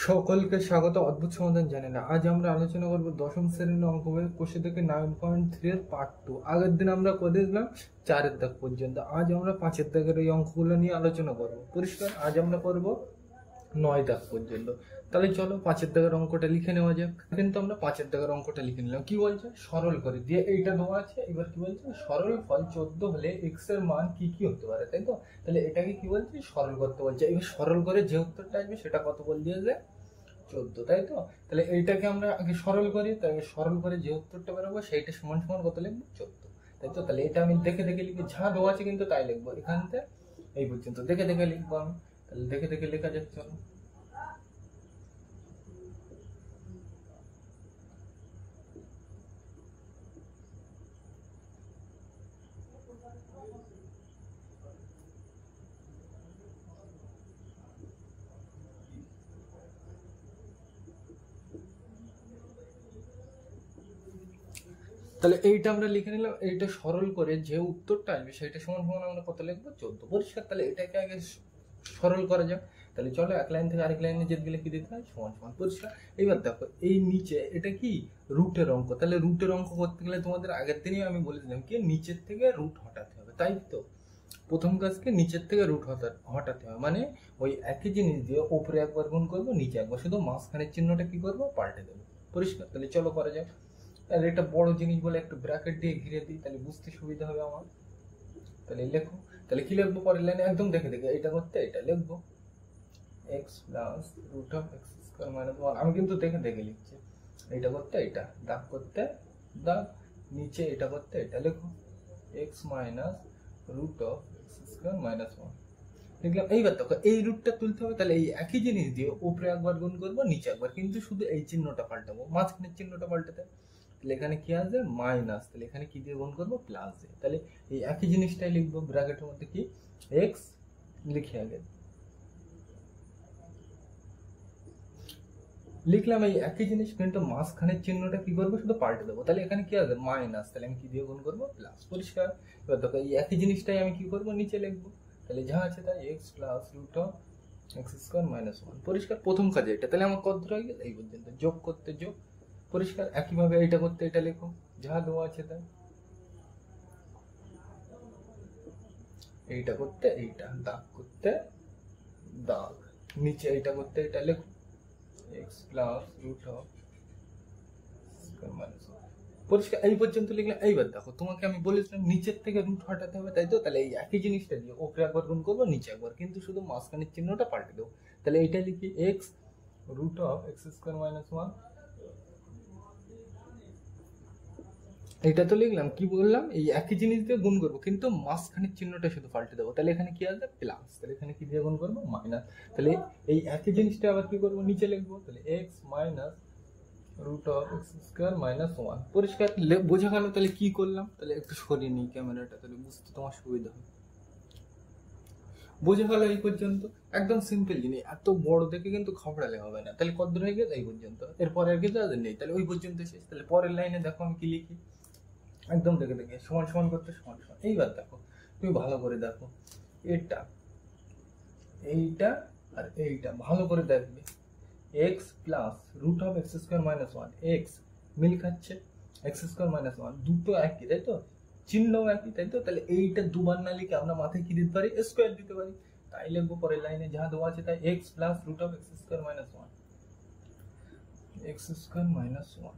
সকলকে স্বাগত অদ্ভুত সমাধান জানে না। আজ আমরা আলোচনা করব দশম শ্রেণীর অঙ্ক বই কোষে থেকে 9.3 এর পার্ট 2। আগের দিন আমরা করে দিলাম 4-এর দাগ পর্যন্ত। আজ আমরা 5-এর দাগের এই অঙ্কগুলো নিয়ে আলোচনা করব। পরিষ্কার? আজ আমরা করব 9 দাগ পর্যন্ত। তাহলে চলো 5-এর দাগের অঙ্কটা লিখে নেওয়া যাক। কিন্তু আমরা 5-এর দাগের অঙ্কটা লিখে নিলাম। কি বলছে? সরল করে দিয়ে এইটা দেওয়া আছে। এবার কি বলছে? সরল ফল 14 হলে এক্স এর মান কি কি হতে পারে, তাই তো? তাহলে এটাকে কি বলছে? সরল করতে বলছে। এবার সরল করে যে উত্তরটা আসবে সেটা কত বল দিয়েছে? 14, তাই তো? তাহলে এইটাকে আমরা আগে সরল করি, তাই সরল করে যে উত্তরটা বেরোবো সেইটা সমান সমান কত লিখবো? 14, তাই তো? তাহলে এটা আমি দেখে দেখে লিখবো, যা দেওয়া আছে কিন্তু তাই লিখবো। এখান থেকে এই পর্যন্ত দেখে দেখে লিখবো আমি। তাহলে দেখে দেখে লেখা যাক, চলো। তাহলে এইটা আমরা লিখে নিলাম। এইটা সরল করে যে উত্তরটা আসবে সেটা সমান সমান আমরা কত লিখবো? 14। পরিষ্কার? তাহলে এটাকে আগে সরল করা যাক। তাহলে চলো এক লাইন থেকে আরেক লাইনে যেতে গেলে কি দিতে হয়? সমান সমান। পরিষ্কার? এইবার দেখো এই নিচে এটা কি রুটের অঙ্ক। তাহলে রুটের অঙ্ক করতে গেলে তোমাদের আগের দিনই আমি বলেছিলাম কি নিচের থেকে রুট হটাতে হবে, তাই তো? প্রথম কাজকে নিচের থেকে রুট হটাতে হবে, মানে ওই একই জিনিস দিয়ে উপরে একবার গুণ করবো, নিচে একবার, শুধু মাঝখানের চিহ্নটা কি করবো? পাল্টে দেবো। পরিষ্কার? তাহলে চলো করা যাক। তাহলে এটা বড় জিনিস বলে একটু ব্র্যাকেট দিয়ে ঘিরে দিই, তাহলে বুঝতে সুবিধা হবে আমার। তাহলে লেখো। তাহলে কি লিখবো পরের লাইনে? একদম দেখে দেখে এটা করতে এটা লিখবো X plus root of x square minus 1। আমি কিন্তু দেখে দেখে লিখছি। এটা করতে এটা, দাগ করতে দাগ, নিচে এটা করতে এটা লেখো X minus root of x square minus 1 লিখলাম। এইবার দেখো এই রুটটা তুলতে হবে। তাহলে এই একই জিনিস দিয়ে উপরে একবার গুণ করবো, নিচে একবার, কিন্তু শুধু এই চিহ্নটা পাল্টাবো, মাঝখানের চিহ্নটা পাল্টাতে। তাহলে এখানে কি আসবে? মাইনাস। তাহলে এখানে কি দিয়ে গুণ করবো? প্লাস দিয়ে। তাহলে এই একই জিনিসটাই লিখবো, ব্র্যাকেটের মধ্যে কি এক্স লিখে আগে লিখলাম এই একই জিনিস, কিন্তু মাঝখানের চিহ্নটা কি করবো? শুধু পাল্টে দেবো। তাহলে এখানে কি আসবে? মাইনাস। তাহলে আমি কি দিয়ে গুণ করবো? প্লাস। পরিষ্কার? এবার দেখো এই একই জিনিসটাই আমি কি করবো? নিচে লিখবো। তাহলে যা আছে তাই X plus root of x square minus 1। পরিষ্কার? প্রথম কাজে এটা। তাহলে আমার কত হয়ে গেল? এই পর্যন্ত। যোগ করতে যোগ। পরিষ্কার? একইভাবে এটা করতে এটা লেখো, যা দেওয়া আছে তাই। এইটা করতে এইটা, দাগ করতে দাগ, নিচে এইটা করতে এটা লেখো X plus root of square minus 1। পরিষ্কার? এই পর্যন্ত লিখলাম। এইবার দেখো তোমাকে আমি বলেছিলাম নিচের থেকে রুট হটাতে হবে, তাই তো? তাহলে এই একই জিনিসটা দিয়ে ওপরে একবার গুণ করবো, নিচে একবার, কিন্তু শুধু মাঝখানের চিহ্নটা পাল্টে দেবো। তাহলে এইটা লিখি X root of x square minus 1। এটা তো লিখলাম। কি বললাম? এই একই জিনিস দিয়ে গুণ করবো, কিন্তু মাঝখানের চিহ্নটা শুধু পাল্টে দেবো। তাহলে এখানে কি আসবে? প্লাস। তাহলে এখানে কি দিয়ে গুণ করবো? মাইনাস। তাহলে এই একই জিনিসটা আবার কি করবো? নিচে লিখবো। তাহলে X minus root of x square minus 1। পরিষ্কার? বোঝা গেল? তাহলে কি করলাম? তাহলে একটু সরিয়ে নিই ক্যামেরাটা, তাহলে বুঝতে তোমার সুবিধা হবে। বোঝা গেল এই পর্যন্ত? একদম সিম্পল জিনিস, এত বড় দেখে কিন্তু খবড়ালে হবে না। তাহলে কত দূর হয়ে গেছে? এই পর্যন্ত। এরপরে আর কিছু নেই, তাহলে ওই পর্যন্ত শেষ। তাহলে পরের লাইনে দেখো আমি কি লিখি, একদম দেখে দেখে সমান সমান করতে সমান সমান। এইবার দেখো তুমি ভালো করে দেখো, এটা এইটা আর এইটা ভালো করে দেখবে। X plus root of x square minus 1, x মিল খাচ্ছে, এক্স স্কোয়ার মাইনাস 1 দুটো একই, তাই তো? চিহ্নও একই, তাই তো? তাহলে এইটা দুবার না লিখে আমরা মাথায় কি দিতে পারি? স্কোয়ার দিতে পারি। তাই লিখবো পরের লাইনে যা দেওয়া আছে তাই, X plus root of x square minus 1, X square minus 1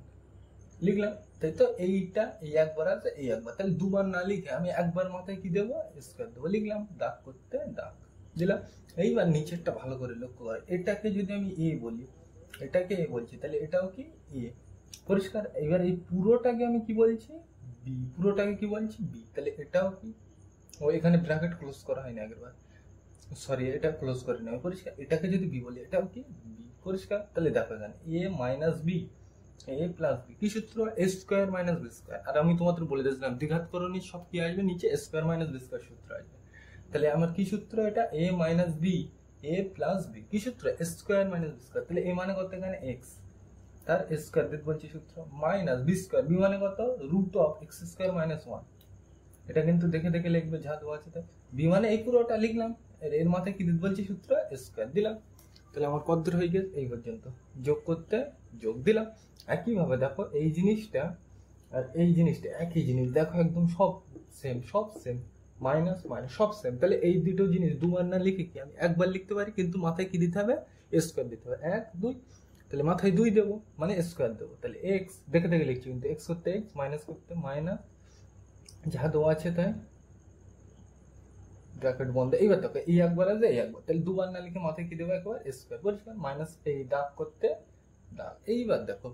লিখলাম, তাই তো? এইটা এই একবার আছে, এই একবার, তাহলে দুবার না লিখে আমি একবার মাথায় কি দেবো? স্কোয়ার দেবো। লিখলাম, দাগ করতে দাগ দিলাম। এইবার নিচেরটা ভালো করে লক্ষ্য করে, এটাকে যদি আমি এ বলি, এটাকে এ বলছি, তাহলে এটাও কি এ। পরিষ্কার? এবার এই পুরোটাকে আমি কি বলছি? বি। পুরোটাকে কি বলছি? বি। তাহলে এটাও কি, ও এখানে ব্র্যাকেট ক্লোজ করা হয়নি আগেরবার, সরি এটা ক্লোজ করে নেবে। পরিষ্কার? এটাকে যদি বি বলি, এটাও কি বি। পরিষ্কার? তাহলে দেখো এখানে এ minus B, A plus B, কি সূত্র? A square minus B square. আর আমি তোমাদের বলে দিয়েছিলাম দ্বিঘাতকরণী সব কি আসবে? নিচে স্কোয়ার মাইনাস বি স্কোয়ার সূত্র আসবে। তাহলে আমার কি সূত্র? এটা A minus B, A plus B, কি সূত্র? Square minus B square. তাহলে এ মানে কত? এখানে এক্স, তার স্কোয়ার দিতে বলছি সূত্র, মাইনাস বি স্কোয়ার, বি মানে কত? Root of x square minus 1। এটা কিন্তু দেখে দেখে লিখবে, যা দেওয়া আছে তাই। বি মানে এই পুরোটা লিখলাম, এর মাথায় কি দিতে বলছি সূত্র? স্কোয়ার দিলাম। তাহলে আমার কত দূর হয়ে গেছে এই পর্যন্ত, যোগ করতে যোগ দিলাম। একইভাবে দেখো এই জিনিসটা আর এই জিনিসটা একই জিনিস, দেখো একদম সব সেম, সব সেম, মাইনাস মাইনাস সব সেম। তাহলে এই দুটো জিনিস দুবার না লিখে কি আমি একবার লিখতে পারি, কিন্তু মাথায় কি দিতে হবে, স্কোয়ার দিতে হবে, 1 2, তাহলে মাথায় 2 দেবো মানে স্কোয়ার দেবো। তাহলে এক্স দেখে দেখে লিখছি, কিন্তু এক্স করতে এক্স, মাইনাস করতে মাইনাস, যা দেওয়া আছে তাই, ব্র্যাকেট বন্ধ। এইবার দেখো এই একবার আছে এই একবার, তাহলে দুবার না লিখে মাথায় কি দেবো, একবার স্কোয়ার, পরিষ্কার, মাইনাস এই দাগ করতে দাগ। এইবার দেখো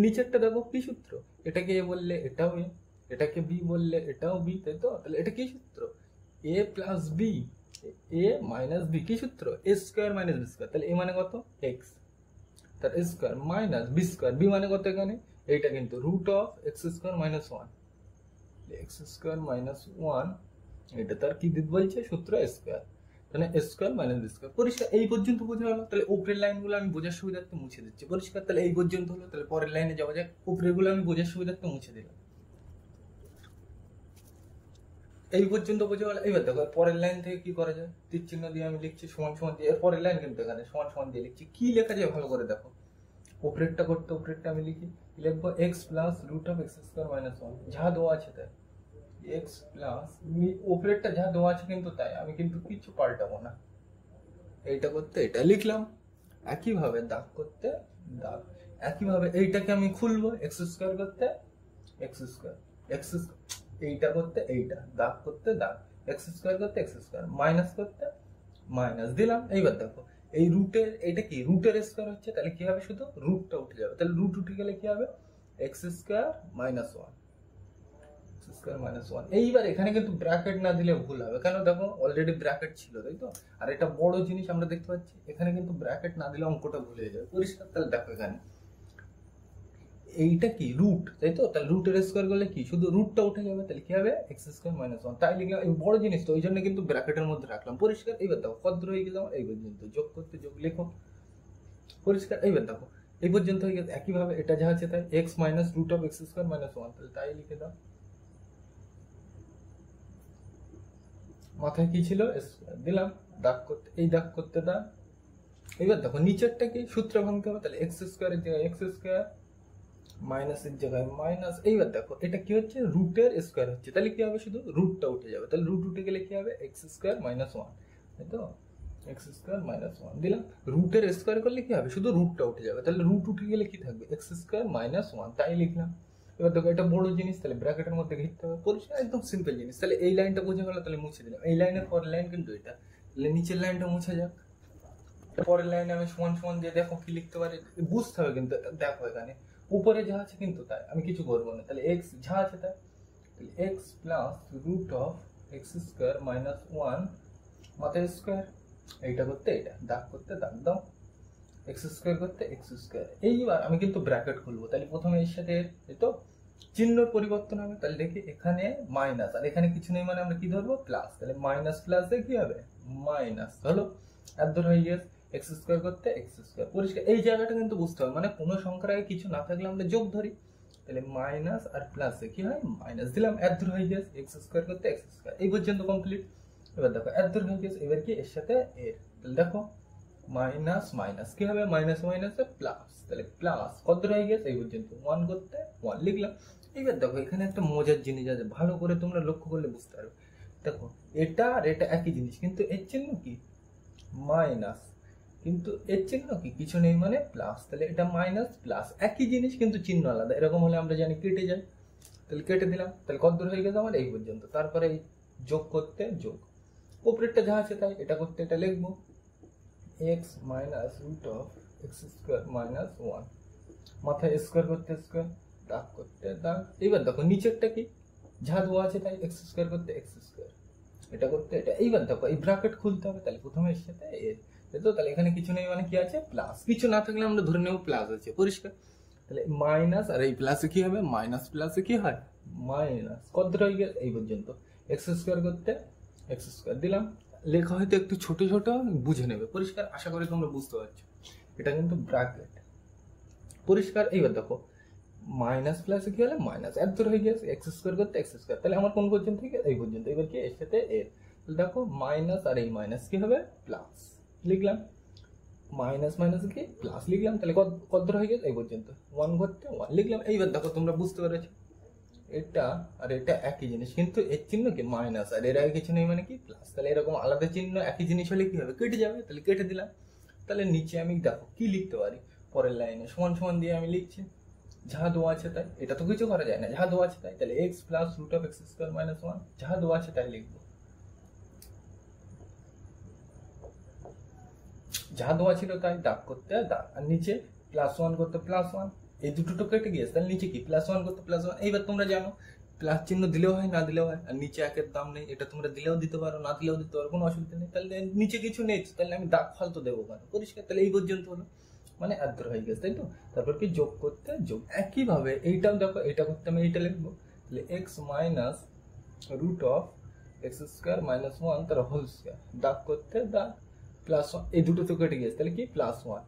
নিচেরটা দেখো কি সূত্র, এটাকে এ বললে এটাও এ, এটাকে বি বললে এটাও বি, তাই তো? তাহলে এটা কি সূত্র, এ plus B, A minus B, কি সূত্র, A square minus B square. তাহলে এ মানে কত, এক্স, তার square minus B square, B মানে কত এখানে, এইটা কিন্তু root of x square minus 1, X square minus 1, এটা তার কি দিতে বলছে, সূত্র স্কোয়ার, তাহলে স্কোয়ার মাইনাস বি স্কোয়ার। পরিষ্কার, এই পর্যন্ত বোঝা গেল। তাহলে উপরের লাইনগুলো আমি বোঝার সুবিধার্থে মুছে দিচ্ছি, পরিষ্কার। তাহলে এই পর্যন্ত হলো, তাহলে পরের লাইনে যাওয়া যাক। উপরের গুলো আমি বোঝার সুবিধার্থে মুছে দিলাম, এই পর্যন্ত বোঝা গেল। এইবার দেখো পরের লাইন থেকে কি করা যায়, তীর চিহ্ন দিয়ে আমি লিখছি সমান সমান দিয়ে, এর পরের লাইন কিন্তু এখানে সমান সমান দিয়ে লিখছি। কি লেখা যায় ভালো করে দেখো, উপরেরটা করতে উপরেরটা আমি লিখবো X plus root of x square minus 1, যা দেওয়া আছে তাই, এক্স প্লাস উপরেরটা যা দেওয়া আছে কিন্তু তাই, আমি কিন্তু কিছু পাল্টাবো না। এইটা করতে এটা লিখলাম, একইভাবে দাগ করতে দাগ, একইভাবে এইটাকে আমি খুলবো, এক্স স্কোয়ার করতে এক্স স্কোয়ার, এক্স এইটা করতে এইটা, দাগ করতে দাগ, এক্স স্কোয়ার করতে এক্স স্কোয়ার, মাইনাস করতে মাইনাস দিলাম। এইবার দেখো এই রুটের, এইটা কি রুটের স্কোয়ার হচ্ছে, তাহলে কি হবে, শুধু রুটটা উঠে যাবে। তাহলে রুট উঠে গেলে কি হবে, x square minus 1, square minus 1। এইবার এখানে কিন্তু ব্র্যাকেট না দিলে ভুল হবে, কেন দেখো অলরেডি ব্র্যাকেট ছিল, তাই তো? আর এটা বড় জিনিস আমরা দেখতে পাচ্ছি, এখানে কিন্তু ব্র্যাকেট না দিলে অঙ্কটা ভুলে যাবে, পরিষ্কার। তাহলে দেখো এখানে এইটা কি রুট, তাই তো? তাহলে রুটের স্কোয়ার করলে কি শুধু রুটটা উঠে যাবে, তাহলে কি হবে, এক্স স্কোয়ার মাইনাস 1, তাই লিখলাম। এই বড় জিনিস তো, ওই জন্য কিন্তু ব্র্যাকেটের মধ্যে রাখলাম, পরিষ্কার। এইবার দেখো কত দূর হয়ে গেছে আমার, এই পর্যন্ত, যোগ করতে যোগ লেখো, পরিষ্কার। এইবার দেখো এই পর্যন্ত হয়ে গেছে। একইভাবে এটা যা আছে তাই, X minus root of x square minus 1, তাহলে তাই লিখে দাও। মাথায় কি ছিল, স্কোয়ার দিলাম, দাগ করতে এই দাগ করতে দাগ। এবার দেখো নিচেরটা কি, সূত্র ভাঙতে হবে, তাহলে এক্স স্কোয়ারের জায়গায় এক্স স্কোয়ার, মাইনাসের জায়গায় মাইনাস। এইবার দেখো এটা কি হচ্ছে, রুটের স্কোয়ার হচ্ছে, তাহলে কি হবে, শুধু রুটটা উঠে যাবে। তাহলে রুট উঠে গেলে কি হবে, এক্স স্কোয়ার মাইনাস 1, তাই তো? এক্স স্কোয়ার মাইনাস 1 দিলাম। রুটের স্কোয়ার করলে কি হবে, শুধু রুটটা উঠে যাবে। তাহলে রুট উঠে গেলে কি থাকবে, এক্স স্কোয়ার মাইনাস 1, তাই লিখলাম। এবার দেখো এটা বড় জিনিস, তাহলে ব্র্যাকেটের মধ্যে ঘিরতে হবে, পরিষ্কার, একদম সিম্পল জিনিস। তাহলে এই লাইনটা বোঝা গেল, তাহলে মুছে দিলাম। এই লাইনের পরের লাইন কিন্তু এটা, তাহলে নিচের লাইনটা মুছে যাক। পরের লাইনে আমি সমান সমান দিয়ে দেখো কি লিখতে পারি, বুঝতে হবে কিন্তু। দেখো এখানে উপরে যা আছে কিন্তু তাই, আমি কিছু করবো না। তাহলে এক্স যা আছে তাই, তাহলে X plus root of x square minus 1, মাথায় স্কোয়ার, এইটা করতে এটা, দাগ করতে দাগ দাও, এক্স স্কোয়ার করতে এক্স স্কোয়ার। এইবার আমি কিন্তু ব্র্যাকেট খুলবো, তাহলে প্রথমে এর সাথে এই তো চিহ্নর পরিবর্তন হবে। তাহলে দেখি এখানে মাইনাস আর এখানে কিছু নেই, মানে আমরা কি ধরবো, প্লাস। তাহলে মাইনাস প্লাসে কি হবে, মাইনাস হলো, এত দূর হয়ে গেছে। এক্স স্কোয়ার করতে এক্স স্কোয়ার, পরিষ্কার। এই জায়গাটা কিন্তু বুঝতে হবে, মানে কোনো সংখ্যার আগে কিছু না থাকলে আমরা যোগ ধরি। তাহলে মাইনাস আর প্লাসে কি হয়, মাইনাস দিলাম, এত দূর হয়ে গেছে। এক্স স্কোয়ার করতে এক্স স্কোয়ার, এই পর্যন্ত কমপ্লিট। এবার দেখো এত দূর হয়ে গেছে, এবার কি এর সাথে এর, তাহলে দেখো মাইনাস মাইনাস কি হবে, মাইনাস মাইনাসে প্লাস, তাহলে প্লাস কত দূর হয়ে গেছে, এই পর্যন্ত, 1 করতে 1 লিখলাম। এইবার দেখো এখানে একটা মজার জিনিস আছে, ভালো করে তোমরা লক্ষ্য করলে বুঝতে পারবে। দেখো এটা আর এটা একই জিনিস, কিন্তু এর চিহ্ন কি, মাইনাস, কিন্তু এর চিহ্ন কি কিছু নেই মানে প্লাস। তাহলে এটা মাইনাস প্লাস, একই জিনিস কিন্তু চিহ্ন আলাদা। এরকম হলে আমরা জানি কেটে যায়, তাহলে কেটে দিলাম। তাহলে কত দূর হয়ে গেছে আমার, এই পর্যন্ত। তারপরে যোগ করতে যোগ, উপরেরটা যা আছে তাই, এটা করতে এটা লিখবো, X minus root of x square minus 1, মাথায় স্কোয়ার করতে স্কোয়ার, দাগ করতে দাগ। এইবার দেখো নিচেরটা কি, যা দেওয়া আছে তাই, এক্স স্কোয়ার করতে এক্স স্কোয়ার, এটা করতে এটা। এইবার দেখো এই ব্র্যাকেট খুলতে হবে, তাহলে প্রথমে এর সাথে এর, তো তাহলে এখানে কিছু নেই মানে কি আছে, প্লাস। কিছু না থাকলে আমরা ধরে নেব প্লাস আছে, পরিষ্কার। তাহলে মাইনাস আর এই প্লাসে কি হবে, মাইনাস প্লাসে কি হয়, মাইনাস। কত হয়ে গেছে, এই পর্যন্ত। এক্স স্কোয়ার করতে এক্স স্কোয়ার দিলাম। লেখা হয়তো একটু ছোট ছোট, বুঝে নেবে, পরিষ্কার। আশা করি তোমরা বুঝতে পারছো, এটা কিন্তু ব্র্যাকেট, পরিষ্কার। এইবার দেখো মাইনাস প্লাসে কি হলে মাইনাস, এত দূর হয়ে গেছে। এক্স স্কোয়ার করতে এক্স স্কোয়ার, তাহলে আমার কোন পর্যন্ত থেকে, এই পর্যন্ত। এবার কি এর সাথে এর, তাহলে দেখো মাইনাস আর এই মাইনাস কি হবে, প্লাস লিখলাম। মাইনাস মাইনাস কি প্লাস লিখলাম, তাহলে কত হয়ে গেছে এই পর্যন্ত, 1 করতে 1 লিখলাম। এইবার দেখো তোমরা বুঝতে পেরেছো এটা আর এটা একই জিনিস, কিন্তু এর চিহ্ন কি মাইনাস আর এর আগে কিছু নেই মানে কি প্লাস। তাহলে এরকম আলাদা চিহ্ন একই জিনিস হলে কি হবে, কেটে যাবে, তাহলে কেটে দিলাম। তাহলে নিচে আমি দেখো কি লিখতে পারি, পরের লাইনে সমান সমান দিয়ে আমি লিখছি যাহা দেওয়া আছে তাই, এটা তো কিছু করা যায় না, যাহা দেওয়া আছে তাই, তাহলে X plus root of x square minus 1 যাহা দেওয়া আছে তাই লিখবো, যাহা দেওয়া ছিল তাই দাগ করতে দাগ, আর নিচে +1 করতে +1, এই দুটো তো কেটে গিয়েছে, তাহলে নিচে কি +1 করতে +1। এইবার তোমরা জানো প্লাস চিহ্ন দিলেও হয় না দিলেও হয়, আর নিচে একের দাম নেই, এটা তোমরা দিলেও দিতে পারো না দিলেও দিতে পারো, কোনো অসুবিধা নেই। তাহলে নিচে কিছু নেই, তাহলে আমি দাগ ফালতু দেবো কেন, পরিষ্কার। তাহলে এই পর্যন্ত হলো, মানে আদ্র হয়ে গেছে, তাই তো। তারপর কি যোগ করতে যোগ, একইভাবে এইটাও দেখো, এটা করতে আমি এইটা লিখবো, তাহলে X minus root of x square minus 1 তার হোল স্কোয়ার, দাগ করতে দাগ +1, এই দুটো তো কেটে গেছে, তাহলে কি +1,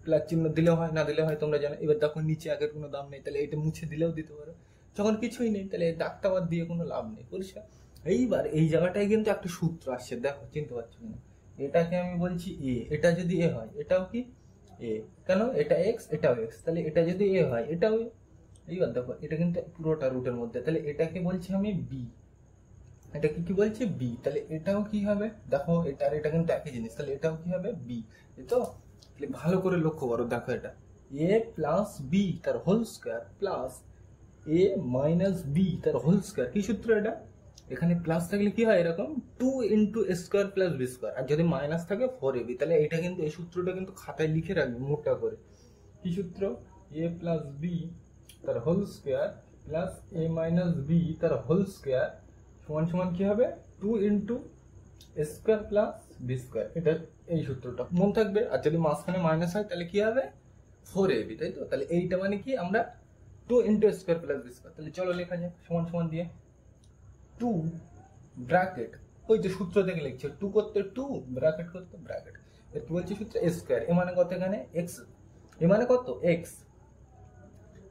প্লাস চিহ্ন দিলেও হয় না দিলেও হয় তোমরা জানো। এবার দেখো নিচে আগের কোনো দাম নেই, তাহলে এটা মুছে দিলেও দিতে পারো, যখন কিছুই নেই তাহলে দাগটা বাদ দিয়ে কোনো লাভ নেই, পরিষ্কার। এইবার এই জায়গাটায় কিন্তু একটা সূত্র আসছে, দেখো চিনতে পারছো কিনা, এটাকে আমি বলছি এ, এটা যদি এ হয় এটাও কি এ, কেন এটা এক্স এটাও এক্স, তাহলে এটা যদি এ হয় এটাও এ। এইবার দেখো এটা কিন্তু পুরোটা রুটের মধ্যে, তাহলে এটাকে বলছি আমি বি, এটাকে কি বলছি বি, তাহলে এটাও কি হবে দেখো, এটা আর এটা কিন্তু একই জিনিস, তাহলে এটাও কি হবে বি, এই তো। তাহলে ভালো করে লক্ষ্য করো, দেখো এটা এ প্লাস বি তার হোল স্কোয়ার প্লাস এ মাইনাস বি তার হোল স্কোয়ার, কি সূত্র এটা, এখানে প্লাস থাকলে কি হয় এরকম 2 ইন্টু এ স্কোয়ার প্লাস বি স্কোয়ার, আর যদি মাইনাস থাকে 4ab, তাহলে এটা কিন্তু এই সূত্রটা কিন্তু খাতায় লিখে রাখবে মোটা করে, কি সূত্র, এ প্লাস বি তার হোল স্কোয়ার প্লাস এ মাইনাস বি তার হোল স্কোয়ার সমান সমান কি হবে 2 ইন্টু এ স্কোয়ার প্লাস বি স্কোয়ার, এটা এই সূত্রটা মনে থাকবে। আর যদি মাঝখানে মাইনাস হয় তাহলে কি হবে 4ab, তাই তো। তাহলে এইটা মানে কি আমরা 2 ইন্টু এ স্কোয়ার প্লাস বি স্কোয়ার, তাহলে চলো লেখা যাক সমান সমান দিয়ে 2 ব্র্যাকেট, ওই যে সূত্র থেকে লিখছে 2 করতে 2 ব্র্যাকেট করতে ব্র্যাকেট, এর কি বলছে সূত্র এ স্কোয়ার, এ মানে কত এখানে এক্স, এ মানে কত এক্স,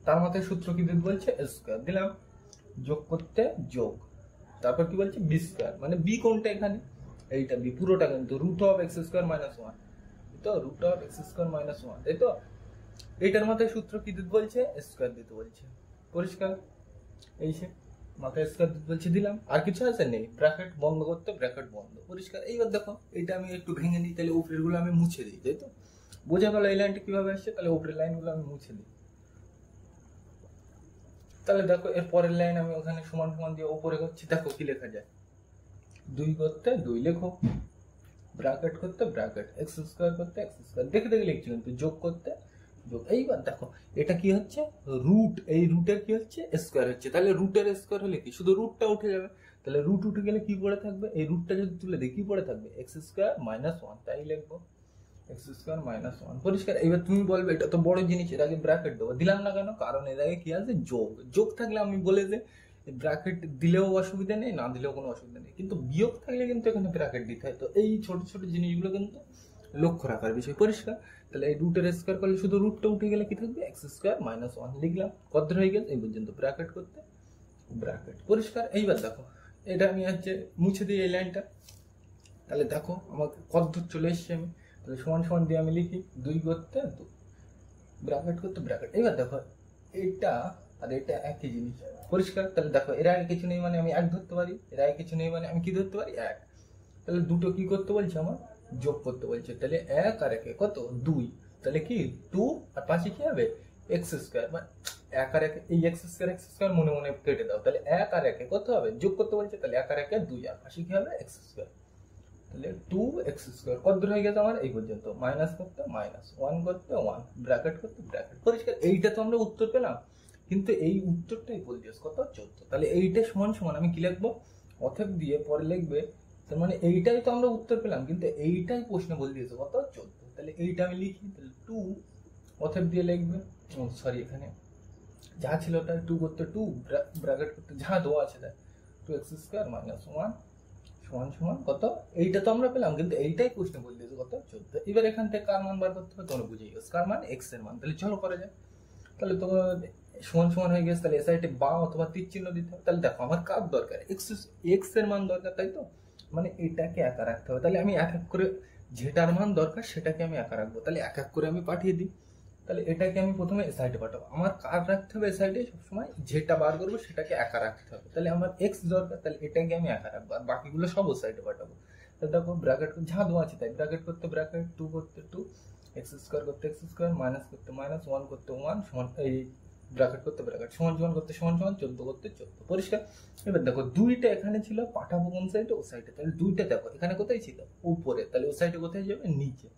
তার মাথায় সূত্র কি দিতে বলছে এ স্কোয়ার দিলাম, যোগ করতে যোগ, তারপর কি বলছে বি স্কোয়ার, মানে বি কোনটা এখানে এইটা বি, পুরোটা কিন্তু root of x square minus 1, তো root of x square minus 1, তাই তো। এইটার মাথায় সূত্র কি দিতে বলছে স্কোয়ার দিতে বলছে, পরিষ্কার। এই সে মাথায় স্কোয়ার দিতে বলছে দিলাম, আর কিছু আছে নেই, ব্র্যাকেট বন্ধ করতে ব্র্যাকেট বন্ধ, পরিষ্কার। এইবার দেখো এটা আমি একটু ভেঙে দিই, তাহলে উপরের গুলো আমি মুছে দিই, তাই তো। বোঝা গেল এই লাইনটা কিভাবে আসছে, তাহলে উপরের লাইনগুলো আমি মুছে দিই। তাহলে দেখো এর পরের লাইন আমি ওখানে সমান সমান দিয়ে উপরে করছি, দেখো কি লেখা যায়, 2 করতে 2 লেখো, ব্র্যাকেট করতে ব্র্যাকেট, এক্স স্কোয়ার করতে এক্স স্কোয়ার, দেখে দেখে লিখছি কিন্তু, যোগ করতে যোগ। এইবার দেখো এটা কি হচ্ছে রুট, এই রুটের কি হচ্ছে স্কোয়ার হচ্ছে, তাহলে রুটের স্কোয়ার হলে কি শুধু রুটটা উঠে যাবে, তাহলে রুট উঠে গেলে কি পড়ে থাকবে, এই রুটটা যদি তুলে দিই কি পড়ে থাকবে এক্স স্কোয়ার মাইনাস 1, তাই লিখবো এক্স স্কোয়ার মাইনাস 1, পরিষ্কার। এবার তুমি বলবে এটা তো বড় জিনিস, এর আগে ব্র্যাকেট দেবো, দিলাম না কেন, কারণ এর আগে কি আছে যোগ, যোগ থাকলে আমি বলে যে ব্র্যাকেট দিলেও অসুবিধা নেই না দিলেও কোনো অসুবিধা নেই, কিন্তু বিয়োগ থাকলে কিন্তু এখানে ব্র্যাকেট দিতে হয়। তো এই ছোট ছোট জিনিসগুলো কিন্তু লক্ষ্য রাখার বিষয়, পরিষ্কার। তাহলে এই রুটের স্কোয়ার করলে শুধু রুটটা উঠে গেলে কি থাকবে এক্স স্কোয়ার মাইনাস 1 লিখলাম, কত হয়ে গেল এই পর্যন্ত, ব্র্যাকেট করতে ব্র্যাকেট, পরিষ্কার। এইবার দেখো এটা আমি হচ্ছে মুছে দিই এই লাইনটা, তাহলে দেখো আমার কত দূর চলে এসছি আমি, তাহলে সমান সমান দিয়ে আমি লিখি 2 করতে 2 ব্র্যাকেট করতে ব্র্যাকেট। এবার দেখো এটা আর এটা একই জিনিস, পরিষ্কার। তাহলে দেখো এর আগে কিছু নেই মানে আমি 1 ধরতে পারি, এর আগে কিছু নেই মানে আমি কি ধরতে পারি 1, তাহলে দুটো কি করতে বলছে আমার যোগ করতে বলছে, তাহলে 1 আর 1 কত 2, তাহলে কি 2 আর পাশে কি হবে এক্স স্কোয়ার, মানে 1 আর 1 এই এক্স স্কোয়ার মনে মনে কেটে দাও, তাহলে 1 আর 1 কত হবে যোগ করতে বলছে, তাহলে 1 আর 1 2 আর পাশে কি হবে এক্স স্কোয়ার, তাহলে 2 এক্স স্কোয়ার কত দূর হয়ে গেছে আমার এই পর্যন্ত, মাইনাস করতে মাইনাস 1 করতে 1 ব্র্যাকেট করতে ব্র্যাকেট, পরিষ্কার। এইটা তো আমরা উত্তর পেলাম, কিন্তু এই উত্তরটাই বলতে কত 14, তাহলে এইটা সমান সমান আমি কি লিখবো অতএব দিয়ে পরে লিখবে, তার মানে এইটাই তো আমরা উত্তর পেলাম, কিন্তু এইটাই প্রশ্ন বলে দিয়েছে কত 14, তাহলে এইটা আমি লিখি, তাহলে 2 অতএব দিয়ে লিখবে, সরি এখানে যা ছিল ওটা 2 করতে 2 ব্র্যাকেট করতে যা দেওয়া আছে তাই 2x স্কোয়ার মাইনাস 1 সমান সমান কত, এইটা তো আমরা পেলাম, কিন্তু এইটাই প্রশ্ন বলে দিয়েছে কত 14। এবার এখান থেকে কার মান বার করতে হবে তোমরা বুঝেই গেছো, কার মান এক্স এর মান, তাহলে চলো করা যায়। তাহলে তোমার সমান সমান হয়ে গেছে, তাহলে এ সাইডে বা অথবা তীর চিহ্ন দিতে হবে, তাহলে দেখো আমার কার দরকার এক্স এর মান দরকার, তাই তো, মানে এটাকে একা রাখতে হবে, তাহলে আমি এক এক করে যেটার মান দরকার সেটাকে আমি একা রাখবো, তাহলে এক এক করে আমি পাঠিয়ে দিই। তাহলে এটাকে আমি প্রথমে এ সাইডে পাঠাবো, আমার কার রাখতে হবে এ সাইডে সবসময়, যেটা বার করবো সেটাকে একা রাখতে হবে। তাহলে আমার এক্স দরকার, তাহলে এটাকে আমি একা রাখবো, আর বাকিগুলো সব ও সাইডে পাঠাবো। তাহলে দেখো ব্র্যাকেট যা দেওয়া আছে তাই, ব্র্যাকেট করতে ব্র্যাকেট, 2 করতে 2, এক্স স্কোয়ার করতে এক্স স্কোয়ার, মাইনাস করতে মাইনাস, 1 করতে 1 সমান, এই ব্র্যাকেট করতে ব্র্যাকেট, সমান সমান করতে সমান সমান, 14 করতে 14, পরিষ্কার। এবার দেখো দুইটা এখানে ছিল, পাঠাবো কোন সাইডে, ও সাইডে। তাহলে দুইটা দেখো এখানে কোথায় ছিল, উপরে, তাহলে ও সাইডে কোথায় যাবে, নিচে।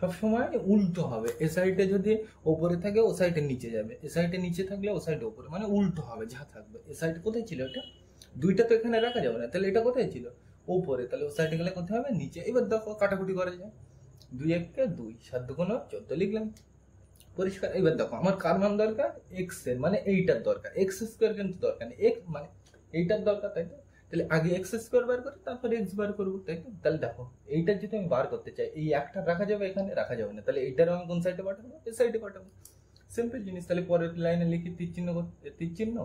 সবসময় উল্টো হবে, এ সাইডে যদি ওপরে থাকে ও সাইডে নিচে যাবে, এ সাইডে নিচে থাকলে ও সাইডে ওপরে, মানে উল্টো হবে যা থাকবে। এ সাইডে কোথায় ছিল এটা, দুইটা তো এখানে রাখা যাবে না, তাহলে এটা কোথায় ছিল, ওপরে, তাহলে ও সাইডে গেলে কোথায় হবে, নিচে। এবার দেখো কাটাকুটি করা যায়, 2 1 2, 7 2 14 লিখলাম, পরিষ্কার। এবার দেখো আমার কার মান দরকার, এক্স এর, মানে এইটার দরকার, এক্স স্কোয়ার কিন্তু দরকার নেই, এক্স মানে এইটার দরকার, তাই তো। তাহলে আগে এক্স স্কোয়ার বার করি, তারপর এক্স বার করবো, তাই তো। তাহলে দেখো এইটার যদি আমি বার করতে চাই, এই একটা রাখা যাবে, এখানে রাখা যাবে না, তাহলে এইটার আমি কোন সাইডে পাঠাবো, এই সাইডে পাঠাবো, সিম্পল জিনিস। তাহলে পরের লাইনে লিখি তীর চিহ্ন করতে তীর চিহ্ন,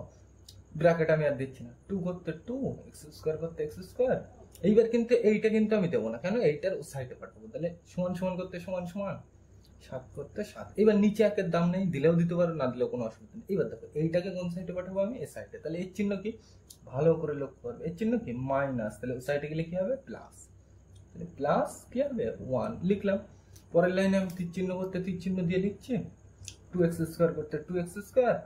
ব্র্যাকেট আমি আর দিচ্ছি না, 2 করতে 2, এক্স স্কোয়ার করতে এক্স স্কোয়ার। এইবার কিন্তু এইটা কিন্তু আমি দেবো না, কেন, এইটার সাইডে পাঠাবো। তাহলে সমান সমান করতে সমান সমান, 7 করতে 7। এবার নিচে একের দাম নেই, দিলেও দিতে পারো, না দিলেও কোনো অসুবিধা নেই। এবার দেখো এইটাকে কোন সাইডে পাঠাবো আমি, এই সাইডে। তাহলে এর চিহ্ন কি, ভালো করে লক্ষ্য করবে, এর চিহ্ন কি, মাইনাস। তাহলে ওই সাইডে গেলে কি হবে, প্লাস। তাহলে প্লাস কি হবে, 1 লিখলাম। পরের লাইনে আমি তীর চিহ্ন করতে তীর চিহ্ন দিয়ে লিখছি, 2x স্কোয়ার করতে 2x স্কোয়ার,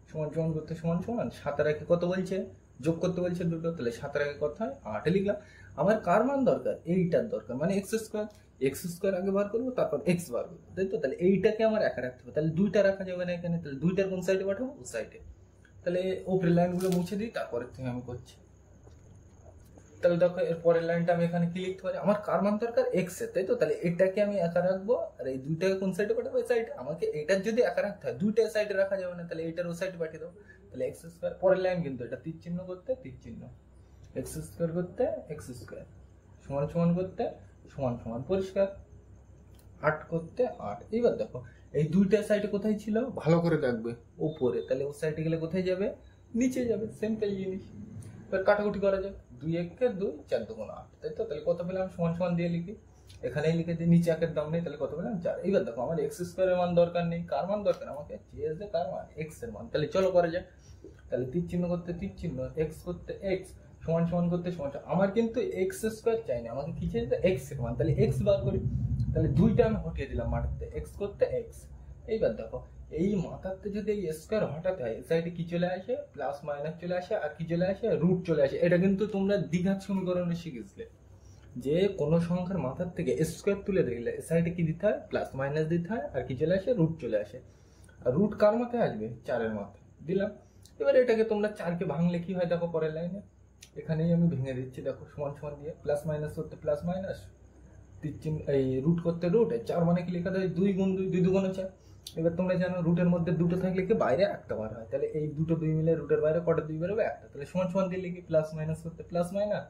সমান সমান করতে সমান সমান, 7 আর 1 কত বলছে, যোগ করতে বলছে দুটো, তাহলে 7 আর 1 কত হয়, 8 লিখলাম। আমার কার মান দরকার, এইটার দরকার, মানে এক্স স্কোয়ার। এক্স স্কোয়ার আগে বার করবো, তারপর এক্স বার করবো, তাই তো। তাহলে এইটাকে আমার একা রাখতে হবে, তাহলে দুইটা রাখা যাবে না এখানে, তাহলে দুইটার কোন সাইডে পাঠাবো, ও সাইডে। তাহলে উপরের লাইনগুলো মুছে দিই, তারপরের থেকে আমি করছি। তাহলে দেখো এর পরের লাইনটা আমি এখানে কি লিখতে পারি, আমার কার মান দরকার, এক্স এর, তাই তো। তাহলে এটাকে আমি একা রাখবো, আর এই দুইটাকে কোন সাইডে পাঠাবো, এই সাইডে। আমাকে এটার যদি একা রাখতে হয়, দুইটা সাইডে রাখা যাবে না, তাহলে এইটার ও সাইডে পাঠিয়ে দেবো। তাহলে এক্স স্কোয়ার, পরের লাইন কিন্তু এটা তীর চিহ্ন করতে তীর চিহ্ন, এক্স স্কোয়ার করতে এক্স স্কোয়ার, সমান সমান করতে সমান সমান, পরিষ্কার। 8 করতে 8। এবার দেখো এই দুইটা সাইডে কোথায় ছিল, ভালো করে দেখবে, উপরে। তাহলে ও সাইডে গেলে কোথায় যাবে, নিচে যাবে, সিম্পল জিনিস। এবার কাটাকুটি করা যাক, 2 1 2, 4 2 8, তাই তো। তাহলে কত পেলাম, সমান সমান দিয়ে লিখি, এখানেই লিখে দিই, নিচে একের দাম নেই, তাহলে কত পেলাম, 4। এবার দেখো আমার এক্স স্কোয়ারের মান দরকার নেই, কার মান দরকার, আমাকে চেয়েছে কার মান, এক্স এর মান। তাহলে চলো করা যাক। তাহলে তীর চিহ্ন করতে তীর চিহ্ন, এক্স করতে এক্স, সমান সমান করতে সমান সমান। আমার কিন্তু এক্স স্কোয়ার চাই না, আমাকে কি চাইছে, এক্স এর মান। তাহলে এক্স বার করি, তাহলে দুইটা আমি হটিয়ে দিলাম মাঠাতে, এক্স করতে এক্স। এইবার দেখো এই মাথাতে যদি এই স্কোয়ার হঠাতে হয়, সাইডে কি চলে আসে, প্লাস মাইনাস চলে আসে, আর কি চলে আসে, রুট চলে আসে। এটা কিন্তু তোমরা দ্বিঘাত সমীকরণে শিখেছিলে, যে কোনো সংখ্যার মাথার থেকে স্কোয়ার তুলে দিলে সাইডে কি দিতে হয়, প্লাস মাইনাস দিতে হয়, আর কি চলে আসে, রুট চলে আসে। আর রুট কার মাথায় আসবে, 4-এর মাথায় দিলাম। এবার এটাকে তোমরা 4কে ভাঙলে কি হয়, দেখো পরের লাইনে, এখানেই আমি ভেঙে দিচ্ছি, দেখো সমান সমান দিয়ে, প্লাস মাইনাস করতে প্লাস মাইনাস, এই রুট করতে রুট, 4 মানে কি লেখা যায়, 2 গুণ 2, 2 2 4। এবার তোমরা জানো রুটের মধ্যে দুটো থাকলে কি বাইরে একটা বার হয়, তাহলে এই দুটো 2 মিলে রুটের বাইরে কটা 2 বেরোবে, একটা। তাহলে সমান সমান দিয়ে লিখি, প্লাস মাইনাস করতে প্লাস মাইনাস,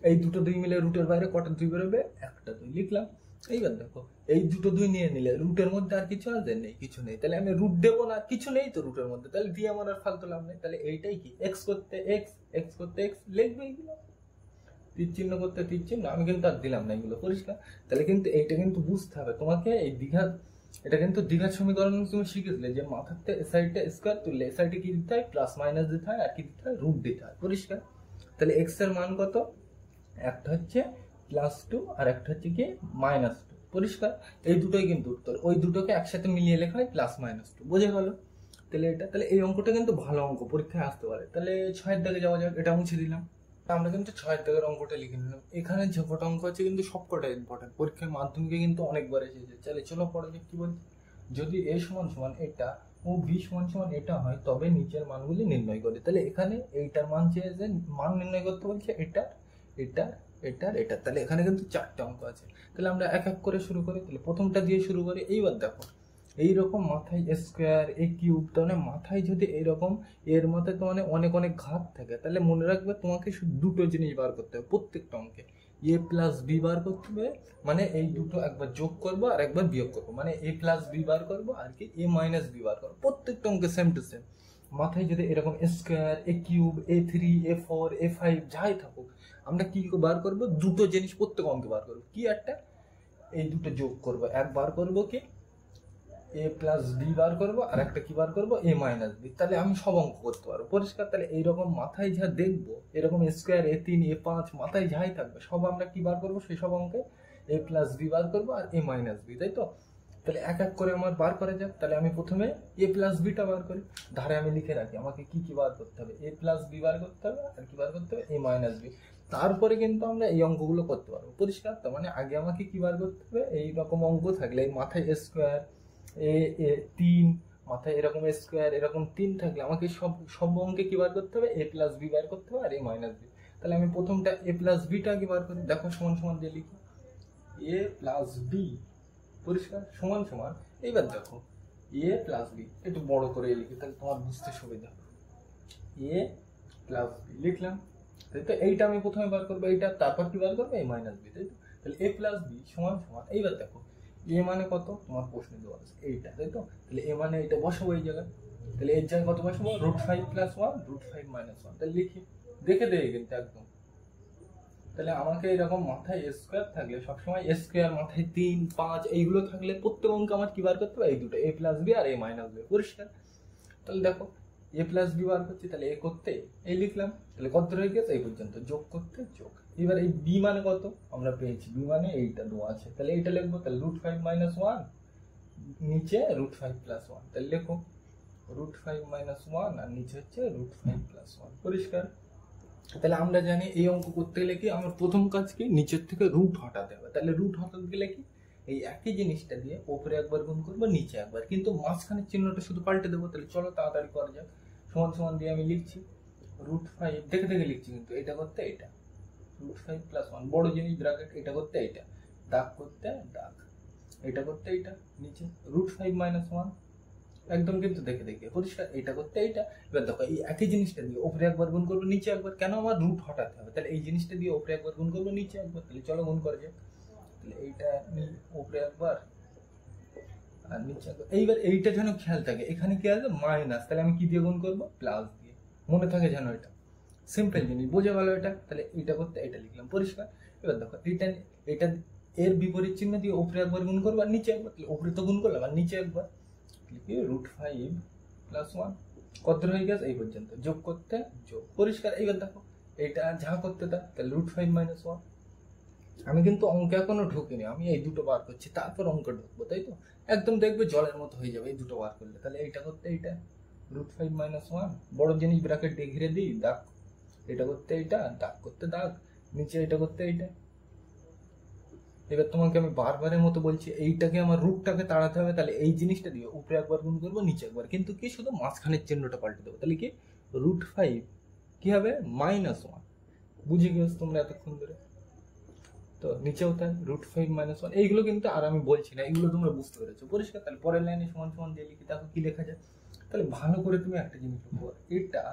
এই দুটো 2 মিলে রুটের বাইরে কটা 2 বেরোবে, একটা 2 লিখলাম। এইবার দেখো এই দুটো 2 নিয়ে নিলে রুটের মধ্যে আর কিছু আছে, নেই, কিছু নেই, তাহলে আমি রুট দেবো না, কিছু নেই তো রুটের মধ্যে, তাহলে দিয়ে আমার আর ফালতু লাভ নেই। তাহলে এইটাই কি, এক্স করতে এক্স, এক্স করতে এক্স লিখবে, এইগুলো তীর চিহ্ন করতে তীর চিহ্ন, আমি কিন্তু আর দিলাম না, এগুলো পরিষ্কার। তাহলে কিন্তু এইটা কিন্তু বুঝতে হবে তোমাকে, এই দ্বিঘাত, এটা কিন্তু দ্বিঘাত সমীকরণ তুমি শিখেছিলে, যে মাথাতে এ সাইডটা স্কোয়ার তুললে এ সাইডে কি দিতে হয়, প্লাস মাইনাস দিতে হয়, আর কি দিতে হয়, রুট দিতে হয়, পরিষ্কার। তাহলে এক্স এর মান কত, একটা হচ্ছে +2 আর একটা হচ্ছে কি -2, পরিষ্কার। এই দুটোই কিন্তু উত্তর, ওই দুটোকে একসাথে মিলিয়ে লেখা হয় +-2, বোঝা গেল। তাহলে এটা, তাহলে এই অঙ্কটা কিন্তু ভালো অঙ্ক, পরীক্ষায় আসতে পারে। তাহলে 6-এর দাগে যাওয়া যাক, এটা মুছে দিলাম। আমরা কিন্তু 6-এর দাগের অঙ্কটা লিখে নিলাম। এখানে যে কটা অঙ্ক আছে কিন্তু সবকটা ইম্পর্টেন্ট, পরীক্ষার মাধ্যমিকে কিন্তু অনেকবার এসেছে। তাহলে চলো পড়া যাক কি বলছে। যদি a সমান সমান এটা ও b সমান সমান এটা হয়, তবে নিচের মানগুলি নির্ণয় করে। তাহলে এখানে এইটার মান চেয়েছে, মান নির্ণয় করতে বলছে এটা, এটা, এটার, এটা। তাহলে এখানে কিন্তু 4টে অঙ্ক আছে। তাহলে আমরা এক এক করে শুরু করি। তাহলে প্রথমটা দিয়ে শুরু করি। এইবার দেখো এইরকম মাথায় স্কোয়ার, এ কিউব, তার মানে মাথায় যদি এইরকম, এর মাথায় তো মানে অনেক অনেক ঘাত থাকে, তাহলে মনে রাখবে তোমাকে শুধু দুটো জিনিস বার করতে হবে প্রত্যেকটা অঙ্কে, a প্লাস বি বার করতে হবে, মানে এই দুটো একবার যোগ করবো আর একবার বিয়োগ করবো, মানে a প্লাস বি বার করবো আর কি a মাইনাস বি বার করবো, প্রত্যেকটা অঙ্কে সেম টু সেম। মাথায় যদি এরকম স্কোয়ার, এ কিউব, a3, a4, a5 যাই থাকুক, আমরা কি বার করবো, দুটো জিনিস প্রত্যেক অঙ্কে বার করবো। কি একটা, এই দুটো যোগ করবো, একবার করবো কি এ প্লাস বি বার করবো, আর একটা কি বার করবো এ মাইনাস বি। তাহলে আমি সব অঙ্ক করতে পারবো পরিষ্কার। তাহলে এইরকম মাথায় যা দেখবো, এরকম স্কোয়ার A3 A5 মাথায় যাই থাকবে সব আমরা কি বার করবো, সেই সব অঙ্কে এ প্লাস বি বার করবো আর এ মাইনাস বি, তাই তো? তাহলে এক এক করে আমার বার করা যাক। তাহলে আমি প্রথমে এ প্লাস বিটা বার করি, ধারে আমি লিখে রাখি আমাকে কি কি বার করতে হবে, এ প্লাস বি বার করতে হবে আর কি বার করতে হবে এ মাইনাস বি। তারপরে কিন্তু আমরা এই অঙ্কগুলো করতে পারবো পরিষ্কার। তার মানে আগে আমাকে কি বার করতে হবে, এই রকম অঙ্ক থাকলে এই মাথায় স্কোয়ার এ এ 3, মাথায় এরকম স্কোয়ার এরকম 3 থাকলে আমাকে সব সব অঙ্কে কি বার করতে হবে এ প্লাস বি বার করতে হবে আর এ মাইনাস বি। তাহলে আমি প্রথমটা এ প্লাস বিটা কি বার করি, দেখো সমান সমান দিয়ে লিখি এ প্লাস বি পরিষ্কার সমান সমান। এইবার দেখো এ প্লাস বি একটু বড় করে লিখি তাহলে তোমার বুঝতে সুবিধা। এ প্লাস বি লিখলাম, তাই তো? এইটা আমি প্রথমে বার করবো এইটা, তারপর কি বার করবো এ মাইনাস বি, তাই তো? তাহলে এ প্লাস বি সমান সমান, এইবার দেখো এ মানে কত তোমার প্রশ্নে দেওয়া আছে এইটা, তাই তো? তাহলে এ মানে এইটা বসাবো এই জায়গায়। তাহলে এর জায়গায় কত বসাবো, √5 + 1 √5 - 1। তাহলে লিখি, দেখে দেয় কিন্তু একদম। তাহলে আমাকে এরকম মাথায় স্কোয়ার থাকলে সবসময় স্কোয়ার মাথায় 3 5 এইগুলো থাকলে প্রত্যেক অঙ্ক আমার কি বার করতে হবে এই দুটো এ প্লাস বি আর এ মাইনাস বি পরিষ্কার। তাহলে দেখো এ প্লাস বি বার করছি, তাহলে এ করতে এই লিখলাম, তাহলে কত রয়ে গেছে এই পর্যন্ত, যোগ করতে যোগ। এবার এই বি মানে কত আমরা পেয়েছি, বি মানে এইটা দেওয়া আছে, তাহলে এইটা লিখবো। তাহলে √5 - 1 নিচে √5 + 1, তাহলে লেখো √5 - 1 আর নিচে হচ্ছে √5 + 1 পরিষ্কার। তাহলে আমরা জানি এই অঙ্ক করতে গেলে কি আমার প্রথম কাজ কি নিচের থেকে রুট হটাতে হবে। তাহলে রুট হটাতে গেলে কি এই একই জিনিসটা দিয়ে ওপরে একবার গুণ করবো নিচে একবার, কিন্তু মাঝখানের চিহ্নটা শুধু পাল্টে দেবো। তাহলে চলো তাড়াতাড়ি করা যাক। সমান সমান দিয়ে আমি লিখছি √5, দেখে দেখে লিখছি কিন্তু এটা করতে এটা √5 + 1 বড় জিনিস ব্র্যাকেট, এটা করতে এটা দাগ করতে দাগ, এটা করতে এটা নিচে √5 - 1 একদম কিন্তু দেখে দেখে পরিষ্কার। এটা করতে এইটা, এবার দেখো এই একই জিনিসটা দিয়ে ওপরে একবার গুণ করবো নিচে একবার, কেন আমার রুট হটাতে হবে। তাহলে এই জিনিসটা দিয়ে ওপরে একবার গুণ করবো নিচে একবার, তাহলে চলো গুণ করা যাক। তাহলে এইটা ওপরে একবার আর নিচে একবার। এইবার এইটা যেন খেয়াল থাকে এখানে কি আসবে মাইনাস, তাহলে আমি কি দিয়ে গুণ করবো প্লাস দিয়ে, মনে থাকে যেন এটা সিম্পল জিনিস, বোঝা গেল এটা। তাহলে এইটা করতে এটা লিখলাম পরিষ্কার। এবার দেখো এইটা এটা এর বিপরীত চিহ্ন দিয়ে ওপরে একবার গুণ করবো আর নিচে একবার, তাহলে ওপরে তো গুণ করলাম আর নিচে একবার, √5 + 1 কত হয়ে গেছে এই পর্যন্ত, যোগ করতে যোগ পরিষ্কার। এইবার দেখো এটা যা করতে দাও, তাহলে √5 - 1। আমি কিন্তু অঙ্ক এখনো ঢুকিনি, আমি এই দুটো বার করছি তারপর অঙ্ক ঢুকবো, তাই তো? একদম দেখবে জলের মতো হয়ে যাবে এই দুটো বার করলে। তাহলে এইটা করতে এইটা √5 - 1 বড় জিনিস ব্র্যাকেট দিয়ে ঘিরে দিই দাগ, এটা করতে এইটা দাগ করতে দাগ, নিচে এটা করতে এইটা। এবার তোমাকে আমি বারবারের মতো বলছি এইটাকে আমার রুটটাকে তাড়াতে হবে, তাহলে এই জিনিসটা দিয়ে উপরে একবার গুণ করবো নিচে একবার, কিন্তু কি শুধু মাঝখানের চিহ্নটা পাল্টে দেবো। তাহলে কি √5 কি হবে -1, বুঝে গেছো তোমরা এতক্ষণ ধরে? তো নিচেও তাই √5 - 1 এইগুলো কিন্তু আর আমি বলছি না, এগুলো তোমরা বুঝতে পেরেছো পরিষ্কার। তাহলে পরের লাইনে সমান সমান দিয়ে লিখি, দেখো কি লেখা যায়। তাহলে ভালো করে তুমি একটা জিনিস লিখো, এটা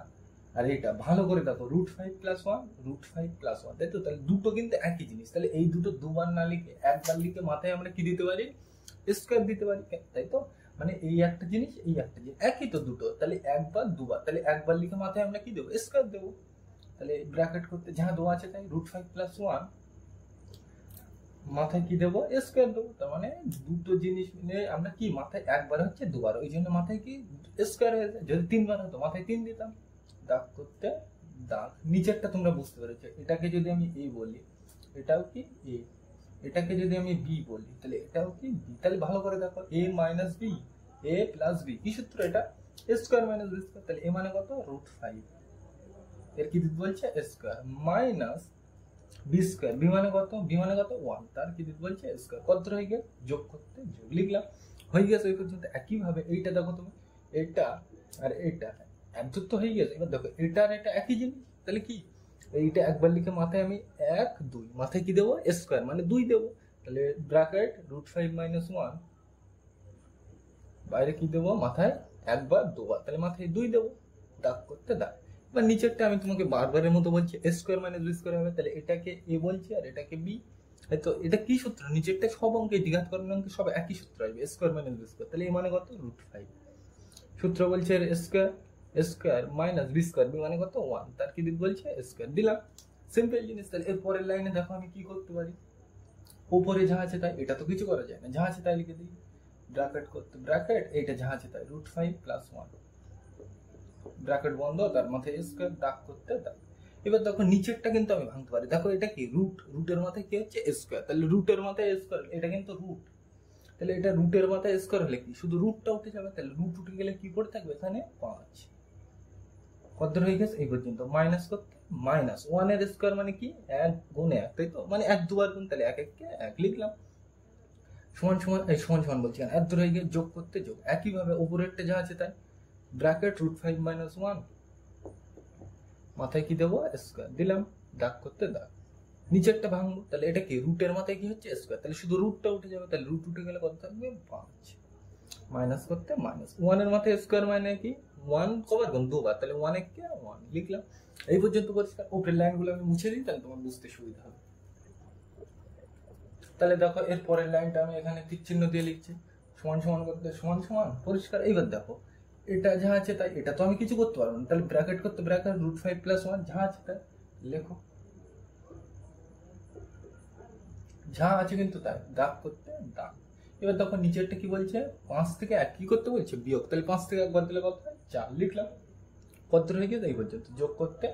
আর এটা ভালো করে দেখো √5 + 1 √5 + 1, তাই তো? তাহলে দুটো কিন্তু একই জিনিস, তাহলে এই দুটো দুবার না লিখে একবার লিখে মাথায় আমরা কি দিতে পারি স্কোয়ার দিতে পারি, তাই তো? মানে এই একটা জিনিস এই একটা জিনিস একই তো দুটো, তাহলে একবার দুবার, তাহলে একবার লিখে মাথায় আমরা কি দেবো স্কোয়ার দেবো। তাহলে ব্র্যাকেট করতে যা দেওয়া আছে তাই √5 + 1 মাথায় কি দেবো স্কোয়ার দেবো। তার মানে দুটো জিনিস মিলে আমরা কি মাথায় একবার হচ্ছে দুবার, ওই জন্য মাথায় কি স্কোয়ার হয়ে যায়। যদি 3বার হতো মাথায় 3 দিতাম, দাগ করতে দাগ। নিচেরটা তোমরা বুঝতে পেরেছো, এটাকে যদি আমি এ বলি এটাও কি এ, এটাকে যদি আমি বি বলি তাহলে এটাও কি বি। তাহলে ভালো করে দেখো a - b a + b কি সূত্র এটা স্কোয়ার - বি স্কোয়ার। তাহলে এ মানে কত √5, এর কি দিতে বলছে square minus B square, B মানে কত 1, তার কি দিতে বলছে স্কোয়ার। কত হয়ে গেল যোগ করতে যোগ লিখলাম, হয়ে গেছে ওই পর্যন্ত। একইভাবে এইটা দেখো তুমি, এটা আর এটা একযুক্ত হয়ে গেছে। এবার দেখো এটা আর এটা একই জিনিস, তাহলে কি এইটা একবার লিখে মাথায় আমি 1 2 মাথায় কি দেবো স্কোয়ার মানে 2 দেবো। তাহলে ব্র্যাকেট √5 - 1 বাইরে কি দেবো মাথায় একবার দুবার, তাহলে মাথায় 2 দেবো, দাগ করতে দাগ। এবার নিচেরটা আমি তোমাকে বারবারের মতো বলছি স্কোয়ার - বি স্কোয়ার হবে, তাহলে এটাকে এ বলছি আর এটাকে বি। তো এটা কি সূত্র, নিচেরটা সব অঙ্কে দ্বিঘাতকরণ অঙ্কে সব একই সূত্র আসবে স্কোয়ার - বি স্কোয়ার। তাহলে এ মানে কত √5, সূত্র বলছে square square minus B square, B মানে কত 1, তার কি দিতে বলছে স্কোয়ার দিলাম, সিম্পল জিনিস। তাহলে এর পরের লাইনে দেখো আমি কি করতে পারি, উপরে যা আছে তাই, এটা তো কিছু করা যায় না, যা আছে তাই লিখে দিই, ব্র্যাকেট করতে ব্র্যাকেট, এইটা যা আছে তাই √5 + 1, ব্র্যাকেট বন্ধ, তার মাথায় স্কয়ার, দাগ করতে দাগ। এবার দেখো নিচেরটা কিন্তু আমি ভাঙতে পারি, দেখো এটা কি রুট, রুটের মাথায় কি হচ্ছে স্কয়ার, তাহলে রুটের মাথায় স্কয়ার, এটা কিন্তু রুট, তাহলে এটা রুটের মাথায় স্কয়ার হলে কি শুধু রুটটা উঠে যাবে, তাহলে রুট উঠে গেলে কি পড়ে থাকবে এখানে 5। কত হয়ে গেছে এই পর্যন্ত, মাইনাস করতে -1 এর স্কয়ার মানে কি 1 গুণ 1, তাই তো, মানে 1 দুবার গুণ, তাহলে 1 কে 1 লিখলাম, সমান সমান, এই সমান সমান বলছি কেন, 1 ধরে গিয়ে যোগ করতে যোগ, একইভাবে উপরেরটা যা আছে তাই, ব্র্যাকেট √5 - 1, মাথায় কি দেবো স্কয়ার দিলাম, দাগ করতে দাগ, নিচেরটা ভাঙবো, তাহলে এটা কি রুটের মাথায় কি হচ্ছে স্কয়ার, তাহলে শুধু রুটটা উঠে যাবে, তাহলে রুট উঠে গেলে কত থাকবে 5, মাইনাস করতে -1 এর মাথায় স্কয়ার মানে কি 1 কবার গুণ দুবার, তাহলে 1 এর কে 1 লিখলাম। এই পর্যন্ত পরিষ্কার, উপরের লাইনগুলো আমি মুছে দিই, তাহলে তোমার বুঝতে সুবিধা হবে। তাহলে দেখো এর পরের লাইনটা আমি এখানে তীর চিহ্ন দিয়ে লিখছি, সমান সমান করতে সমান সমান, পরিষ্কার। এইবার দেখো এটা যা আছে তাই, এটা তো আমি কিছু করতে পারবো না, তাহলে ব্র্যাকেট করতে ব্র্যাকেট √5 + 1 যা আছে তাই লেখো, যা আছে কিন্তু তাই, দাগ করতে দাগ। এবার দেখো নিচেরটা কি বলছে, 5 থেকে 1 কি করতে বলছে বিয়োগ, তাহলে 5 থেকে 1 বাদ দিলে কত হয় 4 লিখলাম, কত হয়ে গেছে এই পর্যন্ত, যোগ করতে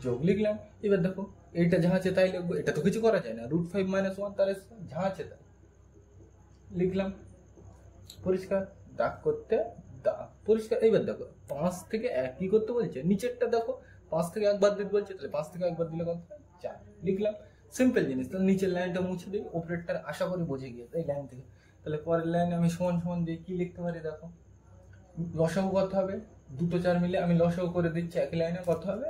যোগ লিখলাম। এবার দেখো এইটা যা আছে তাই লিখবো, এটা তো কিছু করা যায় না, √5 - 1 তার যা আছে তাই লিখলাম, পরিষ্কার, দাগ করতে দাগ, পরিষ্কার। এইবার দেখো 5 থেকে 1 কি করতে বলছে, নিচেরটা দেখো 5 থেকে 1 বাদ দিতে বলছে, তাহলে 5 থেকে 1 বাদ দিলে কত হয় 4 লিখলাম, সিম্পল জিনিস। তাহলে নিচের লাইনটা মুছে দিই, উপরেরটা আশা করি বুঝে গিয়েছে এই লাইন থেকে। তাহলে পরের লাইনে আমি সমান সমান দিয়ে কি লিখতে পারি, দেখো লসাগু কত হবে, দুটো 4 মিলে আমি লসাগু করে দিচ্ছি, একই লাইনে কত হবে,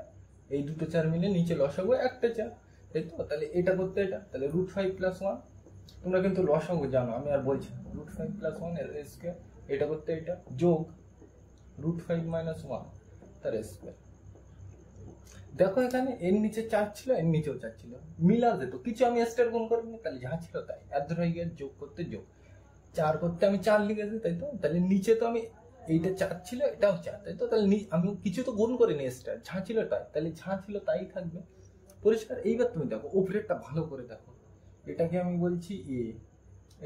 এই দুটো 4 মিলে নিচে লসাগু একটা 4, তাই তো। তাহলে এটা করতে এটা, তাহলে √5 + 1, তোমরা কিন্তু লসাগু জানো, আমি আর বলছি না, √5 + 1 এর স্কয়ার, এটা করতে এটা যোগ √5 - 1 তার স্কয়ার। দেখো এখানে এর নিচে 4 ছিল, এর নিচেও 4 ছিল, মিলা যেত, কিছু আমি স্টার গুণ করিনি, তাহলে যা ছিল তাই, এত হয়ে গিয়ে যোগ করতে যোগ, 4 করতে আমি 4 লিখেছি, তাই তো। তাহলে নিচে তো আমি এইটা 4 ছিল, এটাও 4, তাই তো, তাহলে আমি কিছু তো গুণ করিনি স্টার, যা ছিল তাই, তাহলে যা ছিল তাই থাকবে, পরিষ্কার। এইবার তুমি দেখো উপরেরটা ভালো করে দেখো, এটাকে আমি বলছি এ,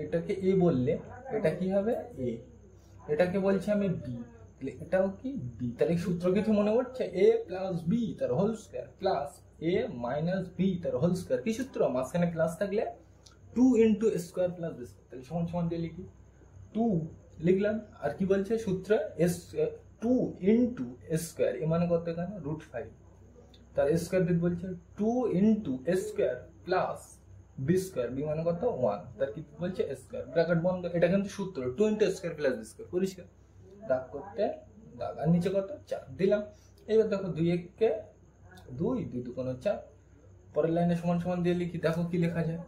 এটাকে এ বললে এটা কি হবে এ, এটাকে বলছি আমি বি, তাহলে এটাও কি বি, তাহলে সূত্র কিছু মনে পড়ছে, a + b তার whole square plus a - b তার হোল স্কয়ার, কি সূত্র, মাঝখানে প্লাস থাকলে 2 * a স্কয়ার + b স্কয়ার, তাহলে সমান সমান দিয়ে লিখি 2 লিখলাম, আর কি বলছে সূত্র 2 * a স্কয়ার, এ মানে কত এখানে √5, তার স্কয়ার দিতে বলছে 2 * a square plus b square, b মানে কত 1, তার কি বলছে স্কয়ার, ব্র্যাকেট বন্ধ, এটা কিন্তু সূত্র 2 * a square plus b square, পরিষ্কার, দাগ করতে দাগ, আর নিচে কত 4 দিলাম। এবার দেখো 2 1 কে 2, 2 2 4, পরের লাইনে সমান সমান দিয়ে লিখি, দেখো কি লেখা যায়,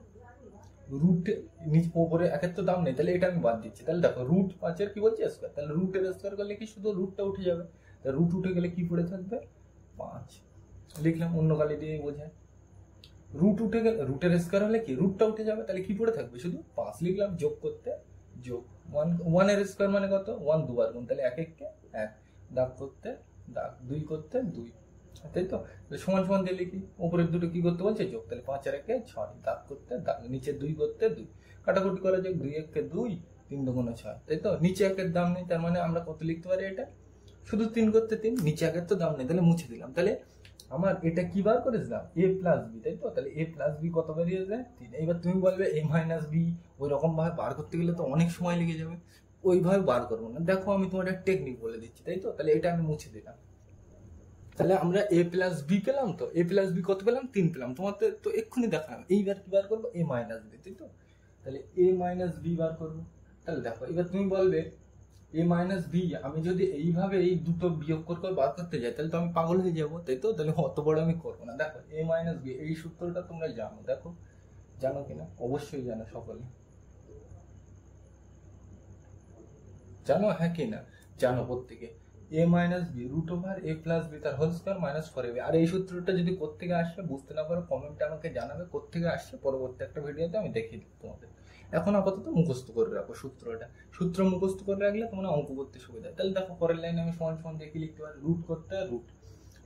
রুট নিচে উপরে একের তো দাম নেই, তাহলে এটা আমি বাদ দিচ্ছি, তাহলে দেখো √5 এর কি বলছে স্কয়ার, তাহলে রুটের স্কয়ার করলে কি শুধু রুটটা উঠে যাবে, তাহলে রুট উঠে গেলে কি পড়ে থাকবে 5 লিখলাম, অন্য কালি দিয়ে বোঝায়, রুট উঠে গেলে রুটের স্কয়ার হলে কি রুটটা উঠে যাবে, তাহলে কি পড়ে থাকবে শুধু 5 লিখলাম, যোগ করতে যোগ, 1 এর স্কয়ার মানে কত 1 দুবার গুণ, তাহলে 1 1 কে 1, দাগ করতে দাগ, 2 করতে 2, তাই তো। সমান সমান দিয়ে লিখি, উপরের দুটো কি করতে বলছে যোগ, তাহলে 5 আর 1 6, দাগ করতে দাগ, নিচে 2 করতে 2, কাটাকুটি করা যাক, 2 1 কে 2, 3 2 6, তাই তো। নিচে 1 এর দাম নেই, তার মানে আমরা কত লিখতে পারি, এটা শুধু 3 করতে 3, নিচে 1 এর তো দাম নেই, তাহলে মুছে দিলাম। তাহলে আমার এটা কি বার করেছিলাম a + b, তাই তো, তাহলে a + b কত বেরিয়ে যায় 3। এবার তুমি বলবে a - b ওই রকম ভাবে বার করতে গেলে তো অনেক সময় লেগে যাবে, ওইভাবে বার করবো না, দেখো আমি তোমার একটা টেকনিক বলে দিচ্ছি, তাই তো। তাহলে এটা আমি মুছে দিলাম, তাহলে আমরা a + b পেলাম, তো a + b কত পেলাম 3 পেলাম, তোমাদের তো এক্ষুনি দেখালাম। এইবার কি বার করবো a - b, তাই তো, তাহলে a - b বার করবো। তাহলে দেখো এবার তুমি বলবে a - b আমি যদি এইভাবে এই দুটো বিয়োগ করে বার করতে যাই, তাহলে তো আমি পাগল হয়ে যাবো, তাই তো, তাহলে অত বড় আমি করবো না। দেখো a - b এই সূত্রটা তোমরা জানো, দেখো জানো কিনা, অবশ্যই জানো, সকলে জানো, হ্যাঁ কি না জানো প্রত্যেকে, a - b √a + b তার হোল স্কয়ার -4ab, আর এই সূত্রটা যদি কোত্থেকে আসছে বুঝতে না পারো কমেন্টে আমাকে জানাবে কোত্থেকে আসছে, পরবর্তী একটা ভিডিওতে আমি দেখিয়ে দেবো তোমাদের। এখন আপাতত মুখস্থ করে রাখো সূত্রটা, সূত্র মুখস্থ করে রাখলে তোমরা অঙ্ক করতে সুবিধা। তাহলে দেখো পরের লাইনে আমি সমান সমান দিয়ে কি লিখতে পারি, রুট করতে রুট।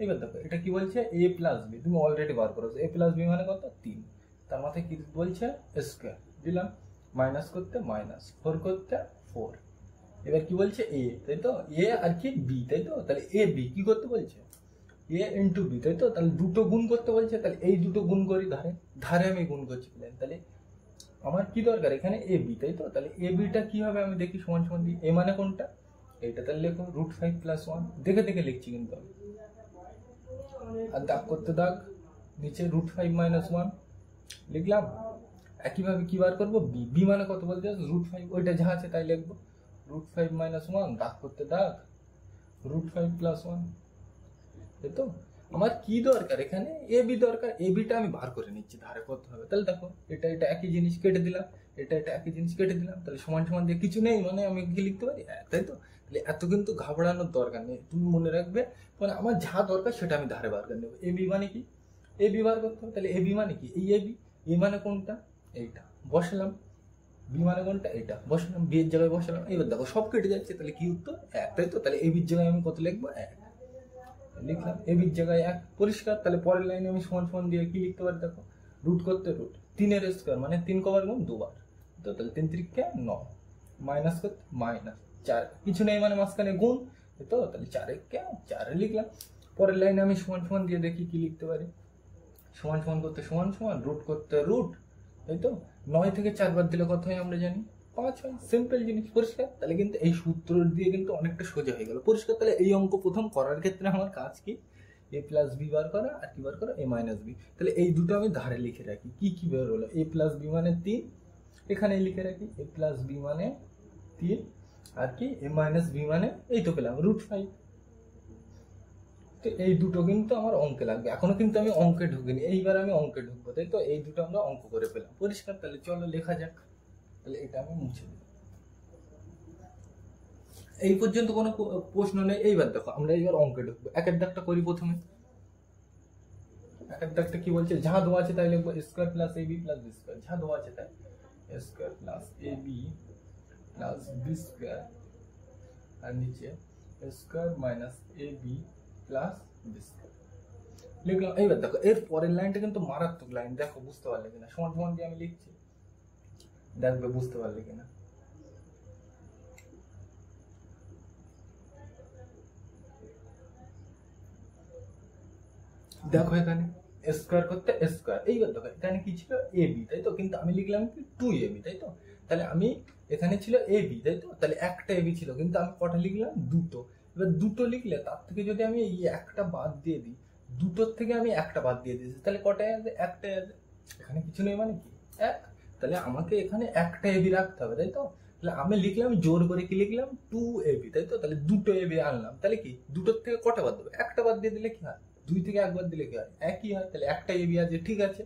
এবার দেখো এটা কি বলছে a + b, তুমি অলরেডি বার করেছো, a + b মানে কত 3, তার মাথায় কি বলছে স্কয়ার, দিলাম, মাইনাস করতে মাইনাস, 4 করতে 4। এবার কি বলছে এ, তাই তো, এ আর কি বি, তাই তো, তাহলে এ বি কি করতে বলছে, এ ইন্টু বি, তাই তো, তাহলে দুটো গুণ করতে বলছে, তাহলে এই দুটো গুণ করি ধারে, ধারে আমি গুণ করছি প্লেন, তাহলে আমার কি দরকার এখানে এ বি, তাই তো, তাহলে এ বিটা কি হবে আমি দেখি, সমান সমান দিই, এ মানে কোনটা এইটা, তাহলে লেখো √5 + 1, দেখে দেখে লিখছি কিন্তু আমি, আর দাগ করতে দাগ, নিচে √5 - 1 লিখলাম। একইভাবে কি বার করবো, বি, বি মানে কত বলতে √5, ওইটা যা আছে তাই লিখবো, √5 - 1, দাগ করতে দাগ, √5 + 1, তাই তো। আমার কি দরকার এখানে, এ বি দরকার, এ বিটা আমি বার করে নিচ্ছি ধারে করতে হবে, তাহলে দেখো এটা এটা একই জিনিস কেটে দিলাম, এটা এটা একই জিনিস কেটে দিলাম, তাহলে সমান সমান দিয়ে কিছু নেই, মানে আমি কি লিখতে পারি 1, তাই তো। তাহলে এত কিন্তু ঘাবড়ানোর দরকার নেই, তুমি মনে রাখবে, মানে আমার যা দরকার সেটা আমি ধারে বার করে নেবো। এ বি মানে কি, এ বি বার করতে হবে, তাহলে এ বি মানে কি, এই এ বি, এ মানে কোনটা এইটা বসালাম, বি মানে কোনটা এটা বসালাম, বি এর জায়গায় বসালাম, এবার দেখো সব কেটে যাচ্ছে, তাহলে কি উত্তর 1, তাই তো। তাহলে এ বির জায়গায় আমি কত লিখবো 1 লিখলাম, এ বির জায়গায় 1 পরিষ্কার। তাহলে পরের লাইনে আমি সমান সমান দিয়ে কি লিখতে পারি দেখো, রুট করতে রুট, 3 এর স্কোয়ার মানে 3 কবার গুণ 2 বার, তো তাহলে 3 3 9, মাইনাস করতে মাইনাস 4, কিছু নেই মানে মাঝখানে গুণ, তো তাহলে 4 4 লিখলাম। পরের লাইনে আমি সমান সমান দিয়ে দেখি কি লিখতে পারি, সমান সমান করতে সমান সমান, রুট করতে রুট, তাই তো, 9 থেকে 4 বাদ দিলে কত হয় আমরা জানি 5 হয়, সিম্পল জিনিস, পরিষ্কার। তাহলে কিন্তু এই সূত্র দিয়ে কিন্তু অনেকটা সোজা হয়ে গেল, পরিষ্কার। তাহলে এই অঙ্ক প্রথম করার ক্ষেত্রে আমার কাজ কি, a + b বার করা, আর কি বার করা, a - b। তাহলে এই দুটো আমি ধারে লিখে রাখি, কি কি বের হলো, a + b মানে 3, এখানে লিখে রাখি a + b মানে 3, আর কি a - b মানে এই তো পেলাম √5। তো এই দুটো কিন্তু আমার অঙ্কে লাগবে, এখনো কিন্তু আমি অঙ্কে ঢুকিনি, এইবার আমি অঙ্কে ঢুকবো, তাই তো। এই দুটো আমরা অঙ্ক করে পেলাম, পরিষ্কার। তাহলে চলো লেখা যাক, তাহলে এটা আমি মুছে দিই। এই পর্যন্ত কোনো প্রশ্ন নেই। এইবার দেখো আমরা এইবার অঙ্কে ঢুকবো, একের দাগটা করি প্রথমে। একের দাগটা কি বলছে, যা দেওয়া আছে তাই লিখবো, square plus ab plus B square, যা দেওয়া আছে তাই, square plus ab plus B square, আর নিচে square minus ab plus B square লিখলাম। এইবার দেখো এর পরের লাইনটা কিন্তু মারাত্মক লাইন, দেখো বুঝতে পারলে কিনা, সমান সমান দিয়ে আমি লিখছি, দেখবে বুঝতে পারলে কিনা। দেখো এখানে স্কোয়ার করতে স্কোয়ার, এইবার দেখো এখানে কি ছিল এ বি, তাই তো, কিন্তু আমি লিখলাম কি 2ab, তাই তো। তাহলে আমি এখানে ছিল এ বি, তাই তো, তাহলে একটা এবি ছিল, কিন্তু আমি কটা লিখলাম, দুটো। এবার দুটো লিখলে তার থেকে যদি আমি এই একটা বাদ দিয়ে দিই, দুটোর থেকে আমি একটা বাদ দিয়ে দিয়েছি, তাহলে কটায় আছে, একটাই আছে, এখানে কিছু নেই মানে কি 1, তাহলে আমাকে এখানে একটা এবি রাখতে হবে, তাই তো। তাহলে আমি লিখলাম জোর করে কি লিখলাম 2ab, তাই তো, তাহলে দুটো এবি আনলাম, তাহলে কি দুটোর থেকে কটা বাদ দেবে, একটা বাদ দিয়ে দিলে কি হয়, 2 থেকে 1 বাদ দিলে কি হয়, একই হয়, তাহলে একটা এবি আছে, ঠিক আছে,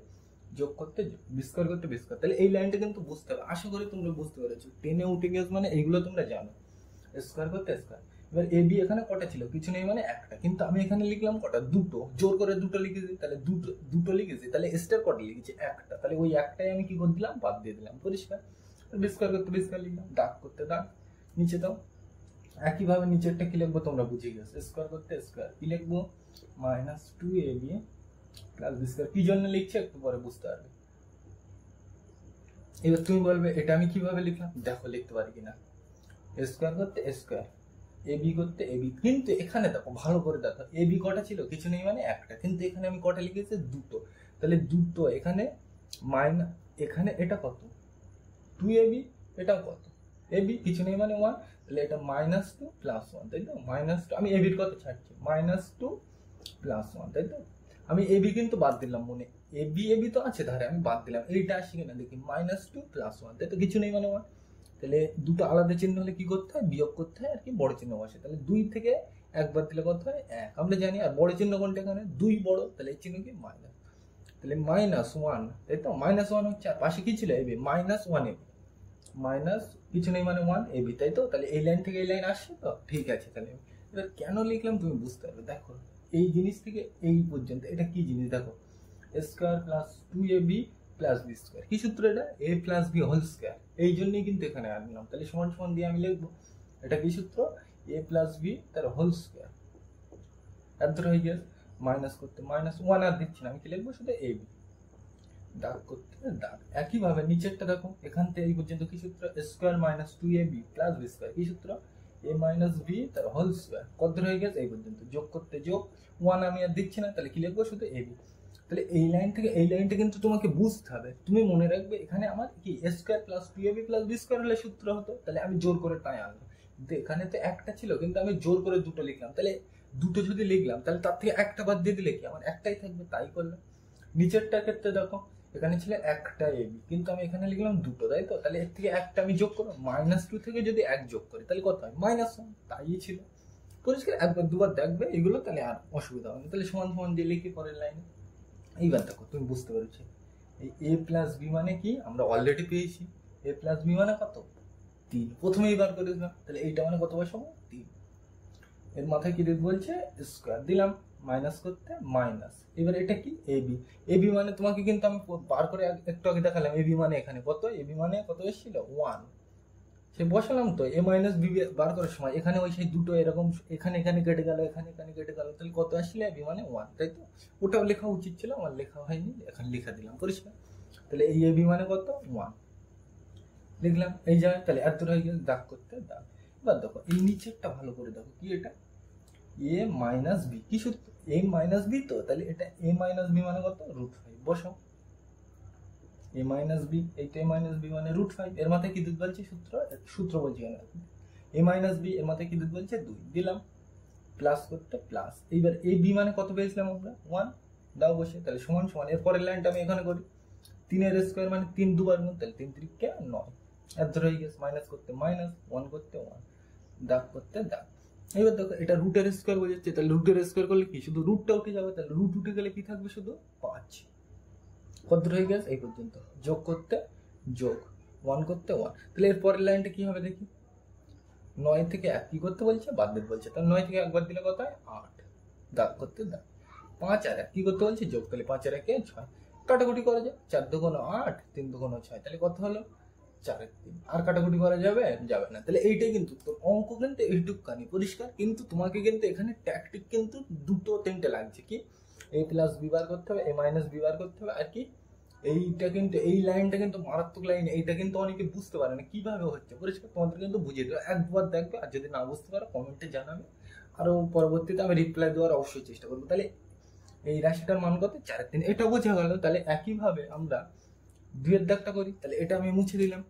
যোগ করতে যোগ, বিস্কোয়ার করতে বিস্কোয়ার। তাহলে এই লাইনটা কিন্তু বুঝতে হবে, আশা করি তোমরা বুঝতে পেরেছো, 10-এ উঠে গেছ মানে এইগুলো তোমরা জানো, স্কোয়ার করতে স্কোয়ার। এবার এ বি এখানে কটা ছিল, কিছু নেই মানে একটা, কিন্তু আমি এখানে লিখলাম কটা, দুটো, জোর করে দুটো লিখেছি, তাহলে দুটো দুটো লিখেছি, তাহলে স্টার কটা লিখেছি একটা, তাহলে ওই একটাই আমি কি করে দিলাম, বাদ দিয়ে দিলাম, পরিষ্কার। বিস্কোয়ার করতে বিস্কোয়ার লিখলাম, দাগ করতে দাগ, নিচে দাও। একইভাবে নিচেরটা কি লিখবো তোমরা বুঝে গেছো, স্কোয়ার করতে স্কোয়ার, কি লিখবো -2ab প্লাস বি স্কোয়ার, কি জন্য লিখছি একটু পরে বুঝতে পারবে। এবার তুমি বলবে এটা আমি কিভাবে লিখলাম, দেখো লিখতে পারি কিনা, স্কোয়ার করতে স্কোয়ার, এ বি করতে এ বি, কিন্তু এখানে দেখো ভালো করে দেখো, এ বি কটা ছিল, কিছু নেই মানে একটা, কিন্তু এখানে আমি কটা লিখেছি, দুটো, তাহলে দুটো এখানে মাইনাস, এখানে এটা কত 2ab, এটা কত ab, কিছু নেই মানে 1, তাহলে এটা -2 + 1, তাই তো, -2, আমি ab এর কত ছাড়ছি, -2 + 1, তাই তো। আমি ab কিন্তু বাদ দিলাম, মনে ab তো আছে ধারে, আমি বাদ দিলাম, এইটা আসি কিনা দেখি, -2 + 1, তাই তো, কিছু নেই মানে 1, তাহলে দুটো আলাদা চিহ্ন হলে কি করতে হয়, বিয়োগ করতে হয়, আর কি বড় চিহ্ন বসে, তাহলে 2 থেকে 1 বাদ দিলে কত হয় 1, আমরা জানি। আর বড় চিহ্ন কোনটা, এখানে 2 বড়, তাহলে এই চিহ্ন কি মাইনাস, তাহলে -1, তাই তো, -1 হচ্ছে, আর পাশে কি ছিল ab, -1ab, মাইনাস কিছু নেই মানে 1ab, তাই তো। তাহলে এই লাইন থেকে এই লাইন আসছে তো, ঠিক আছে। তাহলে এবার কেন লিখলাম তুমি বুঝতে পারবে, দেখো এই জিনিস থেকে এই পর্যন্ত এটা কি জিনিস, দেখো square plus 2ab plus B square, কি সূত্র এটা, a plus B whole square, এই জন্যই কিন্তু এখানে আনলাম। তাহলে সমান সমান দিয়ে আমি লিখবো, এটা কি সূত্র, a প্লাস বি তার হোল স্কোয়ার, এত হয়ে গেছে, মাইনাস করতে -1 আর দিচ্ছি না, আমি কি লিখবো শুধু ab দাগ করতে দাগ। একইভাবে নিচেরটা দেখো, এখান থেকে এই পর্যন্ত কি সূত্র, square minus 2ab plus B square, কি সূত্র, a মাইনাস বি তার হোল স্কোয়ার, কত হয়ে গেছে এই পর্যন্ত, যোগ করতে যোগ, 1 আমি আর দিচ্ছি না, তাহলে কি লিখবো, শুধু ab। তাহলে এই লাইন থেকে এই লাইনটা কিন্তু তোমাকে বুঝতে হবে, তুমি মনে রাখবে এখানে আমার কি square plus 2ab plus B square হলে সূত্র হতো, তাহলে আমি জোর করে তাই আনলাম, কিন্তু এখানে তো একটা ছিল, কিন্তু আমি জোর করে দুটো লিখলাম, তাহলে দুটো যদি লিখলাম তাহলে তার থেকে একটা বাদ দিয়ে দিলে কি আমার একটাই থাকবে, তাই করলাম। নিচেরটার ক্ষেত্রে দেখো, এখানে ছিল একটা এবি, কিন্তু আমি এখানে লিখলাম দুটো, তাই তো, তাহলে এর থেকে একটা আমি যোগ করবো, -2 থেকে যদি 1 যোগ করি তাহলে কত হয়, -1, তাই ছিল। পরিষ্কার, একবার দুবার দেখবে এগুলো, তাহলে আর অসুবিধা হবে না। তাহলে সমান সমান দিয়ে লিখি পরের লাইনে। এইবার দেখো তুমি বুঝতে পেরেছো, এই a প্লাস বি মানে কি আমরা অলরেডি পেয়েছি, a প্লাস বি মানে কত, 3, প্রথমেই বার করে দিলাম, তাহলে এইটা মানে কত বসাবো, 3, এর মাথায় কি দিতে বলছে, স্কোয়ার দিলাম, মাইনাস করতে মাইনাস, এবার এটা কি এবি, এবি মানে তোমাকে কিন্তু আমি বার করে একটু আগে দেখালাম, এবি মানে এখানে কত, এবি মানে কত এসেছিল 1, সে বসালাম তো, এ মাইনাস বি বার করার সময় এখানে ওই সেই দুটো এরকম এখানে এখানে কেটে গেল, এখানে এখানে কেটে গেল, তাহলে কত আসলে এবি মানে 1, তাই তো, ওটাও লেখা উচিত ছিল, আমার লেখা হয়নি, এখন লিখে দিলাম পরিষ্কার। তাহলে এই এবি মানে কত 1 লিখলাম, এই যায়, তাহলে এত হয়ে গেল, দাগ করতে দাগ। এবার দেখো এই নিচেরটা ভালো করে দেখো, কি এটা, এ মাইনাস বি, কি সূত্র, এ মাইনাস বি, তো তাহলে এটা এ মাইনাস বি মানে কত, √5, বসাও, এ মাইনাস বি, এইটা এ মাইনাস বি মানে √5, এর মাথায় কি দিতে বলছে, সূত্র বলছি কেন, এ মাইনাস বি এর মাথায় কি দিতে বলছে 2, দিলাম, প্লাস করতে প্লাস, এইবার এ বি মানে কত পেয়েছিলাম আমরা 1, দাও বসে, তাহলে সমান সমান, এর পরের লাইনটা আমি এখানে করি, 3 এর স্কোয়ার মানে 3 দুবার গুণ, তাহলে 3 3 9, এত হয়ে গেছে, মাইনাস করতে মাইনাস, 1 করতে 1, দাগ করতে দাগ। এবার দেখো এটা রুটের স্কোয়ার বোঝাচ্ছে, তাহলে রুটের স্কোয়ার করলে কি শুধু রুটটা উঠে যাবে, তাহলে রুট উঠে গেলে কি থাকবে, শুধু 5, কত হয়ে গেছে এই পর্যন্ত, যোগ করতে যোগ, 1 করতে 1, তাহলে এর পরের লাইনটা কি হবে দেখি, 9 থেকে 1 কি করতে বলছে, বাদ দিতে বলছে, তাহলে 9 থেকে 1 বাদ দিলে কত হয় 8, দাগ করতে দাগ, 5 আর 1 কি করতে বলছে, যোগ, তাহলে 5 আর 1 6, কাটাকুটি করা যায়, 4 2 8, 3 2 6, তাহলে কত হলো 4 আর 3, আর কাটাকুটি করা যাবে, যাবে না, তাহলে এইটাই কিন্তু তোর অঙ্ক, কিন্তু এইটুকখানি পরিষ্কার, কিন্তু তোমাকে কিন্তু এখানে ট্যাকটিক কিন্তু 2 3টে লাগছে, কি a প্লাস বি বার করতে হবে, a মাইনাস বি বার করতে হবে, আর কি এইটা কিন্তু এই লাইনটা কিন্তু মারাত্মক লাইন, এইটা কিন্তু অনেকে বুঝতে পারে না কিভাবে হচ্ছে, পরিষ্কার তোমাদের কিন্তু বুঝিয়ে দেবে, একবার দেখবে, আর যদি না বুঝতে পারো কমেন্টে জানাবে, আরো পরবর্তীতে আমি রিপ্লাই দেওয়ার অবশ্যই চেষ্টা করবো। তাহলে এই রাশিটার মান কত, 4 3, এটা বোঝা গেল। তাহলে একইভাবে আমরা 2 এর দাগটা করি, তাহলে এটা আমি মুছে দিলাম,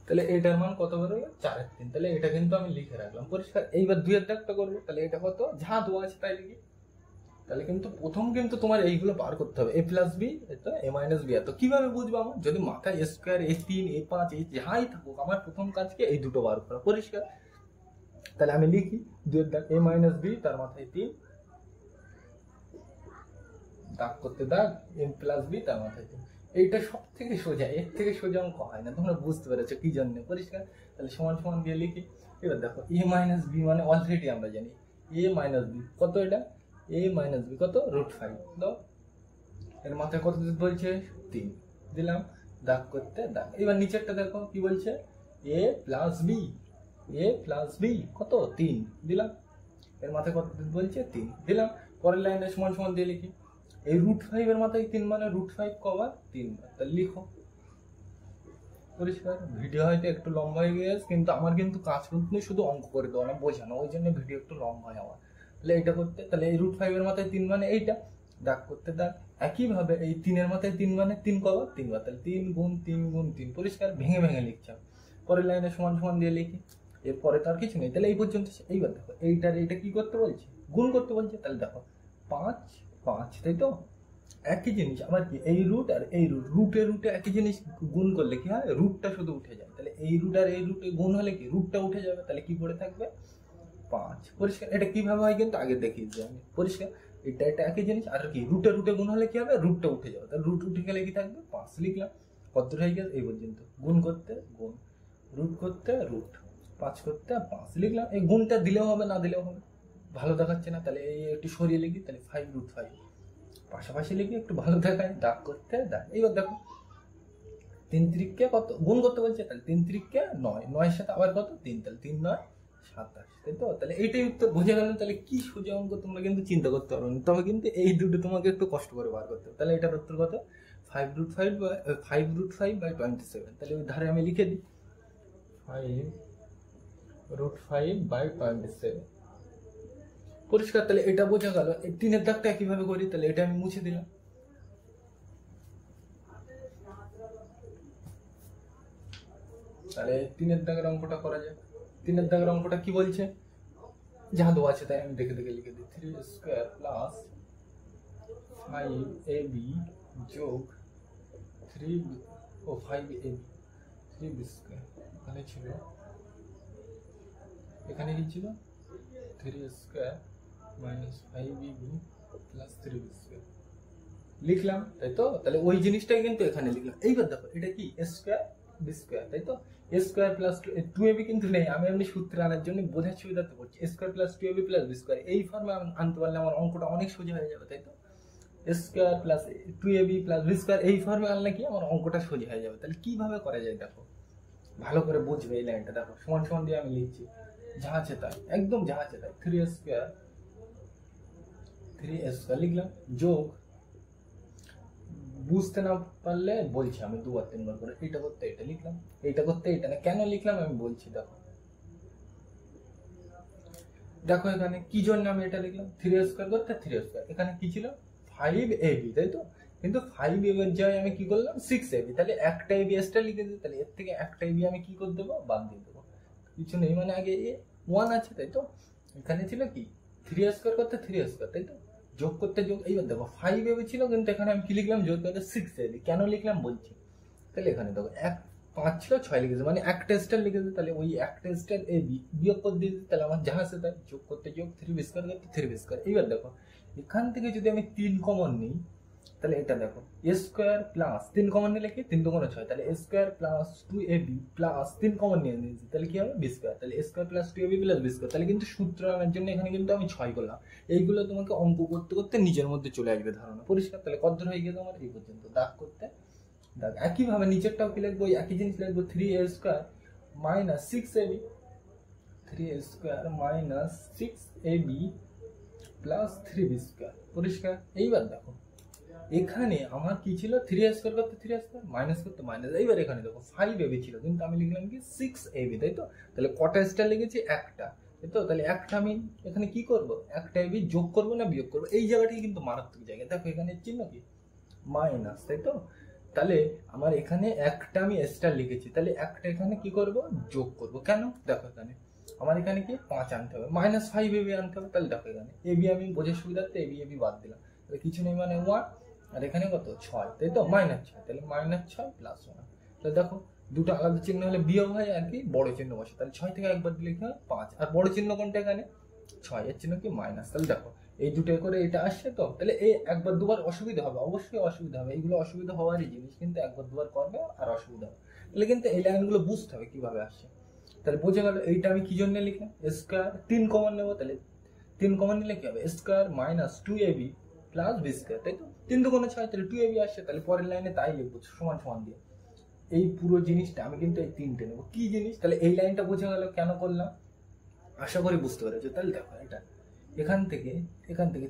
তাহলে এটার মান কত বেরোলো, 4 3, তাহলে এটা কিন্তু আমি লিখে রাখলাম পরিষ্কার। এইবার 2 এর দাগটা করবো, তাহলে এটা কত, যা দেওয়া আছে তাই লিখি, তাহলে কিন্তু প্রথম কিন্তু তোমার এইগুলো বার করতে হবে, a প্লাস বি এটা a মাইনাস বি, এত কিভাবে বুঝবো আমার, যদি মাথায় স্কোয়ার a3 a5 যাই থাকুক, আমার প্রথম কাজকে এই দুটো বার করা পরিষ্কার। তাহলে আমি লিখি 2 এর দাগ, a মাইনাস বি তার মাথায় 3, দাগ করতে দাগ, m প্লাস বি তার মাথায় 3, এইটা সব থেকে সোজা, এর থেকে সোজা অঙ্ক হয় না, তোমরা বুঝতে পেরেছো কি জন্য পরিষ্কার। তাহলে সমান সমান দিয়ে লিখি, এবার দেখো a মাইনাস বি মানে অলরেডি আমরা জানি a মাইনাস বি কত, এটা a মাইনাস বি কত, √5, দাও, এর মাথায় কত দিতে বলছে 3, দিলাম, দাগ করতে দাগ। এবার নিচেরটা দেখো কি বলছে, a plus B, a plus B কত 3, দিলাম, এর মাথায় কত দিতে বলছে 3, দিলাম, পরের লাইনে সমান সমান দিয়ে লিখি, এই √5 এর মাথায় 3 মানে √5 কবার 3 বার, তাহলে লিখো পরিষ্কার। ভিডিও হয়তো একটু লম্বা হয়ে গেছে, কিন্তু আমার কিন্তু কাজ করতে শুধু অঙ্ক করে দেওয়া না, বোঝানো, ওই জন্য ভিডিও একটু লম্বা হয় আমার। তাহলে এটা করতে, তাহলে এই √5 এর মাথায় 3 মানে এইটা, দাগ করতে দাগ। একইভাবে এই 3 এর মাথায় 3 মানে 3 কবার 3 বার, তাহলে 3 গুণ 3 গুণ 3 পরিষ্কার, ভেঙে ভেঙে লিখছি। পরের লাইনে সমান সমান দিয়ে লিখি, এরপরে তো আর কিছু নেই, তাহলে এই পর্যন্ত। এইবার দেখো এইটার এইটা কি করতে বলছে, গুণ করতে বলছে, তাহলে দেখো 5 5, তাই তো, একই জিনিস আবার কি, এই রুট আর এই রুট, রুটে একই জিনিস গুণ করলে কি হয়, রুটটা শুধু উঠে যায়, তাহলে এই রুট আর এই রুটে গুণ হলে কি রুটটা উঠে যাবে, তাহলে কি পড়ে থাকবে 5 পরিষ্কার। এটা কিভাবে হয় কিন্তু আগে দেখিয়েছি আমি পরিষ্কার, এটা একই জিনিস, আর কি রুটে গুণ হলে কি হবে, রুটটা উঠে যাবে, তাহলে রুট উঠে গেলে কি থাকবে 5, লিখলাম, কত হয়ে গেছে এই পর্যন্ত, গুণ করতে গুণ, রুট করতে রুট, 5 করতে 5 লিখলাম। এই গুণটা দিলেও হবে না দিলেও হবে, ভালো দেখাচ্ছে না, তাহলে এই একটু সরিয়ে লিখি, তাহলে 5√5 পাশাপাশি লিখে একটু ভালো দেখায়, দাগ করতে দাগ। এইবার দেখো 3 3 কত গুণ করতে বলছে, তাহলে 3 3 9, 9 এর সাথে আবার কত 3, তাহলে 3 9 27, তাই তো? তাহলে এইটাই উত্তর, বোঝা গেল? তাহলে কি সোজা অঙ্ক, তোমরা কিন্তু চিন্তা করতে পারো না, তবে কিন্তু এই দুটো তোমাকে একটু কষ্ট করে বার করতে হবে। তাহলে এটার উত্তর কত? 5√5/27। তাহলে ওই ধারে আমি লিখে দিই 5√5/27। পরিষ্কার? তাহলে এটা বোঝা গেল। এই 3-এর দাগটা কিভাবে করি, তাহলে এটা আমি মুছে দিলাম। তাহলে 3-এর দাগের অঙ্কটা করা যায়। 3-এর দাগের অঙ্কটা কি বলছে, যা দেওয়া আছে তাই আমি দেখে দেখে লিখে দিই। 3² প্লাস 5ab যোগ 5ab 3b²। এখানে ছিল, এখানে কি ছিল? 3² মাইনাস 5ab প্লাস 3b² লিখলাম, তাই তো? তাহলে ওই জিনিসটাই কিন্তু এখানে লিখলাম। এইবার দেখো এটা কি স্কোয়ার বি স্কোয়ার, তাই তো? স্কোয়ার প্লাস 2ab কিন্তু নেই, আমি এমনি সূত্রে আনার জন্য বোঝার সুবিধাতে করছি। Square plus 2ab plus B square এই ফর্মে আনতে পারলে আমার অঙ্কটা অনেক সোজা হয়ে যাবে, তাই তো? Square plus 2ab plus B square এই ফর্মে আনলে কি আমার অঙ্কটা সোজা হয়ে যাবে। তাহলে কিভাবে করা যায় দেখো, ভালো করে বুঝবে এই লাইনটা। দেখো সমান সমান দিয়ে আমি লিখছি, যা আছে তাই, একদম যা আছে তাই। 3² লিখলাম, যোগ, বুঝতে না পারলে বলছি আমি 2-3 বার করে, এইটা করতে এটা লিখলাম, এইটা করতে এটা না। কেন লিখলাম আমি বলছি। দেখো দেখো এখানে কি জন্য আমি এটা লিখলাম, 3² করতে 3²। এখানে কি ছিল 5ab, তাই তো? কিন্তু 5ab এর জায়গায় আমি কি করলাম 6ab, তাহলে একটা ab এক্সট্রা লিখে দিই। তাহলে এর থেকে একটা ab আমি কি করে দেবো, বাদ দিয়ে দেবো। কিছু নেই, মানে আগে 1 আছে, তাই তো? এখানে ছিল কি 3² করতে 3², তাই তো? যোগ করতে যোগ। এইবার দেখো 5ab ছিল, কিন্তু এখানে আমি কি লিখলাম, যোগ করতে 6ab। কেন লিখলাম বলছি। তাহলে এখানে দেখো 5 ছিল 6 লিখেছে, মানে একটা স্টার লিখেছে। তাহলে ওই একটা স্টার ab বিয়োগ করে দিয়েছে, তাহলে আমার যা আছে তাই, যোগ করতে যোগ, 3b² করতে 3b²। এইবার দেখো এখান থেকে যদি আমি 3 কমন নিই, তাহলে এটা দেখো স্কোয়ার প্লাস 3 কমন নিলে কি 3 2 6, তাহলে square plus 2ab plus 3 common নিয়ে নিয়েছি, তাহলে কি হবে b²। তাহলে square plus 2ab plus b²। তাহলে কিন্তু সূত্র আনার জন্য এখানে কিন্তু আমি 6 করলাম। এইগুলো তোমাকে অঙ্ক করতে করতে নিজের মধ্যে চলে আসবে ধারণা। পরিষ্কার? তাহলে কত হয়ে গেল আমার এই পর্যন্ত দাগ করতে। দাগ একইভাবে নিচেরটাও কি লিখবো, একই জিনিস লিখবো, 3a² minus 6ab, 3a² minus 6ab plus 3b²। পরিষ্কার? এইবার দেখো এখানে আমার কি ছিল, 3² করতে 3² মাইনাস করতে মাইনাস। এইবার এখানে দেখো 5ab ছিল, কিন্তু আমি লিখলাম কি 6ab, তাই তো? তাহলে কটা স্টার লিখেছি, একটা, তাই তো? তাহলে একটা আমি এখানে কি করব, একটা ab যোগ করবো না বিয়োগ করবো, এই জায়গাটাই কিন্তু মারাত্মক জায়গা। দেখো এখানে চিহ্ন কি মাইনাস, তাই তো? তাহলে আমার এখানে একটা আমি স্টার লিখেছি, তাহলে একটা এখানে কি করব, যোগ করব। কেন দেখো এখানে আমার এখানে কি 5 আনতে হবে, মাইনাস 5ab আনতে হবে। তাহলে দেখো এখানে ab আমি বোঝার সুবিধার্থে ab বাদ দিলাম, তাহলে কিছু নেই, মানে 1। আর এখানে কত 6, তাই তো? -6, তাহলে -6 প্লাস 1। তাহলে দেখো দুটো আলাদা চিহ্ন হলে বিয়োগ হয়, আর কি বড় চিহ্ন বসে। তাহলে 6 থেকে একবার দিলে কি হয় 5, আর বড় চিহ্ন কোনটা এখানে 6, এর চিহ্ন কি মাইনাস। তাহলে দেখো এই দুটো করে এটা আসছে তো, তাহলে এই একবার দুবার অসুবিধা হবে, অবশ্যই অসুবিধা হবে, এগুলো অসুবিধা হওয়ারই জিনিস, কিন্তু একবার দুবার করবে আর অসুবিধা হবে। তাহলে কিন্তু এই লাইনগুলো বুঝতে হবে কিভাবে আসছে। তাহলে বোঝা গেল এইটা আমি কি জন্য লিখলাম, স্কোয়ার 3 কমন নেবো, তাহলে 3 কমন নিলে কি হবে, square minus 2ab plus b², তাই তো? 3 2 6, তাহলে 2ab আসছে, তাহলে পরের লাইনে তাই লিখবো সমান সমান দিয়ে। এই পুরো জিনিসটা আমি কিন্তু এই 3টে নেবো। কি জিনিস, তাহলে এই লাইনটা বোঝা গেল কেন করলাম, আশা করি বুঝতে পেরেছো। তাহলে দেখো এটা এখান থেকে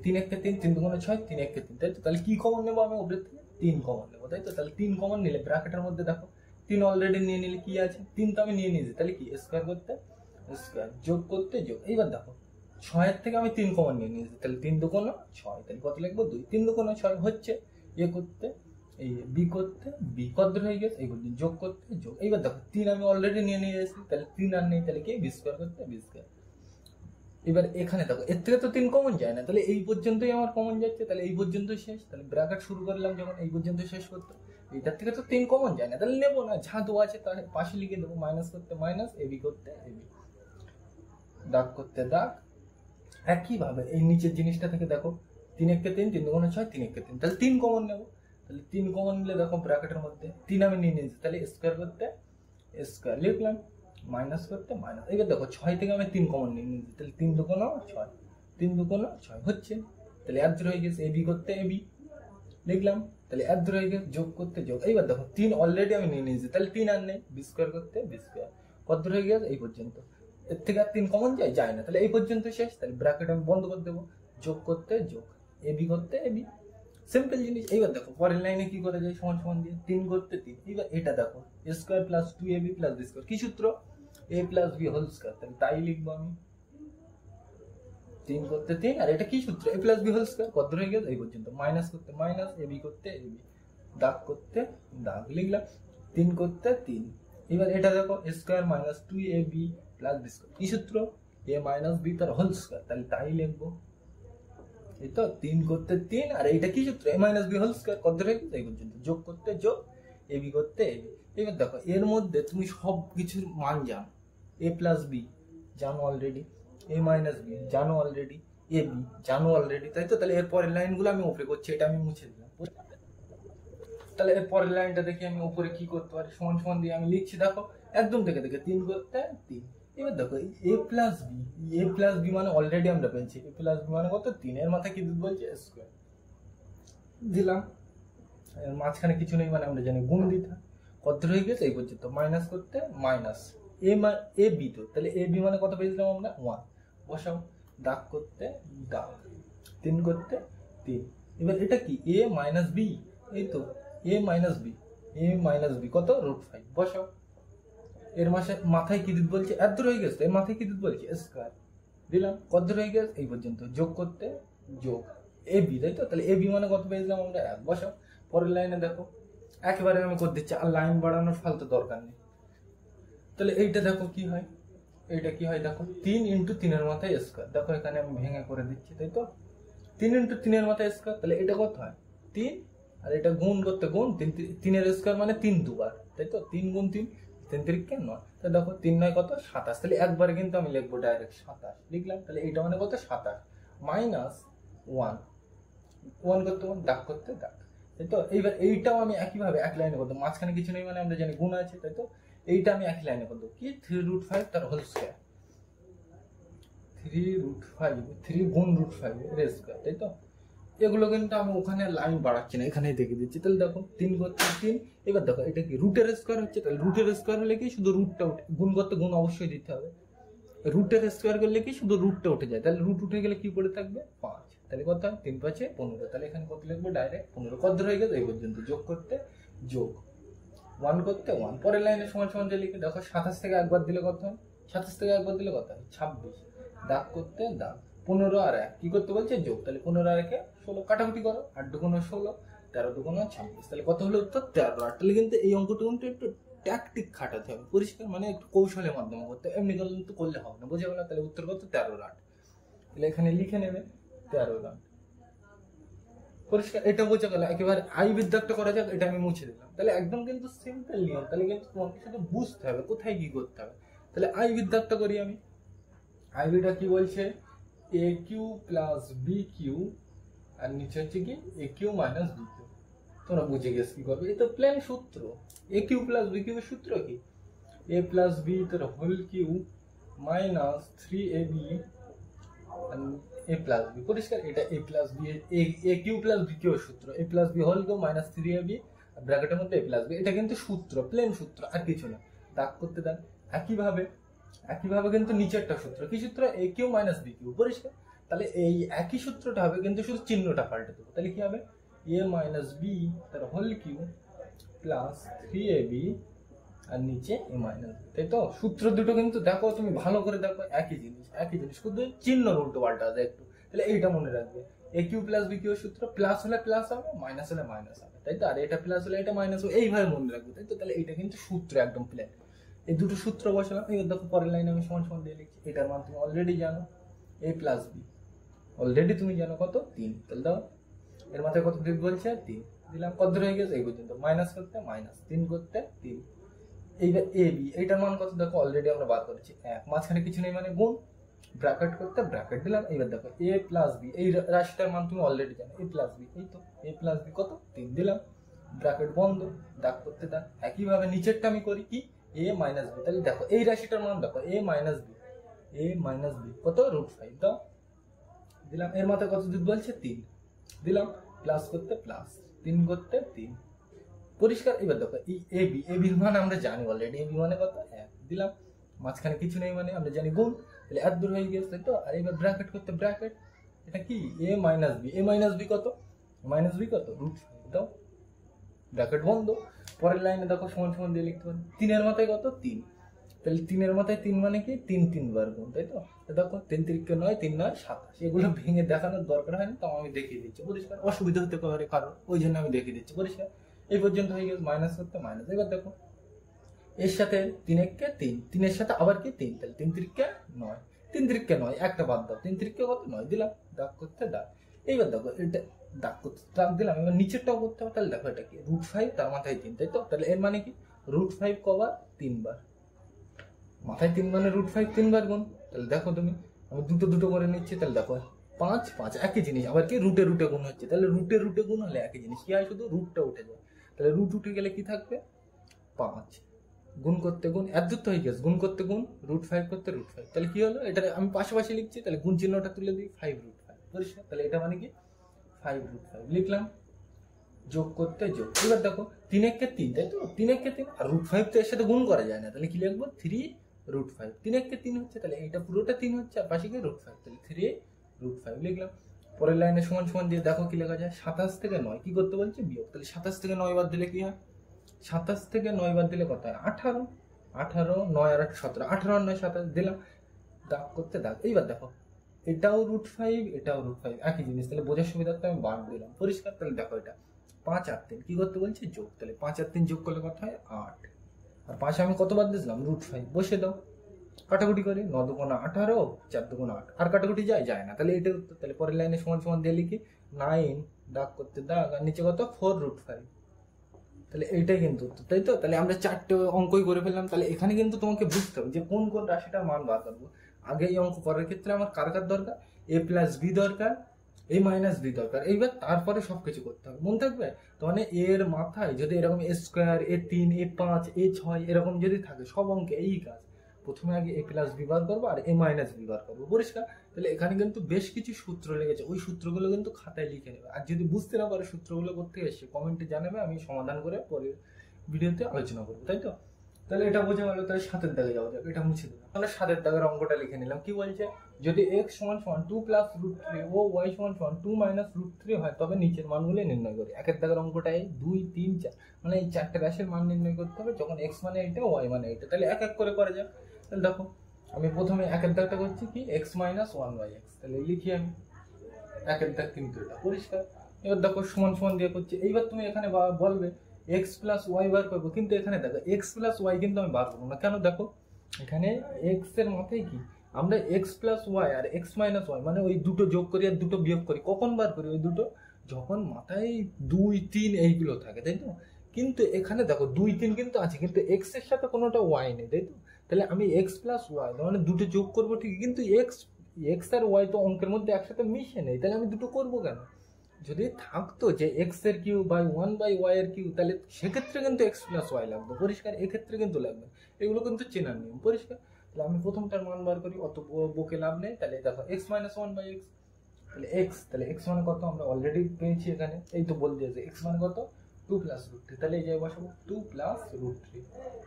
3 1 3, 3 2 6, 3 1 3, তাই তো? তাহলে কি কমন নেবো আমি ওপরের থেকে, 3 কমন নেবো, তাই তো? তাহলে 3 কমন নিলে ব্র্যাকেটের মধ্যে দেখো 3 অলরেডি নিয়ে নিলে কি আছে, 3 তো আমি নিয়ে নিয়েছি, তাহলে কি স্কোয়ার করতে স্কোয়ার, যোগ করতে যোগ। এইবার দেখো 6 এর থেকে আমি 3 কমন নিয়ে নিয়েছি, তাহলে 3 2 6, তাহলে কত লিখবো 2, 3 2 6 হচ্ছে। এ করতে এই বি করতে বি, কত হয়ে গেছে এই পর্যন্ত, যোগ করতে যোগ। এইবার দেখো 3 আমি অলরেডি নিয়ে নিয়েছি, তাহলে 3 আর নেই, তাহলে কি b² করতে b²। এবার এখানে দেখো এর থেকে তো 3 কমন যায় না, তাহলে এই পর্যন্তই আমার কমন যাচ্ছে, তাহলে এই পর্যন্ত শেষ। তাহলে ব্র্যাকেট শুরু করলাম যখন এই পর্যন্ত শেষ করতে, এটার থেকে তো 3 কমন যায় না, তাহলে নেবো না, যা দেওয়া আছে তার পাশে লিখে দেবো, মাইনাস করতে মাইনাস, এবি করতে এবি, দাগ করতে দাগ। একইভাবে এই নিচের জিনিসটা থেকে দেখো 3 1 3, 3 2 6, 3 1 3, তাহলে 3 কমন নেবো। তাহলে 3 কমন নিলে দেখো ব্র্যাকেটের মধ্যে 3 আমি নিয়ে নিয়েছি, তাহলে স্কোয়ার করতে স্কোয়ার লিখলাম, মাইনাস করতে মাইনাস। এবার দেখো 6 থেকে আমি 3 কমন নিয়ে নিয়েছি, তাহলে 3 2 6, 3 2 6 হচ্ছে। তাহলে এর হয়ে গেছে, এবি করতে এবি লিখলাম, তাহলে এর হয়ে গেছে, যোগ করতে যোগ। এইবার দেখো 3 অলরেডি আমি নিয়ে নিয়েছি, তাহলে 3 আর নেই, b² করতে b², কত হয়ে গেছে এই পর্যন্ত। এর থেকে আর 3 কমন যায় না, তাহলে এই পর্যন্ত শেষ। তাহলে ব্র্যাকেট আমি বন্ধ করে দেবো, যোগ করতে যোগ, এবি করতে এবি, সিম্পল জিনিস। এইবার দেখো পরের লাইনে কি করে যায়, সমান সমান দিয়ে 3 করতে 3। এবার এটা দেখো a square plus 2ab plus b square, কি সূত্র, a plus b whole square, তাহলে তাই লিখবো আমি 3 করতে 3, আর এটা কি সূত্র, a plus b whole square. কত হয়ে গেল এই পর্যন্ত, মাইনাস করতে মাইনাস, ab করতে ab, দাগ করতে দাগ, লিখলাম 3 করতে 3। এবার এটা দেখো a square minus 2ab plus b square, কি সূত্র, a মাইনাস b তার হোল স্কয়ার, তাহলে তাই লিখবো। এই তো 3 করতে 3, আর এইটা কি সূত্র, a minus b whole square. কত হয়ে গেল এই পর্যন্ত, যোগ করতে যোগ, ab করতে ab। এবার দেখো এর মধ্যে তুমি সব কিছুর মান জানো, a প্লাস b জানো অলরেডি, a মাইনাস b জানো অলরেডি, ab জানো অলরেডি, তাই তো। তাহলে এর পরের লাইনগুলো আমি উপরে করছি, এটা আমি মুছে দিলাম। তাহলে এর পরের লাইনটা দেখি আমি উপরে কি করতে পারি, সমান সমান দিয়ে আমি লিখছি, দেখো একদম দেখে 3 করতে 3। এবার দেখো a প্লাস বি মানে অলরেডি আমরা পেয়েছি, a প্লাস বি মানে কত 3, এর মাথায় কি বলছে স্কয়ার দিলাম, এর মাঝখানে কিছু নেই মানে আমরা জানি গুণ দিতে হয়। কত হয়ে গেছে এই পর্যন্ত, মাইনাস করতে মাইনাস, এ বি তো, তাহলে এ বি মানে কত পেয়েছিলাম আমরা 1, বসাও, দাগ করতে দাগ, 3 করতে 3। এবার এটা কি a মাইনাস বি, এই তো a মাইনাস বি কত √5, বসাও। এর মাথায় কি দিতে বলছে, এত হয়ে গেছে, এর মাথায় কি দিতে বলছে স্কয়ার দিলাম। কত হয়ে গেছে এই পর্যন্ত, যোগ করতে যোগ, এ বি, তাই তো। তাহলে এ বি মানে কত পেয়েছিলাম আমরা 1, বসাও। পরের লাইনে দেখো একেবারে আমি করে দিচ্ছি, আর লাইন বাড়ানোর ফালতু দরকার নেই। তাহলে এইটা দেখো কি হয়, এইটা কি হয় দেখো, 3 ইন্টু 3 এর মাথায় স্কয়ার, দেখো এখানে আমি ভেঙে করে দিচ্ছি, তাই তো। 3 ইন্টু 3 এর মাথায় স্কয়ার, তাহলে এটা কত হয় 3, আর এটা গুণ করতে গুণ, 3 এর স্কয়ার মানে 3 দুবার, তাই তো। 3 গুণ 3, 3 3 9, তাহলে দেখো 3 9 কত 27, তাহলে একবারে কিন্তু আমি লিখবো ডাইরেক্ট 27 লিখলাম। তাহলে এটা মানে কত 27 মাইনাস 1, 1 করতে 1, দাগ করতে দাগ, তাই তো। এইবার এইটাও আমি একইভাবে এক লাইনে করবো, মাঝখানে কিছু নেই মানে আমরা জানি গুণ আছে, তাই তো। এইটা আমি এক লাইনে করবো, কি 3√5 তার হোল স্কয়ার, 3√5, 3 গুণ √5 এর স্কয়ার, তাই তো। এগুলো কিন্তু আমি ওখানে লাইন বাড়াচ্ছি না, এখানেই দেখে দিচ্ছি। তাহলে দেখো 3 করতে 3, এবার দেখো এটা কি রুটের স্কয়ার হচ্ছে, তাহলে রুটের স্কয়ার হলে কি শুধু রুটটা উঠে, গুণ করতে গুণ অবশ্যই দিতে হবে। রুটের স্কয়ার করলে কি শুধু রুটটা উঠে যায়, তাহলে রুট উঠে গেলে কি পড়ে থাকবে 5, তাহলে কত হয় 3 5 15, তাহলে এখানে কত লিখবো ডাইরেক্ট 15। কত হয়ে গেছে এই পর্যন্ত, যোগ করতে যোগ, 1 করতে 1। পরের লাইনে সমান সমান যে লিখে দেখো 27 থেকে একবার দিলে কত হয়, 27 থেকে একবার দিলে কত হয় 26, দাগ করতে দাগ, 15 আর 1 কি করতে বলছে যোগ, তাহলে 15 আর 1 16, কাটাকুটি করো, 8 2 16, 13 2 26, তাহলে কত হলো উত্তর 13। তাহলে কিন্তু এই অঙ্কটা কিন্তু একটু ট্যাকটিক খাটাতে হবে, পরিষ্কার মানে একটু কৌশলের মাধ্যমে করতে, এমনি কিন্তু করলে হবে না, বুঝে গেল। তাহলে উত্তর কত 13 তাহলে এখানে লিখে নেবে 13, পরিষ্কার, এটা বোঝা গেল। একেবারে আই বিদ্যাটা করা যাক, এটা আমি মুছে দিলাম। তাহলে একদম কিন্তু সিম্পল নিয়ম, তাহলে কিন্তু তোমাকে শুধু বুঝতে হবে কোথায় কি করতে হবে। তাহলে আই বিদ্যাটা করি আমি, আই বিটা কি বলছে, a cube plus b cube, আর নিচে হচ্ছে কি a cube minus b cube. তোমরা বুঝে গেছ কি করবে, এই তো প্লেন সূত্র, a cube plus b cube এর সূত্র কি, এ প্লাস বি তার whole cube minus 3ab a plus b, পরিষ্কার। এটা a plus B, a cube plus b cube এর সূত্র, এ plus B whole cube minus 3ab ব্র্যাকেটের মধ্যে এ প্লাস বি, এটা কিন্তু সূত্র, প্লেন সূত্র, আর কিছু না। দাগ করতে দাগ। একইভাবে কিন্তু নিচেরটা সূত্র, কি সূত্র, a cube minus b Q, পরিষ্কার। তাহলে এই একই সূত্রটা হবে, কিন্তু শুধু চিহ্নটা পাল্টে দেবো। তাহলে কি হবে, এ মাইনাস বি তার হোল কিউ প্লাস 3ab আর নিচে এ মাইনাস বি, তাই তো। সূত্র দুটো কিন্তু দেখো, তুমি ভালো করে দেখো, একই জিনিস, শুধু চিহ্ন উল্টো পাল্টা আছে একটু। তাহলে এইটা মনে রাখবে, এ কিউ প্লাস বি কিউ সূত্র, প্লাস হলে প্লাস হবে, মাইনাস হলে মাইনাস হবে, তাই তো। আর এটা প্লাস হলে এটা মাইনাস হবে, এইভাবে মনে রাখবে, তাই তো। তাহলে এইটা কিন্তু সূত্র একদম প্লেন, এই দুটো সূত্র বসালাম। এবার দেখো পরের লাইনে আমি সমান সমান দিয়ে লিখছি, এটার মান তুমি অলরেডি জানো, এ প্লাস বি অলরেডি তুমি জানো কত 3, তাহলে দাও এর মাথায় কত দিক বলছে 3 দিলাম। কত হয়ে গেছে এই পর্যন্ত, মাইনাস করতে মাইনাস, 3 করতে 3। এইবার এ বি, এইটার মান কত দেখো অলরেডি আমরা বার করেছি 1, মাঝখানে কিছু নেই মানে গুণ, ব্র্যাকেট করতে ব্র্যাকেট দিলাম। এইবার দেখো এ প্লাস বি, এই রাশিটার মান তুমি অলরেডি জানো, এ প্লাস বি, এই তো এ প্লাস বি কত 3 দিলাম, ব্র্যাকেট বন্ধ, দাগ করতে দাগ। একইভাবে নিচেরটা আমি করি কি, এ মাইনাস বি, তাহলে দেখো এই রাশিটার মান দেখো এ মাইনাস বি কত √5 দাও, দিলাম। এর মাথায় কত দিক বলছে 3 দিলাম, প্লাস করতে প্লাস, 3 করতে 3, পরিষ্কার। এবার দেখো এই এ বির মান আমরা জানি অলরেডি, এ বি মানে কত 1 দিলাম, মাঝখানে কিছু নেই মানে আমরা জানি গুণ, তাহলে এত দূর হয়ে গেছে, তাই তো। আর এবার ব্র্যাকেট করতে, ব্র্যাকেট এটা কি এ minus B, A minus B কত, মাইনাস বি কত রুট দাও, ব্র্যাকেট বন্ধ। পরের লাইনে দেখো সমান সমান দিয়ে লিখতে পারি, 3 এর মাথায় কত 3, তাহলে 3 এর মাথায় 3 মানে কি 3 3 বার গুণ, তাই তো। দেখো 3 3 9, 3 9 27, এগুলো ভেঙে দেখানোর দরকার হয় না, তাও আমি দেখিয়ে দিচ্ছি পরিষ্কার, অসুবিধা হতে পারে কারণ, ওই জন্য আমি দেখিয়ে দিচ্ছি পরিষ্কার। এই পর্যন্ত হয়ে গেছে, মাইনাস করতে মাইনাস। এবার দেখো এর সাথে 3 1 3, 3 এর সাথে আবার কি 3, তাহলে 3 3 9, 3 3 9 একটা বাদ দাও, 3 3 কত 9 দিলাম, দাগ করতে দাগ। এইবার দেখো এটা দাগ করতে দাগ দিলাম, এবার নিচেরটাও করতে হবে, তাহলে দেখো এটা কি √5 তার মাথায় 3, তাই তো। তাহলে এর মানে কি √5 কবার 3 বার, মাথায় 3 মানে √5 3 বার গুণ। তাহলে দেখো তুমি আমি দুটো দুটো করে নিচ্ছি, তাহলে দেখো 5 5 একই জিনিস, আবার কি রুটে রুটে গুণ হচ্ছে, তাহলে রুটে রুটে গুণ হলে একই জিনিস কি হয়, শুধু রুটটা উঠে যায়। তাহলে রুট উঠে গেলে কি থাকবে 5, গুণ করতে গুণ এত দূর তো হয়ে গেছে, গুণ করতে গুণ √5 করতে √5, তাহলে কি হলো, এটা আমি পাশাপাশি লিখছি, তাহলে গুণ চিহ্নটা তুলে দিই 5√5 পরিষ্কার। তাহলে এটা মানে কি 5√5 লিখলাম, যোগ করতে যোগ। এবার দেখো 3 1 3, তাই তো, 3 1 3 আর √5 তো এর সাথে গুণ করা যায় না, তাহলে কি লিখবো 3√5, 3 1 3 হচ্ছে, তাহলে এইটা পুরোটা 3 হচ্ছে আর পাশে কি √5, তাহলে 3√5 লিখলাম। পরের লাইনে সমান সমান দিয়ে দেখো কি লেখা যায়, 27 থেকে 9 কি করতে বলছে বিয়োগ, তাহলে 27 থেকে 9 বাদ দিলে কি হয়, 27 থেকে 9 বাদ দিলে কত হয় 18, 18 9 আর 8 17, 18 আর 9 27 দিলাম, দাগ করতে দাগ। এইবার দেখো এটাও √5 এটাও √5 একই জিনিস, তাহলে বোঝার সুবিধার্থে আমি বাদ দিলাম পরিষ্কার। তাহলে দেখো এটা 5 আর 3 কি করতে বলছে যোগ, তাহলে 5 আর 3 যোগ করলে কত হয় 8, আর 5 আমি কত বাদ দিয়েছিলাম √5, বসে দাও কাটাকুটি করে, 9 2 18, 4 2 8, আর কাটাকুটি যায় না, তাহলে এটার উত্তর। তাহলে পরের লাইনে সমান সমান দিয়ে লিখি 9, দাগ করতে দাগ, আর নিচে কত 4√5, তাহলে এইটাই কিন্তু উত্তর, তাই তো। তাহলে আমরা 4টে অঙ্কই করে ফেললাম। তাহলে এখানে কিন্তু তোমাকে বুঝতে হবে যে কোন কোন রাশিটার মান বার করবো। আগে এই অঙ্ক করার ক্ষেত্রে আমার কার কার দরকার, a প্লাস বি দরকার, a মাইনাস বি দরকার, এইবার তারপরে সবকিছু করতে হবে, মনে থাকবে তো। মানে এর মাথায় যদি এরকম a², a3, a5, a6 এরকম যদি থাকে, সব অঙ্কে এই কাজ, প্রথমে আগে a প্লাস বি বার করবো আর a মাইনাস বি বার করবো পরিষ্কার। তাহলে এখানে কিন্তু বেশ কিছু সূত্র লেগেছে, ওই সূত্রগুলো কিন্তু খাতায় লিখে নেবে, আর যদি বুঝতে না পারে সূত্রগুলো করতে এসে কমেন্টে জানাবে, আমি সমাধান করে পরে ভিডিওতে আলোচনা করবো, তাই তো। তাহলে এটা বোঝা গেল। তাহলে 7 দাগে যাওয়া যাবে, এটা মুছে দিলাম। আমরা 7 দাগের অঙ্কটা লিখে নিলাম। কি বলছে, যদি x সমান সমান 2 প্লাস √3 ও y সমান সমান 2 মাইনাস √3 হয়, তবে নিচের মানগুলি নির্ণয় করি। 1 দাগের অঙ্কটাই 2 3 4 মানে এই 4টে রাশির মান নির্ণয় করতে হবে, যখন x মানে এটা y মানে এটা। তাহলে এক এক করে করা যাক। তাহলে দেখো আমি প্রথমে 1 দাগটা করছি কি x মাইনাস 1/x, তাহলে লিখি আমি 1 দাগ কিন্তু এটা পরিষ্কার। এবার দেখো সমান সমান দিয়ে করছি। এইবার তুমি এখানে বলবে x প্লাস ওয়াই বার করবো, কিন্তু এখানে দেখো x প্লাস ওয়াই কিন্তু আমি বার করবো না। কেন, দেখো এখানে x এর মাথায় কি আমরা x প্লাস ওয়াই আর x মাইনাস ওয়াই মানে ওই দুটো যোগ করি আর দুটো বিয়োগ করি, কখন বার করি ওই দুটো, যখন মাথায় 2 3 এইগুলো থাকে, তাই তো। কিন্তু এখানে দেখো 2 3 কিন্তু আছে, কিন্তু x এর সাথে কোনোটা y নেই, তাই তো। তাহলে আমি x প্লাস ওয়াই মানে দুটো যোগ করবো ঠিকই, কিন্তু x আর y তো অঙ্কের মধ্যে একসাথে মিশে নেই, তাহলে আমি দুটো করবো কেন। যদি থাকতো যে x এর কিউ বাই 1/y এর কিউ, তাহলে সেক্ষেত্রে কিন্তু x প্লাস ওয়াই লাগবে পরিষ্কার, এক্ষেত্রে কিন্তু লাগবে। এগুলো কিন্তু চেনার নিয়ম পরিষ্কার। তাহলে আমি প্রথমটার মান বার করি, অত বকে লাভ নেই। তাহলে দেখো x মাইনাস 1/x, তাহলে তাহলে x মানে কত আমরা অলরেডি পেয়েছি এখানে, এই তো বল দিয়েছে x মানে কত 2 প্লাস √3, তাহলে এই জায়গায় বসাবো 2 প্লাস √3,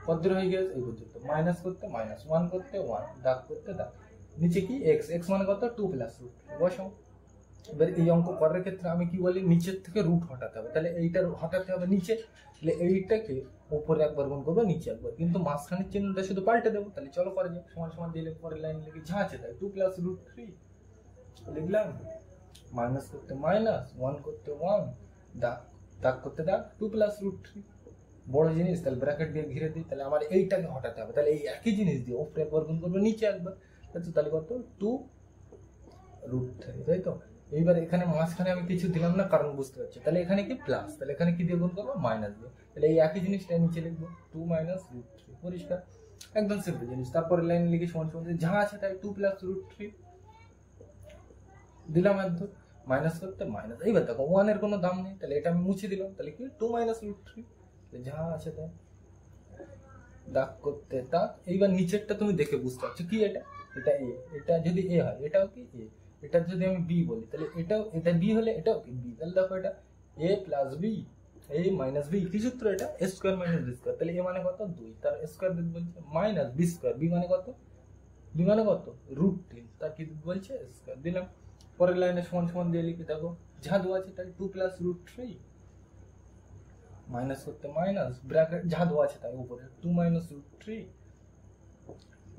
কত হয়ে গেছে এই পর্যন্ত, মাইনাস করতে মাইনাস, 1 করতে 1, দাগ করতে দাগ, নিচে কি x মানে কত 2 প্লাস √3 বসাও। এবার এই অঙ্ক করার ক্ষেত্রে আমি কি বলি, নিচের থেকে রুট হটাতে হবে, তাহলে এইটার হটাতে হবে নিচে, তাহলে এইটাকে উপরে একবার গুণ করবো নিচে একবার, কিন্তু মাঝখানের চিহ্নটা শুধু পাল্টে দেবো। তাহলে চলো করা যাক, সমান সমান দিলে পরের লাইন লিখে যা আছে তাই 2 প্লাস √3 লিখলাম, মাইনাস করতে মাইনাস, 1 করতে 1, দাগ করতে দাগ, 2 প্লাস √3 বড় জিনিস, তাহলে ব্র্যাকেট দিয়ে ঘিরে দিই। তাহলে আমার এইটাকে হটাতে হবে, তাহলে এই একই জিনিস দিয়ে উপরে একবার গুণ করবো নিচে একবার, তাহলে কত 2√3, তাই তো। এইবার এখানে মাঝখানে আমি কিছু দিলাম না, কারণ বুঝতে পারছি। তাহলে এখানে কি প্লাস, তাহলে এখানে কি দিয়ে গুণ করবো মাইনাস দিয়ে, তাহলে এই একই জিনিসটা নিচে লিখবো 2 মাইনাস √3 পরিষ্কার, একদম সিম্পল জিনিস। তারপরে লাইন লিখে সমান সমান যা আছে তাই 2 প্লাস √3 দিলাম, একদম মাইনাস করতে মাইনাস। এইবার দেখো 1 এর কোনো দাম নেই, তাহলে এটা আমি মুছে দিলাম, তাহলে কি 2 মাইনাস √3, যা আছে তাই দাগ করতে দাগ। এইবার নিচেরটা তুমি দেখে বুঝতে পারছো কি এটা এ, এটা যদি এ হয় এটাও কি এ, এটা যদি আমি বি বলি তাহলে এটা বি হলে এটাও কি বি, তাহলে দেখো এটা a প্লাস বি এই মাইনাস বি, কি সূত্র এটা? এ স্কোয়ার মাইনাস বি স্কোয়ার। তাহলে এ মানে কত? 2, তার স্কোয়ার দিতে বলছে মাইনাস বি স্কোয়ার। বি মানে কত? বি মানে কত? √3, তার কি দিতে বলছে? স্কোয়ার দিলাম। পরের লাইনে সমান সমান দিয়ে লিখি, দেখো যা দেওয়া আছে তাই 2 + √3, মাইনাস করতে মাইনাস, ব্র্যাকেট যা দেওয়া আছে তাই উপরে 2 - √3,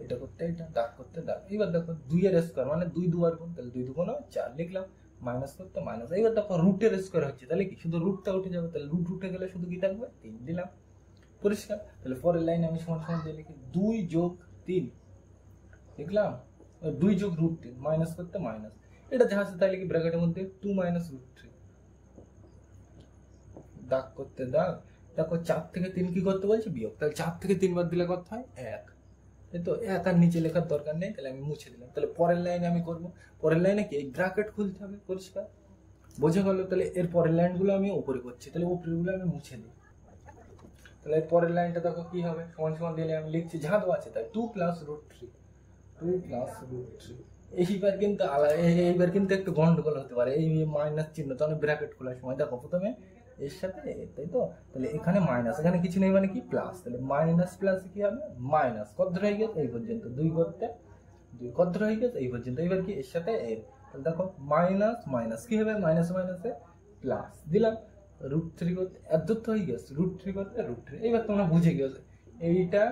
এটা করতে এটা, দাগ করতে দাগ। এবার দেখো 2 এর স্কোয়ার মানে 2 দুবার গুণ, তাহলে 2 2 4 লিখলাম, মাইনাস করতে মাইনাস। এবার দেখো রুটের স্কোয়ার হচ্ছে, তাহলে কি শুধু রুটটা উঠে যাবে, তাহলে রুট উঠে গেলে শুধু কি থাকবে? 3 দিলাম, পরিষ্কার। তাহলে পরের লাইনে আমি সমান সমান দিয়ে লিখি 2 + 3 লিখলাম, 2 + √3, মাইনাস করতে মাইনাস, এটা যা আছে তাই লিখি ব্র্যাকেটের মধ্যে 2 - √3, দাগ করতে দাগ। দেখো 4 থেকে 3 কি করতে বলছে? বিয়োগ। তাহলে 4 থেকে 3 বাদ দিলে কত হয়? 1। তাই তো, 1 আর নিচে লেখার দরকার নেই, তাহলে আমি মুছে দিলাম। তাহলে পরের লাইনে আমি করবো, পরের লাইনে কি এই ব্র্যাকেট খুলতে হবে, পরিষ্কার বোঝা গেল? তাহলে এর পরের লাইনগুলো আমি উপরে করছি, তাহলে উপরেগুলো আমি মুছে দিই। তাহলে পরের লাইনটা দেখো কি হবে, সমান সমান দিলে আমি লিখছি যা দেওয়া আছে তাই 2 + √3, 2 + √3। এইবার কিন্তু এইবার কিন্তু একটু গন্ডগোল হতে পারে, এই মাইনাস চিহ্ন তো আমি ব্র্যাকেট খোলার সময় দেখো প্রথমে এর সাথে, তাই তো, তাহলে এখানে মাইনাস, এখানে কিছু নেই মানে কি প্লাস, তাহলে মাইনাস প্লাস কি হবে? মাইনাস। কত হয়ে গেছে? এই পর্যন্ত 2 করতে 2, কত হয়ে গেছে? এই পর্যন্ত। এবার কি এর সাথে এর, তাহলে দেখো মাইনাস মাইনাস কি হবে? মাইনাস মাইনাসে প্লাস দিলাম, √3 করতে একদত্ত হয়ে গেছে, √3 করতে √3। এইবার তোমরা বুঝে গেছো এইটা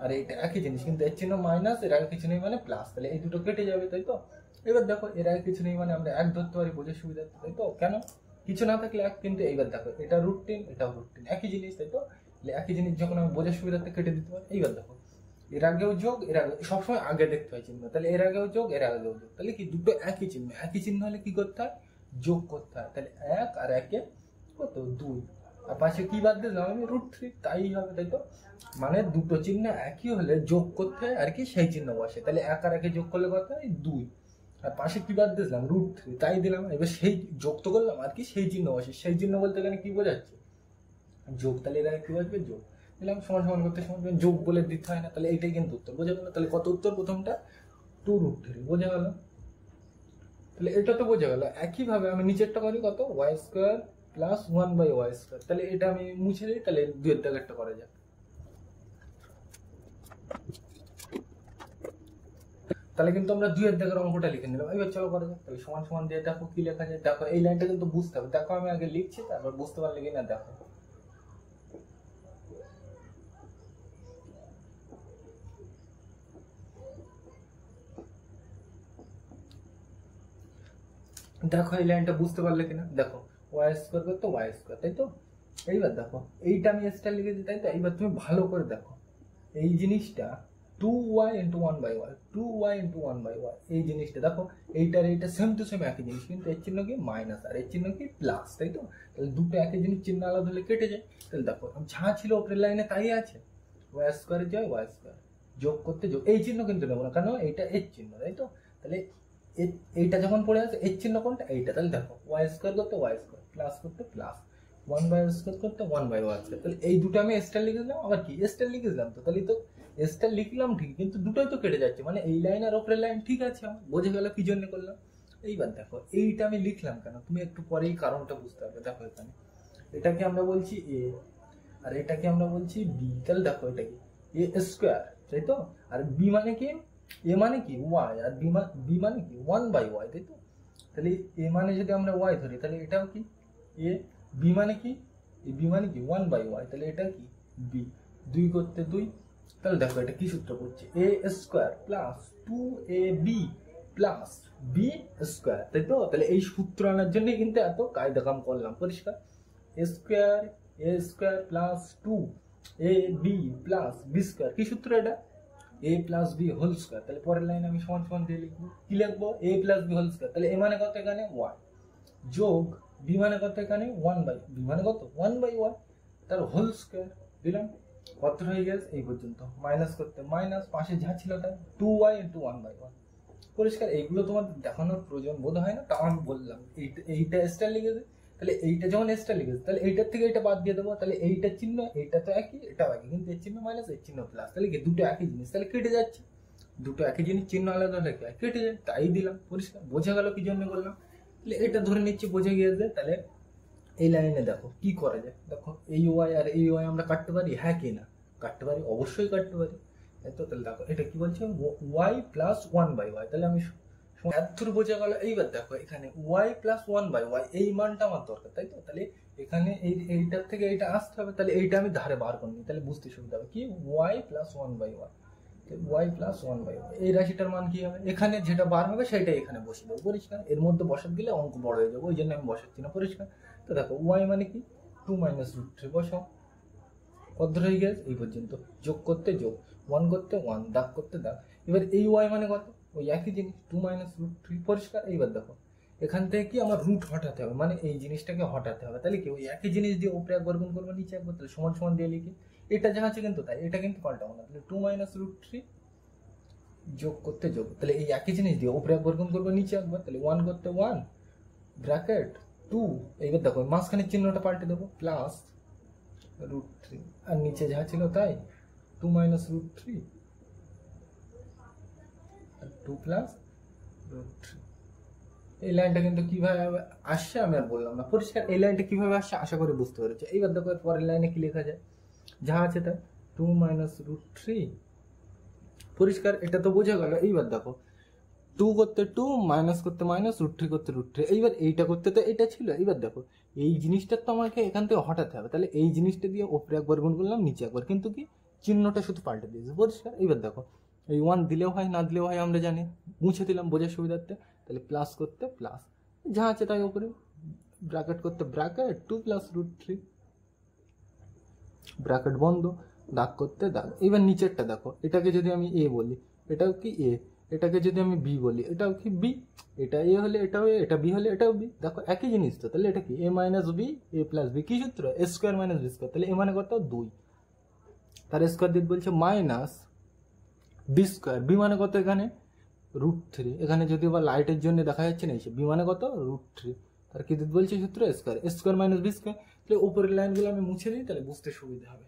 আর এইটা একই জিনিস, কিন্তু এর চিহ্ন মাইনাস, এর আগে কিছু নেই মানে প্লাস, তাহলে এই দুটো কেটে যাবে, তাই তো। এবার দেখো এর আগে কিছু নেই মানে আমরা এক ধরতে পারি বোঝার সুবিধা, তাই তো। কেন? কিছু না থাকলে এক, কিন্তু এইবার দেখো এটা √3, এটাও √3, একই জিনিস, তাই তো। একই জিনিস যখন আমি বোঝার সুবিধাতে কেটে দিতে পারি। এইবার দেখো এর আগেও যোগ, এর আগে সবসময় আগে দেখতে হয় চিহ্ন, তাহলে এর আগেও যোগ, এর আগেও যোগ, তাহলে কি দুটো একই চিহ্ন, একই চিহ্ন হলে কি করতে হয়? যোগ করতে হয়। তাহলে 1 আর 1 কত? 2, আর পাশে কি বাদ দিলাম আমি? √3, তাই হবে, তাই তো। মানে দুটো চিহ্ন একই হলে যোগ করতে হয় আর কি, সেই চিহ্ন বসে। তাহলে 1 আর 1 যোগ করলে কত হয়? 2, আর পাশে কি বাদ দিলাম? √3, তাই দিলাম। এবার সেই যোগ তো করলাম আর কি, সেই চিহ্ন বসে। সেই চিহ্ন বলতে এখানে কি বোঝাচ্ছে? যোগ। তাহলে এর আগে কি বসবে? যোগ দিলাম, সমান সমান করতে সমান যোগ বলে দিতে হয় না, তাহলে এইটাই কিন্তু উত্তর, বোঝা গেল? তাহলে কত উত্তর? প্রথমটা 2 √3, বোঝা গেল? তাহলে এটা তো বোঝা গেল। একইভাবে আমি নিচেরটা করি, কত? y² + 1/y²। তাহলে এটা আমি মুছে দিই, তাহলে 2 এর দাগেরটা করা যাক। তাহলে কিন্তু আমরা 2 এর দাগের অঙ্কটা লিখে নিলাম। এবার চলো করা যাক। তাহলে সমান সমান দিয়ে দেখো কি লেখা যায়। দেখো এই লাইনটা কিন্তু বুঝতে হবে, দেখো আমি আগে লিখছি, তারপর বুঝতে পারলে কিনা দেখো। দেখো এই লাইনটা বুঝতে পারলে কিনা দেখো, y² করতে y², তাই তো। এইবার দেখো এইটা আমি স্টার লিখে দিই, তাই তো। এইবার তুমি ভালো করে দেখো এই জিনিসটা 2y × 1/y, 2y × 1/y, এই জিনিসটা দেখো, এইটার এইটা সেম টু সেম একই জিনিস, কিন্তু এর চিহ্ন কি মাইনাস আর এর চিহ্ন কি প্লাস, তাই তো। তাহলে দুটো একই জিনিস চিহ্ন আলাদা হলে কেটে যায়। তাহলে দেখো যা ছিল উপরের লাইনে তাই আছে, y² যায় y², যোগ করতে যোগ, এই চিহ্ন কিন্তু নেবো না, কারণ এইটা এর চিহ্ন, তাই তো। তাহলে এইটা যখন পড়ে আছে এর চিহ্ন কোনটা? এইটা। তাহলে দেখো y² করতে y², প্লাস করতে প্লাস, 1/y² করতে 1/y²। তাহলে এই দুটো আমি স্টার লিখে দিলাম, আবার কি স্টার লিখে দিলাম, তো তাহলে তো স্টার লিখলাম ঠিক, কিন্তু দুটোই তো কেটে যাচ্ছে, মানে এই লাইন আর উপরের লাইন ঠিক আছে, আমার বোঝা গেল কি জন্য করলাম। এইবার দেখো এইটা আমি লিখলাম কেন, তুমি একটু পরেই কারণটা বুঝতে পারবে। দেখো এখানে এটাকে আমরা বলছি a, আর এটাকে আমরা বলছি b। তাহলে দেখো এটা কি a², তাই তো। আর b মানে কি? a মানে কি y, আর b মানে কি 1/y, তাই তো। তাহলে a মানে যদি আমরা y ধরি, তাহলে এটাও কি a। b মানে কি? b মানে কি 1/y, তাহলে এটা কি b। 2 করতে 2, তাহলে দেখো এটা কি সূত্র পড়ছে? a² + 2ab + b², তাই তো। তাহলে এই সূত্র আনার জন্য কিন্তু এত কায়দা কাম করলাম, পরিষ্কার। a² + 2ab + b², কি সূত্র এটা? a + b² তাহলে পরের লাইন আমি সমান সমান দিয়ে লিখবো, কি লিখবো? a + b²। তাহলে a মানে কত এখানে? y, যোগ b মানে কত এখানে? 1/, b মানে কত? 1/y, তার হোল স্কয়ার দিলাম। কত হয়ে গেছে? এই পর্যন্ত। মাইনাস করতে মাইনাস, পাশে যা ছিল তাই 2y × 1/1। পরিষ্কার। এইগুলো তোমাদের দেখানোর প্রয়োজন বোধ হয় না, তাও আমি বললাম। এইটা স্টার লিখেছে, তাহলে এইটা যখন স্টার লিখেছে, তাহলে এইটার থেকে এটা বাদ দিয়ে দেবো, তাহলে এইটার চিহ্ন, এইটা তো একই, এটাও একই, কিন্তু এর চিহ্ন মাইনাস, এর চিহ্ন প্লাস, তাহলে কি দুটো একই জিনিস, তাহলে কেটে যাচ্ছে। দুটো একই জিনিস চিহ্ন আলাদা হলে কেটে যায়, তাই দিলাম। পরিষ্কার বোঝা গেল কি জন্য করলাম। তাহলে এটা ধরে নিচ্ছি বোঝা গিয়েছে। তাহলে এই লাইনে দেখো কি করা যায়, দেখো এই ওয়াই আর এই ওয়াই আমরা কাটতে পারি, হ্যাঁ কি না কাটতে পারি, অবশ্যই কাটতে পারি, তাই তো। তাহলে দেখো এটা কি বলছে, Y plus one by Y, তাহলে আমি এতদূর বোঝা গেল। এইবার দেখো এখানে Y plus one by Y এই মানটা আমার দরকার, তাই তো। তাহলে এখানে এইটার থেকে এইটা আসতে হবে, তাহলে এইটা আমি ধারে বার করে নিই, তাহলে বুঝতে সুবিধা হবে কি Y plus one by Y, Y plus one by Y এই রাশিটার মান কি হবে, এখানে যেটা বার হবে সেটাই এখানে বসে দেবো, পরিষ্কার। এর মধ্যে বসাতে দিলে অঙ্ক বড় হয়ে যাবে, ওই জন্য আমি বসাচ্ছি না, পরিষ্কার। তো দেখো ওয়াই মানে কি 2 মাইনাস রুট 3 বসাও, কত হয়ে গেছে এই পর্যন্ত, যোগ করতে যোগ, ওয়ান করতে ওয়ান, দাগ করতে দাগ। এবার এই ওয়াই মানে কত, ওই একই জিনিস 2 মাইনাস রুট 3, পরিষ্কার। এইবার দেখো এখান থেকে কি আমার রুট হটাতে হবে, মানে এই জিনিসটাকে হটাতে হবে, তাহলে কি ওই একই জিনিস দিয়ে উপরে একবার গুণ করবো, নিচে একবার, তাহলে সমান সমান দিয়ে লিখি। এটা যা আছে কিন্তু তাই, এটা কিন্তু পাল্টাবো না, তাহলে 2 মাইনাস রুট 3 যোগ করতে যোগ, তাহলে এই একই জিনিস দিয়ে উপরে একবার গুণ করবো, নিচে একবার, তাহলে ওয়ান করতে ওয়ান, ব্র্যাকেট 2। এইবার দেখো মাঝখানের চিহ্নটা পাল্টে দেবো, প্লাস রুট 3, আর নিচে যা ছিল তাই 2 মাইনাস রুট 3 আর 2 প্লাস রুট 3। এই লাইনটা কিন্তু কিভাবে আসছে আমি আর বললাম না, পরিষ্কার। এই লাইনটা কিভাবে আসছে আশা করি বুঝতে পেরেছো। এইবার দেখো পরের লাইনে কি লেখা যায়, যা আছে তাই 2 মাইনাস রুট 3, পরিষ্কার। এটা তো বোঝা গেল। এইবার দেখো 2 করতে 2, মাইনাস করতে মাইনাস, রুট 3 করতে রুট 3। এইবার এইটা করতে তো এটা ছিল, এইবার দেখো এই জিনিসটা তো আমাকে এখান থেকে হটাতে হবে, তাহলে এই জিনিসটা দিয়ে উপরে একবার গুণ করলাম, নিচে একবার, কিন্তু কি চিহ্নটা শুধু পাল্টে দিয়েছে, পরিষ্কার। এইবার দেখো এই ওয়ান দিলেও হয় না দিলেও হয়, আমরা জানি, মুছে দিলাম বোঝার সুবিধার্থে, তাহলে প্লাস করতে প্লাস, যা আছে তাই উপরে, ব্র্যাকেট করতে ব্র্যাকেট 2 প্লাস রুট 3, ব্র্যাকেট বন্ধ, দাগ করতে দাগ। এবার নিচেরটা দেখো, এটাকে যদি আমি এ বলি, এটাও কি এ, এটাকে যদি আমি বি বলি, এটাও কি বি, এটা এ হলে এটাও এ, এটা বি হলে এটাও বি, দেখো একই জিনিস তো। তাহলে এটা কি এ minus B, A plus B, কি সূত্র, A square minus B square, তাহলে এ মানে কত 2, তার স্কোয়ার দিতে বলছে মাইনাস বি স্কোয়ার, বি মানে কত এখানে রুট 3, এখানে যদি আবার লাইটের জন্য দেখা যাচ্ছে না, বি মানে কত রুট 3, তার কি দিতে বলছে সূত্র square, square minus B square. তাহলে উপরের লাইনগুলো আমি মুছে দিই, তাহলে বুঝতে সুবিধা হবে।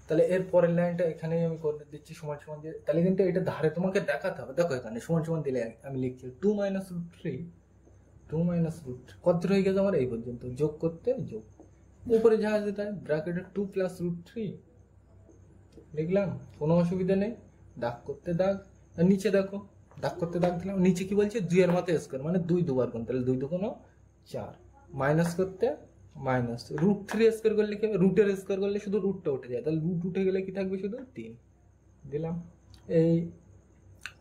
তাহলে এর পরের লাইনটা এখানেই আমি করে দিচ্ছি সমান সমান দিয়ে, তাহলে কিন্তু এটা ধারে তোমাকে দেখাতে হবে। দেখো এখানে সমান সমান দিলে আমি লিখছি 2 মাইনাস রুট 3, 2 মাইনাস রুট কত হয়ে গেছে আমার এই পর্যন্ত, যোগ করতে যোগ, উপরে যা আছে তাই ব্র্যাকেটে 2 প্লাস রুট 3 লিখলাম, কোনো অসুবিধা নেই, দাগ করতে দাগ। আর নিচে দেখো দাগ করতে দাগ দিলাম, নিচে কি বলছে 2 এর মাথায় স্কোয়ার, মানে 2 দুবার গুণ, তাহলে 2 দুগুণ 4, মাইনাস করতে মাইনাস রুট 3 স্কোয়ার করলে কি হবে, রুটের স্কোয়ার করলে শুধু রুটটা উঠে যায়, তাহলে রুট উঠে গেলে কি থাকবে শুধু 3 দিলাম। এই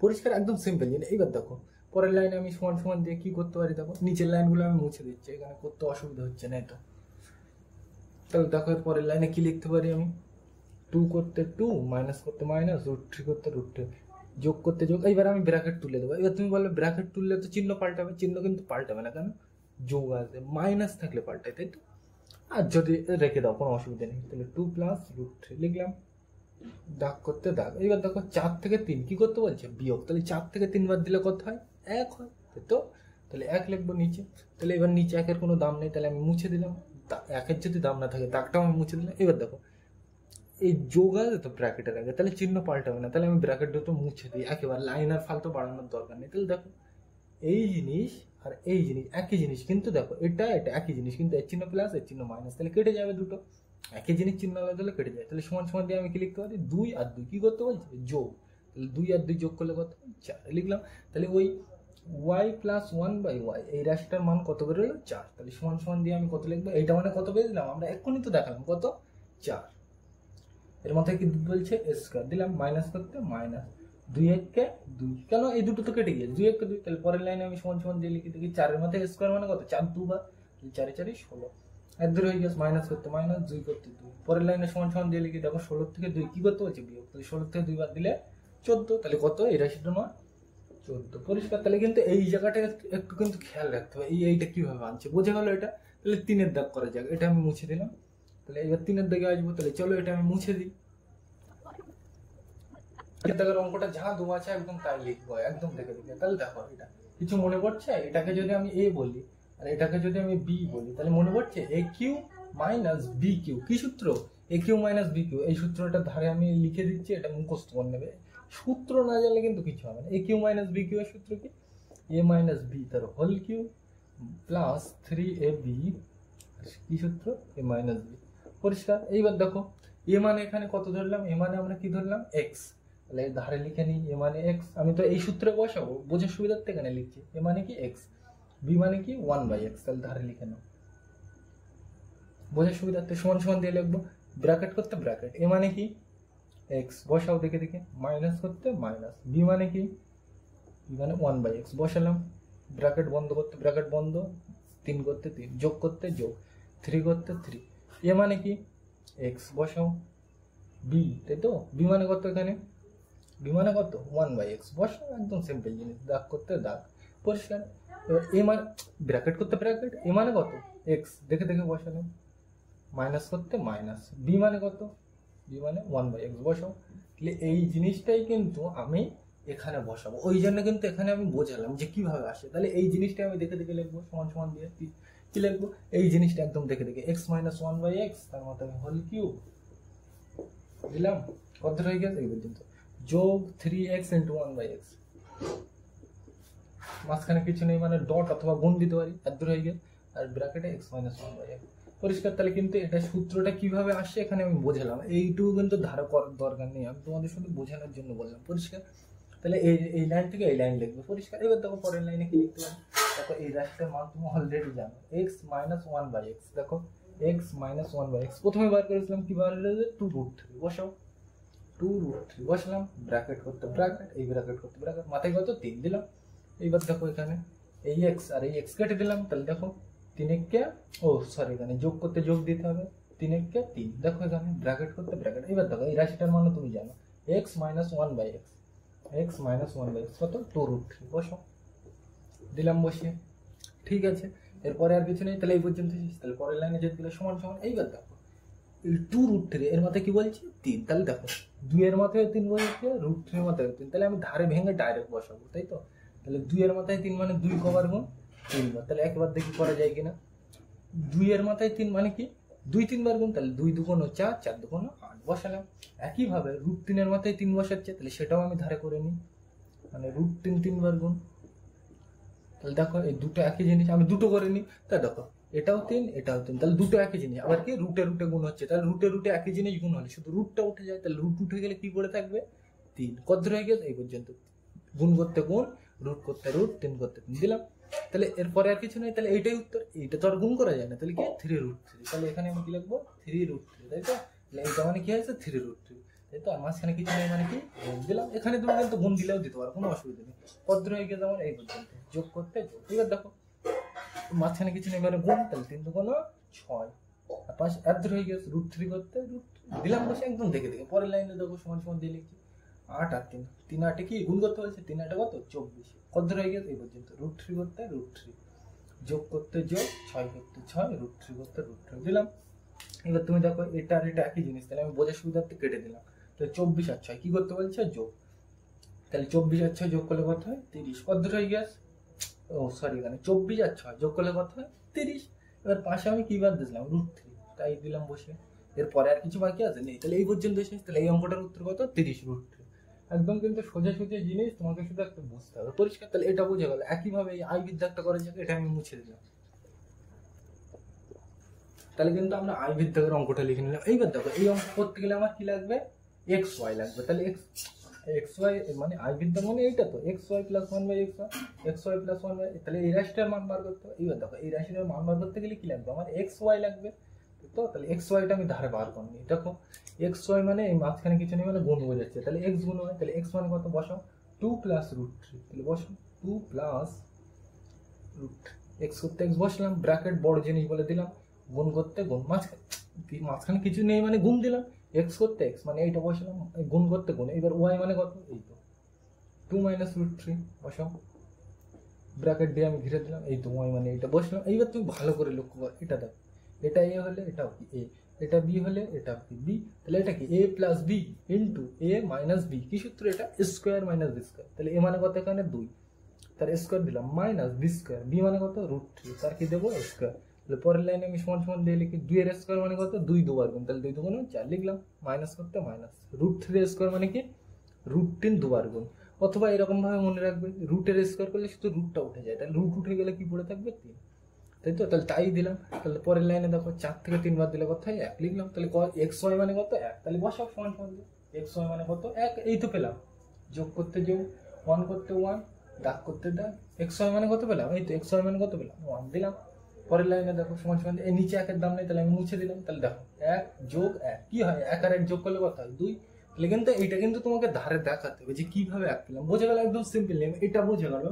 পরিষ্কার, একদম সিম্পল জিনিস। এইবার দেখো পরের লাইনে আমি সমান সমান দিয়ে কি করতে পারি, দেখো নিচের লাইনগুলো আমি মুছে দিচ্ছি, এখানে করতে অসুবিধা হচ্ছে না এটা। তাহলে দেখো পরের লাইনে কি লিখতে পারি আমি, 2 করতে 2, মাইনাস করতে মাইনাস, রুট 3 করতে রুট 3, যোগ করতে যোগ। এইবার আমি ব্র্যাকেট তুলে দেবো। এবার তুমি বলবে ব্র্যাকেট তুললে তো চিহ্ন পাল্টাবে, চিহ্ন কিন্তু পাল্টাবে না, কেন, যোগ আসবে, মাইনাস থাকলে পাল্টায়, তাই তো। আর যদি রেখে দাও কোনো অসুবিধা নেই, তাহলে 2 প্লাস রুট 3 লিখলাম, দাগ করতে দাগ। এইবার দেখো 4 থেকে 3 কি করতে বলছে, বিয়োগ, তাহলে 4 থেকে 3 বার দিলে কত হয়, 1 হয়, তাই তো। তাহলে 1 লিখবো নিচে, তাহলে এবার নিচে 1 এর কোনো দাম নেই, তাহলে আমি মুছে দিলাম, 1 এর যদি দাম না থাকে দাগটাও আমি মুছে দিলাম। এবার দেখো এই যোগ আছে তো ব্র্যাকেটের আগে, তাহলে চিহ্ন পাল্টাবে না, তাহলে আমি ব্র্যাকেট দুটো মুছে দিই একেবারে, লাইন আর ফালতু বাড়ানোর দরকার নেই। তাহলে দেখো এই জিনিস আর এই জিনিস একই জিনিস, কিন্তু দেখো এটা এটা একই জিনিস, কিন্তু এর চিহ্ন প্লাস এর চিহ্ন মাইনাস, তাহলে কেটে যাবে দুটো, একই জিনিস চিহ্ন আলাদা হলে কেটে যায়। তাহলে সমান সমান দিয়ে আমি কি লিখতে পারি, 2 আর 2 কি করতে বলছে, যোগ, তাহলে 2 আর 2 যোগ করলে কত, 4 লিখলাম। তাহলে ওই Y plus one by Y এই রাশিটার মান কত বেরোলো, 4। তাহলে সমান সমান দিয়ে আমি কত লিখবো, এইটা মানে কত পেয়েছিলাম আমরা এক্ষুনি তো দেখালাম, কত 4। এর মধ্যে কি বলছে স্কোয়ার দিলাম, মাইনাস করতে মাইনাস, 2 1 কে 2, কেন এই দুটো তো কেটে গিয়েছে, 2 1 কে 2। তাহলে পরের লাইনে আমি সমান সমান দিয়ে লিখি, দেখি 4 এর মধ্যে স্কোয়ার মানে কত, 4 2 বার, 4 4 16, এক দূর হয়ে গেছে, মাইনাস করতে মাইনাস, 2 করতে 2। পরের লাইনে সমান সমান দিয়ে লিখি, দেখো 16 থেকে 2 কি করতে বলছে, বিয়োগ, তাহলে 16 থেকে 2 বার দিলে 14, তাহলে কত এই রাশিটা নয় 14, পরিষ্কার। তাহলে কিন্তু এই জায়গাটা একটু কিন্তু খেয়াল রাখতে হবে, এইটা কিভাবে আনছে, বোঝা গেল এটা। তাহলে 3 এর দাগ করা যাক, এটা আমি মুছে দিলাম। তাহলে এবার 3 এর দাগে আসবো, তাহলে চলো এটা আমি মুছে দিই। দাগের অঙ্কটা যা দেওয়া আছে একদম তাই লিখবো, একদম দেখে দেখে। তাহলে দেখো এটা কিছু মনে পড়ছে, এটাকে যদি আমি এ বলি আর এটাকে যদি আমি বি বলি, তাহলে মনে পড়ছে এ কিউ মাইনাস বি কিউ, কি সূত্র, a cube minus b Q. এই সূত্রটা ধারে আমি লিখে দিচ্ছি, এটা মুখস্থ করে নেবে, সূত্র না জানলে কিন্তু কিছু হবে না। এ কিউ মাইনাস বি কিউ এর সূত্র কি, এ মাইনাস বি তার হোল কিউ প্লাস 3ab কি সূত্র, এ মাইনাস বি। পরিষ্কার। এইবার দেখো এ মানে এখানে কত ধরলাম, এ মানে আমরা কি ধরলাম এক্স, তাহলে ধারে লিখে নিই এ মানে এক্স। আমি তো এই সূত্রে বসাবো, বোঝার সুবিধার্থে এখানে লিখছি এ মানে কি এক্স, বি মানে কি 1/x, তাহলে ধারে লিখে নাও বোঝার সুবিধার্থে। সমান সমান দিয়ে লিখবো, ব্র্যাকেট করতে ব্র্যাকেট, এ মানে কি এক্স বসাও দেখে দেখে, মাইনাস করতে মাইনাস, বি মানে কি বি মানে 1/x বসালাম, ব্র্যাকেট বন্ধ করতে ব্র্যাকেট বন্ধ, 3 করতে 3, যোগ করতে যোগ, 3 করতে 3, এ মানে কি এক্স বসাও, বি তাই তো, বি মানে কত এখানে, বি মানে কত 1/x বসাও, একদম সিম্পল জিনিস, দাগ করতে দাগ, পরিষ্কার। এবার এ মানে ব্র্যাকেট করতে ব্র্যাকেট, এ মানে কত এক্স দেখে দেখে বসালাম, মাইনাস করতে মাইনাস, বি মানে কত বি মানে 1/x বসাও। তাহলে এই জিনিসটাই কিন্তু আমি এখানে বসাবো, ওই জন্য কিন্তু এখানে আমি বোঝালাম যে কিভাবে আসে। তাহলে এই জিনিসটা আমি দেখে দেখে লিখবো, সমান সমান দিয়ে কি লিখবো, এই জিনিসটা একদম দেখে দেখে, x মাইনাস 1/x তার মতো আমি হোল কিউব দিলাম, কত হয়ে গেছে এই পর্যন্ত, যোগ 3x ইন্টু 1/x, মাঝখানে কিছু নেই মানে ডট অথবা গুণ দিতে পারি, এত দূর হয়ে গেল, আর ব্র্যাকেটে x মাইনাস 1/x পরিষ্কার। তাহলে কিন্তু এটা সূত্রটা কিভাবে আসছে এখানে আমি বোঝালাম, এইটুকু কিন্তু ধারা করার দরকার নেই, আমি তোমাদের শুধু বোঝানোর জন্য বললাম, পরিষ্কার। তাহলে এই লাইন থেকে এই লাইন লিখবে, পরিষ্কার। এবার দেখো পরের লাইনে কি লিখতে পারি, দেখো এই রাশিটার মান তুমি অলরেডি জানো, x মাইনাস 1/x, দেখো x মাইনাস 1/x প্রথমে বার করেছিলাম, কি বার হয়েছে 2√3 বসাও, 2√3 বসালাম, ব্র্যাকেট করতে ব্র্যাকেট, এই ব্র্যাকেট করতে ব্র্যাকেট, মাথায় কত 3 দিলাম। এইবার দেখো এখানে এই x আর এই x কেটে দিলাম, তাহলে দেখো 3 কে এখানে যোগ করতে যোগ দিতে হবে, 3 কে 3, দেখো এখানে ব্র্যাকেট করতে ব্র্যাকেট। এবার দেখো এই রাশিটার মান তুমি জানো, x minus 1/x, x minus 1/x কত 2√3 বসো, দিলাম বসিয়ে, ঠিক আছে। এরপরে আর কিছু নেই, তাহলে এই পর্যন্ত শেষ। তাহলে পরের লাইনে যেতে গেলে সমান সমান, এইবার দেখো এই 2√3 এর মাথায় কি বলছি 3, তাহলে দেখো 2 এর মাথায় 3 বলছে, √3 এর মাথায় 3, তাহলে আমি ধারে ভেঙে ডাইরেক্ট বসাবো, তাই তো। তাহলে 2 এর মাথায় 3 মানে 2 কবার গুণ 3 বার, তাহলে একবার দেখি করা যায় কিনা। 2 এর মাথায় 3 মানে কি 2 3 বার গুণ, তাহলে 2 2 4, 4 2 8 বসালাম। একইভাবে √3 এর মাথায় 3 বসাচ্ছে, তাহলে সেটাও আমি ধারে করে নিই, মানে √3 3 বার গুণ, তাহলে দেখো এই দুটো একই জিনিস, আমি দুটো করে নিই, তাই দেখো এটাও 3 এটাও 3, তাহলে দুটো একই জিনিস। আবার কি রুটে রুটে গুণ হচ্ছে, তাহলে রুটে রুটে একই জিনিস গুণ হলে শুধু রুটটা উঠে যায়, তাহলে রুট উঠে গেলে কি পড়ে থাকবে 3, কত হয়ে গেছে এই পর্যন্ত, গুণ করতে গুণ, রুট করতে রুট, 3 করতে 3 দিলাম। তাহলে এরপরে আর কিছু নেই, তাহলে এইটাই উত্তর, এইটা তো আর গুণ করা যায় না, তাহলে কি 3√3, তাহলে এখানে আমি কি লিখবো 3√3, তাই তো। তাহলে এইটা মানে কি আছে 3√3, তাই তো। আর মাঝখানে কিছু নেই মানে কি দিলাম, এখানে তুমি কিন্তু গুণ দিলেও দিতে পারো, কোনো অসুবিধা নেই। কত হয়ে গেছে আমার এই পর্যন্ত, যোগ করতে যোগ। এবার দেখো মাঝখানে কিছু নেই মানে গুণ, তাহলে 3 2 6, আর 5 এত হয়ে গেছে, √3 করতে √3 দিলাম বসে, একদম দেখে দেখে। পরের লাইনে দেখো সমান সমান দিয়ে লিখছি, 8 আর 3, 3 8 কি গুণ করতে বলছে, 3 8 কত 24, কত হয়ে গেছে এই পর্যন্ত, √3 করতে √3, যোগ করতে যোগ, 6 করতে 6, √3 করতে √3 দিলাম। এবার তুমি দেখো এটা আর এটা একই জিনিস, তাহলে আমি বোঝার সুবিধার্থে কেটে দিলাম। তাহলে 24 আর 6 কি করতে বলছে যোগ, তাহলে 24 আর 6 যোগ করলে কত হয় 30, কত হয়ে গেছে এখানে 24 আর 6 যোগ করলে কত হয় 30। এবার পাশে আমি কি বার দিলাম √3, তাই দিলাম বসে। এরপরে আর কিছু বাকি আছে নেই, তাহলে এই পর্যন্ত শেষ। তাহলে এই অঙ্কটার উত্তর কত 30 √3, একদম কিন্তু সোজা সোজা জিনিস, তোমাকে শুধু একটা বুঝতে হবে, পরিষ্কার। তাহলে এটা বুঝে গেল। একইভাবে এই আই বিদ্যাটা করার জন্য এটা আমি মুছে দিলাম, তাহলে কিন্তু আমরা আই বিদ্যার অঙ্কটা লিখে নিলাম। এইবার দেখো এই অঙ্ক করতে গেলে আমার কি লাগবে xy লাগবে, তাহলে xy মানে আই বিদ্যা মানে এইটা তো xy plus 1/x, xy plus 1/, তাহলে এই রাশিটার মান বার করতে হবে। এইবার দেখো এই রাশিটার মান বার করতে গেলে কি লাগবে আমার xy লাগবে, তো তাহলে xy-টা আমি ধারে বার করে নিই। দেখো xy মানে এই মাঝখানে কিছু নেই মানে গুণ হয়ে যাচ্ছে, তাহলে x গুণ হয়, তাহলে x মানে কত বসাও 2 প্লাস √3, তাহলে বসাও 2 প্লাস x করতে x বসলাম, ব্র্যাকেট বড় জিনিস বলে দিলাম, গুণ করতে গুণ, মাঝখানে কিছু নেই মানে গুণ দিলাম, x করতে x মানে এইটা বসলাম, গুণ করতে গুণ। এবার y মানে কত এই তো 2 মাইনাস √3 বসাও, ব্র্যাকেট দিয়ে আমি ঘিরে দিলাম, এই তো y মানে এইটা বসলাম। এইবার তুমি ভালো করে লক্ষ্য কর, এটা দেখো এটা a হলে এটা কি a, এটা b হলে এটা কি b, তাহলে এটা কি a plus b into a minus b, কি সূত্র এটা স্কোয়ার মাইনাস বি স্কোয়ার। তাহলে a মানে কত এখানে 2, তার স্কোয়ার দিলাম মাইনাস বি স্কোয়ার, বি মানে কত √3, তার কি দেবো স্কোয়ার। তাহলে পরের লাইনে আমি সমান সমান দিয়ে লিখি 2 এর স্কোয়ার মানে কত 2 দুবার গুণ, তাহলে 2 2 4 লিখলাম, মাইনাস করতে মাইনাস, √3 এর স্কোয়ার মানে কি √3 দুবার গুণ। অথবা এরকম ভাবে মনে রাখবে রুটের স্কোয়ার করলে শুধু রুটটা উঠে যায়, তাহলে রুট উঠে গেলে কি পড়ে থাকবে 3, তাই তো, তাহলে তাই দিলাম। তাহলে পরের লাইনে দেখো 4 থেকে 3 বার দিলে কত হয় 1 লিখলাম। তাহলে এক্স ওয়াই মানে কত 1, তাহলে বসাও সমান সমান দিয়ে এক্স ওয়াই মানে কত 1, এই তো পেলাম। যোগ করতে যোগ, 1 করতে 1, দাগ করতে দাগ, এক্স ওয়াই মানে কত পেলাম, এই তো এক্স ওয়াই মানে কত পেলাম 1 দিলাম। পরের লাইনে দেখো সমান সমান এই নিচে 1 এর দাম নেই, তাহলে আমি মুছে দিলাম। তাহলে দেখো 1 যোগ 1 কি হয়, 1 আর 1 যোগ করলে কত হয় 2। তাহলে কিন্তু এটা কিন্তু তোমাকে ধারে দেখাতে হবে যে কিভাবে 1 পেলাম। বোঝা গেল, একদম সিম্পল, এটা বোঝা গেল।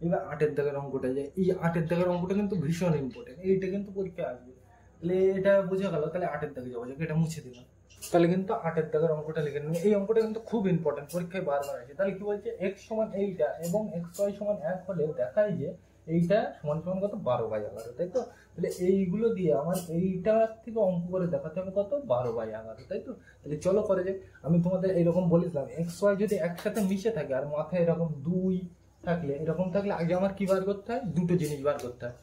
এবার 8 দাগের অঙ্কটা যায়, এই 8 দাগের অঙ্কটা কিন্তু ভীষণ ইম্পর্টেন্ট, এইটা কিন্তু পরীক্ষায় আসবে। তাহলে এটা বোঝা গেল। তাহলে 8 দাগে যাবো, এটা মুছে দিলাম। তাহলে কিন্তু 8 দাগের অঙ্কটা লিখে নেবেন। এই অঙ্কটা কিন্তু খুব ইম্পর্টেন্ট, পরীক্ষায় বারবার আসে। তাহলে কি বলছে, এক্স সমান এইটা এবং এক্স ওয়াই সমান 1 হলে দেখায় যে এইটা সমান সমান কত 12/11, তাই তো। তাহলে এইগুলো দিয়ে আমার এইটা থেকে অঙ্ক করে দেখাতে হবে কত 12/11, তাই তো। তাহলে চলো করে যাই। আমি তোমাদের এইরকম বলেছিলাম এক্স ওয়াই যদি একসাথে মিশে থাকে আর মাথায় এরকম 2 থাকলে, এরকম থাকলে আগে আমার কি বার করতে হয়, দুটো জিনিস বার করতে হয়।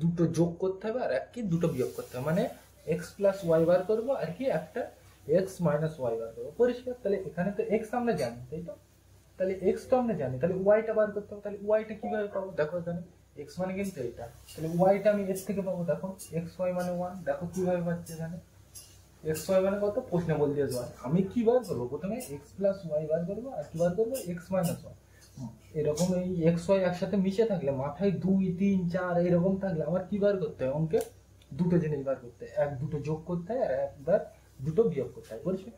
দুটো যোগ করতে হবে আর দুটো বিয়োগ করতে হবে। মানে এক্স প্লাস ওয়াই বার করবো আর একটা এক্স মাইনাস ওয়াই বার করবো, পরিষ্কার। তাহলে এখানে তো এক্স আমরা জানি, তাই তো। তাহলে এক্স তো আমরা জানি, তাহলে ওয়াইটা বার করতে হবে। তাহলে ওয়াইটা কিভাবে পাবো, দেখো এখানে এক্স মানে কিন্তু এটা, তাহলে ওয়াইটা আমি এর থেকে পাবো। দেখো এক্স ওয়াই মানে 1, দেখো কিভাবে পাচ্ছি এখানে এক্স ওয়াই মানে কত, প্রশ্নে বল দিয়ে দেওয়া। আমি কি বার করবো, প্রথমে এক্স প্লাস ওয়াই বার করবো আর কি বার করবো এক্স মাইনাস ওয়াই। এরকম এই এক্স ওয়াই একসাথে মিশে থাকলে, মাথায় 2 3 4 এরকম থাকলে আমার কি বার করতে হয়, অঙ্কে দুটো জিনিস বার করতে হয়, দুটো যোগ করতে হয় আর একবার দুটো বিয়োগ করতে হয়, বুঝছো।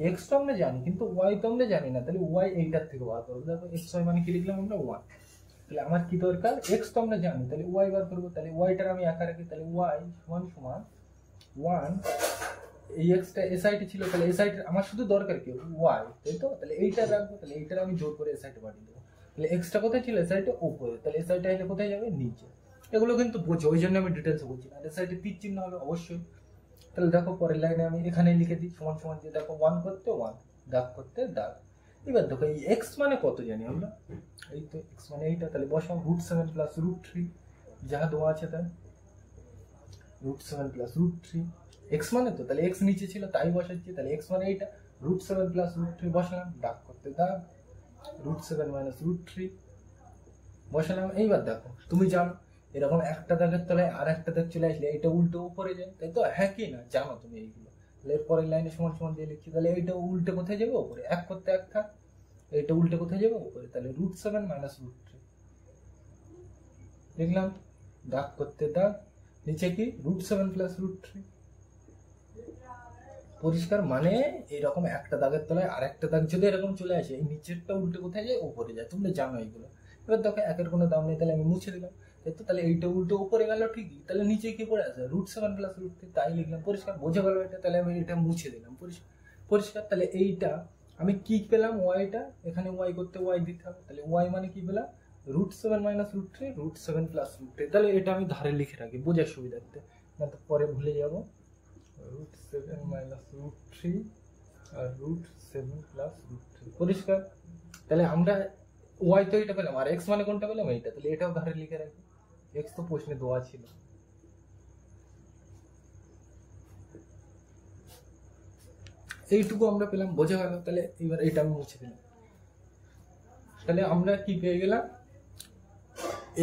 এক্স তো আমরা জানি কিন্তু ওয়াই তো আমরা জানি না, তাহলে ওয়াই এইটার থেকে বার করবো। দেখো এক্স ওয়াই মানে কি লিখলাম আমরা 1, তাহলে আমার কি দরকার, এক্স তো আমরা জানি, তাহলে ওয়াই বার করবো। তাহলে ওয়াইটার আমি একা রাখি, তাহলে ওয়াই সমান সমান 1, এই এক্সটা এ সাইডে ছিল, তাহলে এই সাইডে আমার শুধু দরকার কি ওয়াই, তাই তো। তাহলে এইটা রাখবো, তাহলে এইটার আমি জোর করে এ সাইডে পাঠিয়ে দেবো। তাহলে এক্সটা কোথায় ছিল, এ সাইডে উপরে, তাহলে এ সাইডে এলে কোথায় যাবে নিচে। এগুলো কিন্তু বোঝো, ওই জন্য আমি ডিটেলসে বলছি না। এ সাইডে তীর চিহ্ন হবে অবশ্যই। তাহলে দেখো পরের লাইনে আমি এখানে লিখে দিই সমান সমান দিয়ে, দেখো 1 করতে 1, দাগ করতে দাগ। এবার দেখো এই এক্স মানে কত জানি আমরা, এই তো এক্স মানে এইটা। তাহলে বসাও √7 প্লাস √3, যাহা দেওয়া আছে তাই √7 প্লাস √3, এক্স মানে তো, তাহলে এক্স নিচে ছিল তাই বসাচ্ছি। তাহলে এক্স মানে এইটা, √7 প্লাস √3 বসালাম, দাগ করতে দাগ, √7 মাইনাস √3 বসালাম। এইবার দেখো তুমি জানো এরকম একটা দাগের তলায় আর একটা দাগ চলে আসলে এটা উল্টো উপরে যায়, তাই তো, হ্যাঁ কি না জানো তুমি এইগুলো। তাহলে এরপরের লাইনে সমান সমান দিয়ে লিখছি, তাহলে এইটা উল্টে কোথায় যাবে উপরে, 1 করতে 1 থাক, এইটা উল্টে কোথায় যাবে উপরে, তাহলে √7 মাইনাস √3 লিখলাম, দাগ করতে দাগ, নিচে কি √7 প্লাস √3, পরিষ্কার। মানে এরকম একটা দাগের তলায় আর একটা দাগ যদি এরকম চলে আসে, এই নিচেরটা উল্টে কোথায় যায় উপরে যায়, তোমরা জানো এইগুলো। এবার দেখো একের কোনো দাম নেই, তাহলে আমি মুছে দিলাম, তাই তো। তাহলে এইটা উল্টে উপরে গেল ঠিকই, তাহলে নিচে কি পড়ে আছে √7 প্লাস √3, তাই লিখলাম, পরিষ্কার বোঝা গেল এটা। তাহলে আমি এটা মুছে দিলাম, পরিষ্কার। তাহলে এইটা আমি কি পেলাম, ওয়াইটা, এখানে ওয়াই করতে ওয়াই দিতে হবে, তাহলে ওয়াই মানে কি পেলাম √7 মাইনাস √3, √7 প্লাস √3। তাহলে এটা আমি ধারে লিখে রাখি বোঝার সুবিধার্থে, না তো পরে ভুলে যাবো। √7 মাইনাস √3 আর √7 প্লাস √3, পরিষ্কার। তাহলে আমরা ওয়াই তো এটা পেলাম, আর এক্স মানে কোনটা পেলাম এইটা, তাহলে এটাও ধারে লিখে রাখি, এক্স তো প্রশ্নে দেওয়া ছিল। এইটুকু আমরা পেলাম, বোঝা গেল। তাহলে এবার এটা আমি মুছে দিলাম। তাহলে আমরা কি পেয়ে গেলাম,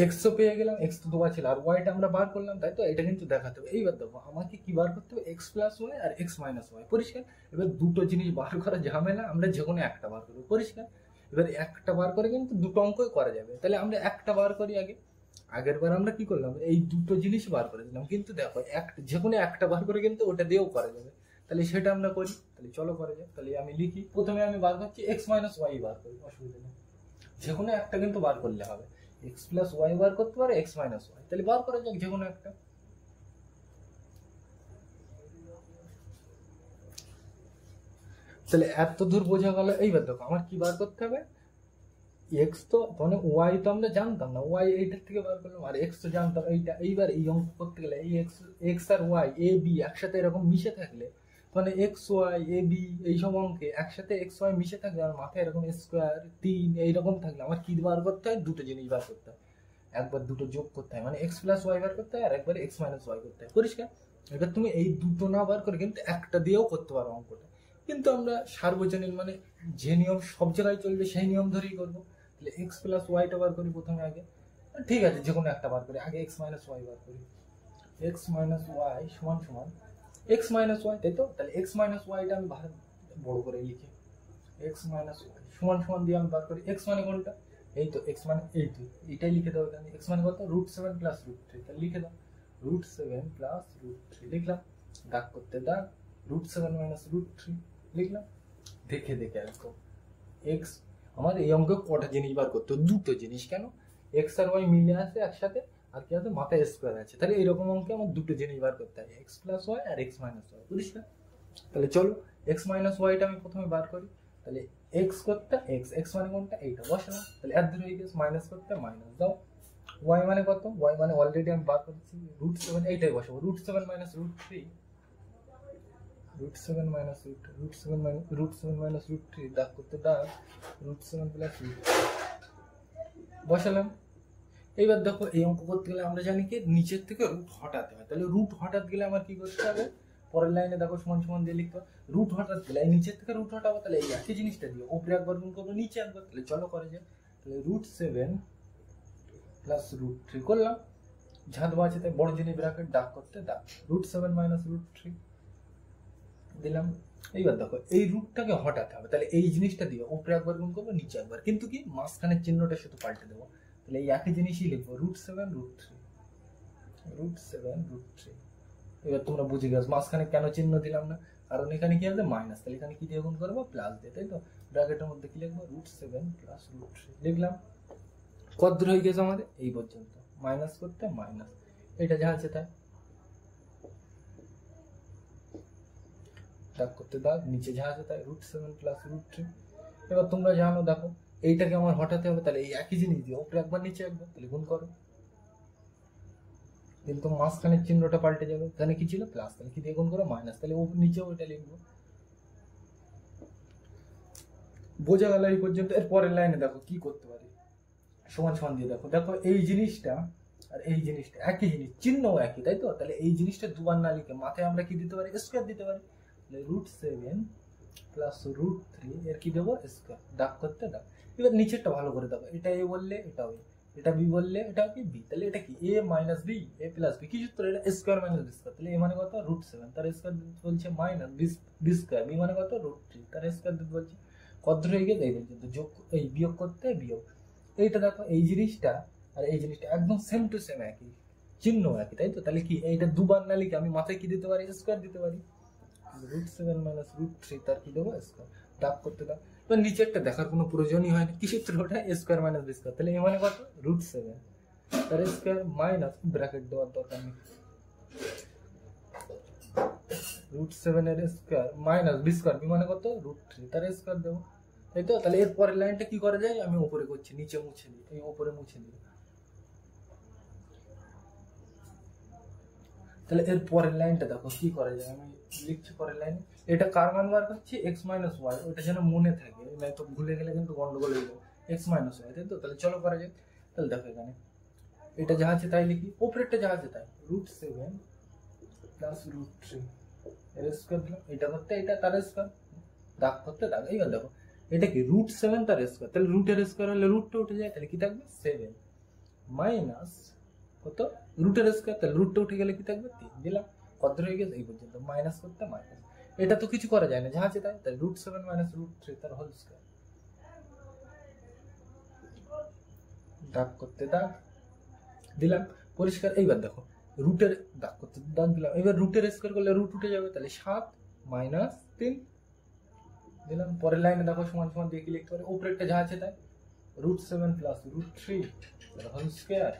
এক্স তো পেয়ে গেলাম, এক্স তো দেওয়া ছিল, আর ওয়াইটা আমরা বার করলাম, তাই তো। এটা কিন্তু দেখাতে হবে। এইবার দেখো আমাকে কি বার করতে হবে, এক্স প্লাস ওয়াই আর এক্স মাইনাস ওয়াই, পরিষ্কার। এবার দুটো জিনিস বার করা ঝামেলা, আমরা যে কোনো একটা বার করবো, পরিষ্কার। এবার একটা বার করে কিন্তু দুটো অঙ্কই করা যাবে, তাহলে আমরা একটা বার করি আগে। আগের বার আমরা কি করলাম, এই দুটো জিনিস বার করে দিলাম, কিন্তু দেখো যে কোনো একটা বার করে কিন্তু ওটা দিয়েও করা যাবে, তাহলে সেটা আমরা করি। তাহলে চলো করা যাক। তাহলে আমি লিখি, প্রথমে আমি বার করছি এক্স মাইনাস ওয়াই বার করি, অসুবিধা নেই, যে কোনো একটা কিন্তু বার করলে হবে। এক্স প্লাস ওয়াই বার করতে পারে, এক্স মাইনাস ওয়াই, তাহলে বার করা যাক যে কোনো একটা। তাহলে এত দূর বোঝা গেল। এইবার দেখো আমার কি বার করতে হবে, এক্স তো মানে ওয়াই তো আমরা জানতাম না, ওয়াই এইটার থেকে বার করলাম, আর এক্স তো জানতাম এইটা। এইবার এই অঙ্ক করতে গেলে এই x R Y A B একসাথে এরকম মিশে থাকলে, মানে এক্স ওয়াই এ বি এইসব অঙ্কে একসাথে এক্স ওয়াই মিশে থাকলে আর মাথায় এরকম স্কোয়ার 3 এইরকম থাকলে আমার কি বার করতে হয়, দুটো জিনিস বার করতে হয়। একবার দুটো যোগ করতে হয়, মানে এক্স প্লাস ওয়াই বার করতে হয়, আর একবার এক্স মাইনাস ওয়াই করতে হয়, পরিষ্কার। এবার তুমি এই দুটো না বার করে কিন্তু একটা দিয়েও করতে পারো অঙ্কটা, কিন্তু আমরা সার্বজনীন মানে যে নিয়ম সব জায়গায় চলবে সেই নিয়ম ধরেই করবো। তাহলে এক্স প্লাস ওয়াইটা বার করি প্রথমে আগে, ঠিক আছে, যে কোনো একটা বার করি, আগে এক্স মাইনাস ওয়াই বার করি। এক্স মাইনাস ওয়াই সমান সমান এক্স মাইনাস ওয়াই, তাই তো? তাহলে এক্স মাইনাস ওয়াইটা আমি বড় করে লিখি, এক্স মাইনাস ওয়াই সমান সমান দিয়ে আমি বার করি এক্স মানে কোনটা, এই তো এক্স মানে এই তো, এটাই লিখে দাও এখানে। এক্স মানে কত, √7 প্লাস √3, তাহলে লিখে দাও √7 প্লাস √3 লিখলাম, দাগ করতে দাগ, √7 মাইনাস √3 লিখলাম। দেখে দেখে একদম এক্স, আমার এই অঙ্কে কটা জিনিস বার করতে, দুটো জিনিস, কেন এক্স আর ওয়াই মিলে আছে একসাথে, আর কি আছে মাথায় স্কোয়ার আছে, তাহলে এইরকম অঙ্কে আমার দুটো জিনিস বার করতে হয়, এক্স প্লাস ওয়াই আর এক্স মাইনাস ওয়াই, বুঝিস না? তাহলে চলো এক্স মাইনাস ওয়াইটা আমি প্রথমে বার করি। তাহলে এক্স করতে এক্স, এক্স মানে কোনটা, এইটা বসালাম, তাহলে এর ধরে হয়ে গেছে, মাইনাস করতে মাইনাস দাও, ওয়াই মানে কত, ওয়াই মানে অলরেডি আমি বার করছি √7, এইটাই বসাবো √7 মাইনাস √3, √7 মাইনাস √7 মাইনাস √3, দাগ করতে দাগ, √7 প্লাস √3 বসালাম। এইবার দেখো এই অঙ্ক করতে গেলে আমরা জানি কি নিচের থেকে রুট হটাতে হয়, তাহলে রুট হঠাৎ গেলে আমার কি করতে হবে, পরের লাইনে দেখো সমান সমান দিয়ে লিখতে হবে, রুট হঠাৎ গেলে এই নিচের থেকে রুট হটাবো, তাহলে এই একই জিনিসটা দিয়ে উপরে একবার গুণ করবো নিচে একবার, তাহলে চলো করে যায়, তাহলে √7 প্লাস √3 করলাম, ঝাঁত বাঁচে তাই বড় জিনিস ব্র্যাকেট, দাগ করতে দাগ, √7 মাইনাস √3 দিলাম। এইবার দেখো এই রুটটাকে হটাতে হবে, তাহলে এই জিনিসটা দিয়ে উপরে একবার গুণ করবো নিচে একবার, কিন্তু কি মাঝখানের চিহ্নটা শুধু পাল্টে দেবো, তাহলে এই একই জিনিসই লিখবো √7 √3। এবার তোমরা বুঝে গেছো মাঝখানে কেন চিহ্ন দিলাম না, কারণ এখানে কি আছে মাইনাস, তাহলে এখানে কি দিয়ে গুণ করবো, প্লাস দিয়ে, তাই তো? ব্র্যাকেটের মধ্যে কি লিখবো, √7 প্লাস √3 লিখলাম। কত দূর হয়ে গেছে আমাদের, এই পর্যন্ত, মাইনাস করতে মাইনাস, এটা যা আছে তাই, দাগ করতে দাগ, নিচে যা আছে তাই, √7 প্লাস √3। এবার তোমরা জানো দেখো এইটাকে আমার হটাতে হবে, তাহলে এই একই জিনিস দিয়ে উপরে একবার নিচে একবার, তাহলে গুণ করো, কিন্তু মাঝখানের চিহ্নটা পাল্টে যাবে, এখানে কি ছিল প্লাস, তাহলে কি দিয়ে গুণ করো মাইনাস, তাহলে নিচেও এটা লিখবো। বোঝা গেল এই পর্যন্ত? এর পরের লাইনে দেখো কি করতে পারি, সমান সমান দিয়ে দেখো, দেখো এই জিনিসটা আর এই জিনিসটা একই জিনিস, চিহ্ন একই, তাই তো? তাহলে এই জিনিসটা দুবার না লিখে মাথায় আমরা কি দিতে পারি, স্কোয়ার দিতে পারি, √7 প্লাস √3 এর কি দেবো, স্কোয়ার, দাগ করতে দাগ। এবার নিচেরটা ভালো করে দেখো, এটা এ বললে এটা ওই, এটা বি বললে এটা কি বি, তাহলে এটা কি এ minus B, A plus B, কি সূত্র, এটা স্কোয়ার মাইনাস বি স্কোয়ার, তাহলে এ মানে কত √7, তার স্কোয়ার বলছে মাইনাস বি স্কোয়ার, বি মানে কত √3, তার স্কোয়ার বলছে, কত হয়ে গেছে এই পর্যন্ত, যোগ এই বিয়োগ করতে বিয়োগ। এইটা দেখো এই জিনিসটা আর এই জিনিসটা একদম সেম টু সেম একই, চিহ্ন একই, তাই তো? তাহলে কি এইটা দুবার না লিখে আমি মাথায় কি দিতে পারি, স্কোয়ার দিতে পারি, √7 মাইনাস √3 তার কি দেবো, স্কোয়ার, দাগ করতে দাগ। এবার নিচেরটা দেখার কোনো প্রয়োজনই হয় না, কি সূত্র ওটা, স্কোয়ার মাইনাস বি স্কোয়ার, তাহলে এ মানে কত √7 তার স্কোয়ার মাইনাস ব্র্যাকেট দেওয়ার দরকার নেই, √7 এর square minus B square, B মানে কত √3 তার স্কোয়ার দেবো, তাই তো? তাহলে এর পরের লাইনটা কি করা যায়, আমি উপরে করছি, নিচে মুছে দিই, এই উপরে মুছে দিই, তাহলে এর পরের লাইনটা দেখো কি করা যায়, আমি লিখছি পরের লাইন, এটা কার মান বার করছি, এক্স মাইনাস ওয়াই, ওটা যেন মনে থাকে, নাই তো ভুলে গেলে কিন্তু গন্ডগোল হয়ে যাবে, এক্স মাইনাস ওয়াই, তাই তো? তাহলে চলো করা যায়, তাহলে দেখো এখানে এটা যা আছে তাই লিখি, উপরেরটা যা আছে তাই, √7 প্লাস √3 এর স্কোয়ার দিলাম, এটা করতে এটা তার স্কোয়ার, দাগ করতে দাগ। এইবার দেখো এটা কি √7 তার স্কোয়ার, তাহলে রুটের স্কোয়ার হলে রুটটা উঠে যায়, তাহলে কি থাকবে 7 মাইনাস কত রুটের স্কোয়ার, তাহলে রুটটা উঠে গেলে কি থাকবে 3 দিলাম, কত হয়ে গেছে এই পর্যন্ত, মাইনাস করতে মাইনাস, এটা তো কিছু করা যায় না, যা আছে তাই, তাহলে √7 মাইনাস √3 তার হোল স্কোয়ার, দাগ করতে দাগ দিলাম, পরিষ্কার। এইবার দেখো রুটের দাগ করতে দাগ দিলাম, এবার রুটের স্কোয়ার করলে রুট উঠে যাবে, তাহলে 7 মাইনাস 3 দিলাম। পরের লাইনে দেখো সমান সমান দিয়ে কি লিখতে পারি, উপরেরটা যা আছে তাই, √7 প্লাস √3 তার হোল স্কোয়ার,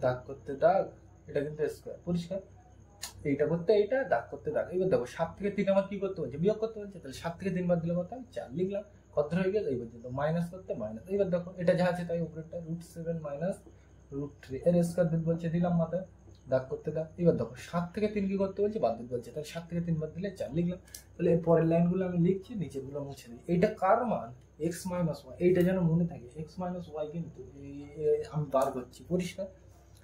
দাগ করতে দাগ, এটা কিন্তু স্কোয়ার, পরিষ্কার। এইটা করতে এইটা, দাগ করতে দাগ। এবার দেখো 7 থেকে 3 আমার কি করতে বলছে, বিয়োগ করতে বলছে, তাহলে 7 থেকে 3 বাদ দিলে কত, 4 লিখলাম, কত হয়ে গেল এই পর্যন্ত, মাইনাস করতে মাইনাস। এবার দেখো এটা যা আছে তাই, উপরেরটা √7 মাইনাস √3 এর স্কোয়ার দিতে বলছে, দিলাম মাথায়, দাগ করতে দাগ। এবার দেখো 7 থেকে 3 কি করতে বলছে, বাদ দিতে বলছে, তাহলে 7 থেকে 3 বাদ দিলে 4 লিখলাম। তাহলে এর পরের লাইনগুলো আমি লিখছি, নিচের গুলো মুছে দিই। এইটা কার মান, এক্স মাইনাস ওয়াই, এইটা যেন মনে থাকে, এক্স মাইনাস ওয়াই কিন্তু আমি বার করছি, পরিষ্কার।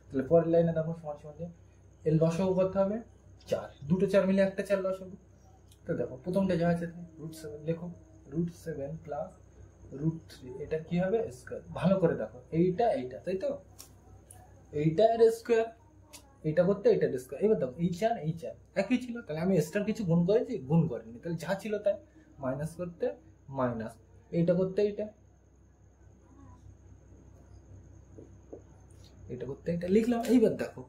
তাহলে পরের লাইনে দেখো সমান সমান, এর লসাগু করতে হবে 4, দুটো 4 মিলে একটা 4 লসাগু। তো দেখো প্রথমটা যা আছে √7 লেখো, √7 প্লাস √3, এটা কি হবে স্কোয়ার। ভালো করে দেখো, এইটা এইটা, তাই তো, এইটা আর স্কোয়ার, এটা করতে এটা স্কোয়ার। এবার দেখো এই 4 এই 4 একই ছিল, তাহলে আমি এক্সট্রা কিছু গুণ করেছি, গুণ করিনি, তাহলে যা ছিল তাই। মাইনাস করতে মাইনাস, এইটা করতে এইটা, এটা করতে এটা লিখলাম। এইবার দেখো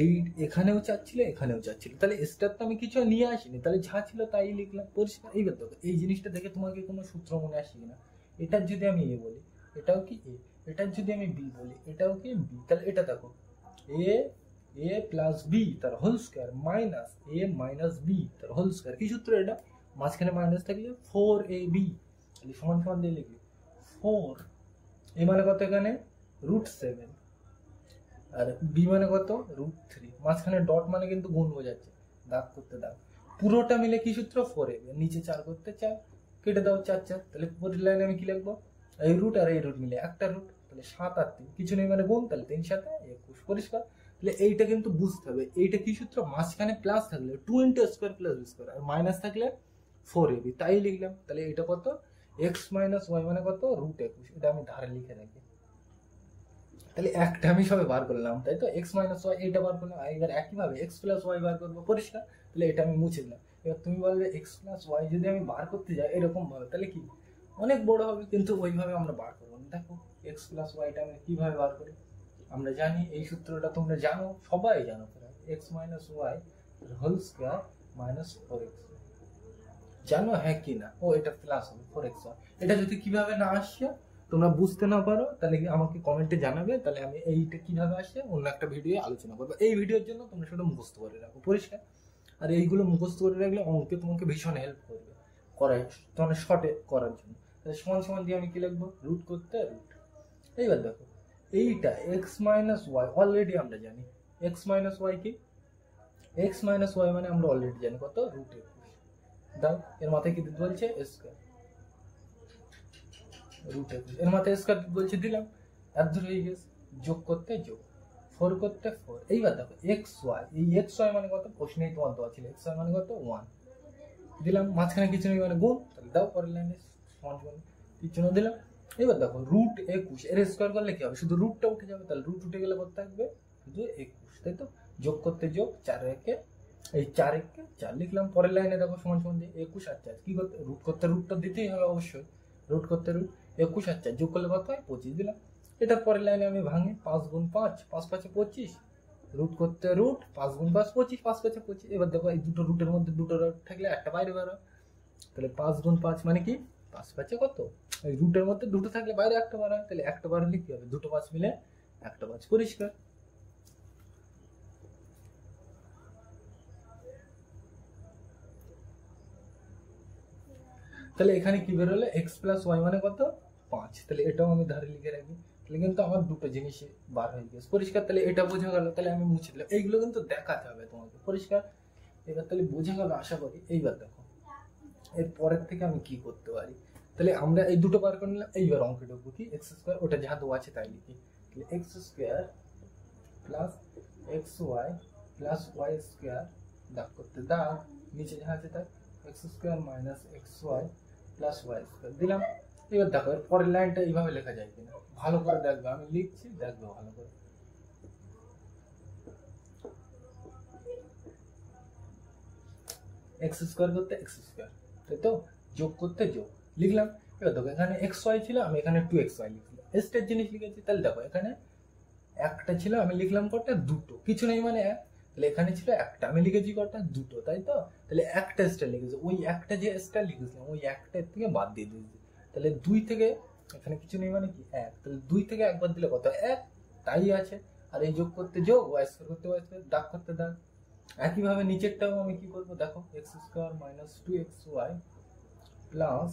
এই এখানেও 4 ছিল, এখানেও 4 ছিল, তাহলে স্টার তো আমি কিছু নিয়ে আসিনি, তাহলে যা ছিল তাই লিখলাম, পরিষ্কার। এইবার দেখো এই জিনিসটা দেখে তোমাকে কোনো সূত্র মনে আসে কিনা, এটার যদি আমি এ বলি এটাও কি এ, এটার যদি আমি বি বলি এটাও কি বি, তাহলে এটা দেখো এ এ প্লাস বি তার হোল স্কোয়ার মাইনাস এ মাইনাস বি তার হোল স্কোয়ার। কি সূত্র এটা, মাঝখানে মাইনাস থাকলে 4ab, তাহলে সমান সমান দিয়ে লিখি 4, এ মানে কত এখানে √7, আর বি মানে কত √3, মাঝখানে ডট মানে কিন্তু গুণ বোঝাচ্ছে, দাগ করতে দাগ, পুরোটা মিলে কি সূত্র 4ab, নিচে 4 করতে 4, কেটে দাও 4 4, তাহলে পরের লাইনে আমি কি লিখবো, এই রুট আর এই রুট মিলে একটা রুট, তাহলে 7 আর 3 কিছু নেই মানে গুণ, তাহলে 3 7 21, পরিষ্কার। তাহলে এইটা কিন্তু বুঝতে হবে, এইটা কি সূত্র, মাঝখানে প্লাস থাকলে 2 * স্কোয়ার + স্কোয়ার, আর মাইনাস থাকলে 4ab, তাই লিখলাম। তাহলে এটা কত x - y মানে কত √21, এটা আমি ধারে লিখে রাখি। তাহলে একটা আমি সবে বার করলাম, তাই তো, x - y এটা বার করলাম, এবার একইভাবে x + y বার করবো, পরিষ্কার। তাহলে এটা আমি মুছে দিলাম। এবার তুমি বলবে x + y যদি আমি বার করতে যাই এরকম ভাবে, তাহলে কি অনেক বড় হবে, কিন্তু ওইভাবে আমরা বার করবো না। দেখো x + y টা আমি কিভাবে বার করি, আমরা জানি এই সূত্রটা, তোমরা জানো, সবাই জানো প্রায়, x - y whole square minus 4x, জানো হ্যাঁ কি না, ও এটা প্লাস হবে 4x1। এটা যদি কিভাবে না আসছে তোমরা বুঝতে না পারো, তাহলে আমাকে কমেন্টে জানাবে, তাহলে আমি এইটা কিভাবে আসে অন্য একটা ভিডিও আলোচনা করবো। এই ভিডিওর জন্য তোমরা সেটা মুখস্থ করে রাখো, পরিষ্কার। আর এইগুলো মুখস্থ করে রাখলে অঙ্কে তোমাকে ভীষণ হেল্প করবে করায়, তোমার শর্টে করার জন্য। তাহলে সমান সমান দিয়ে আমি কি লিখবো, রুট করতে রুট। এইবার দেখো এইটা x - y অলরেডি আমরা জানি, x - y কি, x - y মানে আমরা অলরেডি জানি কত √21, দাও এর মাথায় কি দিতে বলছে স্কোয়ার, √21 এর মাথায় স্কোয়ার বলছে, দিলাম, এত দূর হয়ে গেছে, যোগ করতে যোগ, 4 করতে 4। এইবার দেখো x y, এই x y মানে কত, প্রশ্নেই তোমার দেওয়া ছিল, x y মানে কত 1, দিলাম, মাঝখানে কিছু নেই মানে গুণ, তাহলে দাও পরের লাইনে সমান সমান কিছু না দিলাম। এবার দেখো √21 এর স্কোয়ার করলে কি হবে, শুধু রুটটা উঠে যাবে, তাহলে রুট উঠে গেলে কত থাকবে শুধু 21, তাই তো, যোগ করতে যোগ, 4 একে এই 4 একে 4 লিখলাম। পরের লাইনে দেখো সমান সমান দিয়ে 21 আর 4 কি করতে, রুট করতে রুটটা দিতেই হবে অবশ্যই, রুট করতে রুট, 21 আর 4 যোগ করলে কত হয় 25 দিলাম। এটা পরের লাইনে আমি ভাঙি, 5 × 5 5 5 25, রুট করতে রুট, 5 × 5 25, 5 5 25। এবার দেখো এই দুটো রুটের মধ্যে দুটো রুট থাকলে একটা বাইরে বেরো, তাহলে 5 × 5 মানে কি 5 5 কত, এই রুটের মধ্যে দুটো থাকলে বাইরে একটা বার হয়, তাহলে একটা বার হলে কি হবে, দুটো 5 মিলে একটা 5, পরিষ্কার। তাহলে এখানে কি বেরোলো, x + y মানে কত 5, তাহলে এটাও আমি ধারে লিখে রাখি, তাহলে কিন্তু আমার দুটো জিনিস বার হয়ে গেছে, পরিষ্কার। তাহলে এটা বোঝা গেল, তাহলে আমি মুছে দিলাম, এইগুলো কিন্তু দেখাতে হবে তোমাকে, পরিষ্কার। এবার তাহলে বোঝা গেল আশা করি। এইবার দেখো এর পরের থেকে আমি কি করতে পারি, তাহলে আমরা এই দুটো বার করে নিলাম। এইবার অঙ্কে ঢুকবো কি, x², ওটা যা দেওয়া আছে তাই লিখি, তাহলে x² + xy + y², দাগ করতে দাগ, নিচে যা আছে তাই, x² - xy + y² দিলাম। এবার দেখো এর পরের লাইনটা এইভাবে লেখা যায় কিনা, ভালো করে দেখবে, আমি লিখছি দেখবে ভালো করে। x² করতে x², তাই তো, যোগ করতে যোগ, লিখলাম। এবার দেখো এখানে xy ছিল, আমি এখানে 2xy লিখলাম, এর জিনিস লিখেছি। তাহলে দেখো এখানে একটা ছিল, আমি লিখলাম কটা, দুটো, কিছু নেই মানে এক, তাহলে এখানে ছিল একটা, আমি লিখেছি কটা, দুটো, তাই তো। তাহলে একটা স্টার লিখেছি, ওই একটা যে স্টার লিখেছিলাম ওই একটার থেকে বাদ দিয়ে দিয়েছি, তাহলে 2 থেকে, এখানে কিছু নেই মানে কি 1, তাহলে 2 থেকে একবার দিলে কত 1, তাই আছে। আর এই যোগ করতে যোগ, y² করতে y², দাগ করতে দাগ। একইভাবে নিচেরটাও আমি কি করবো, দেখো x² - 2xy + y² প্লাস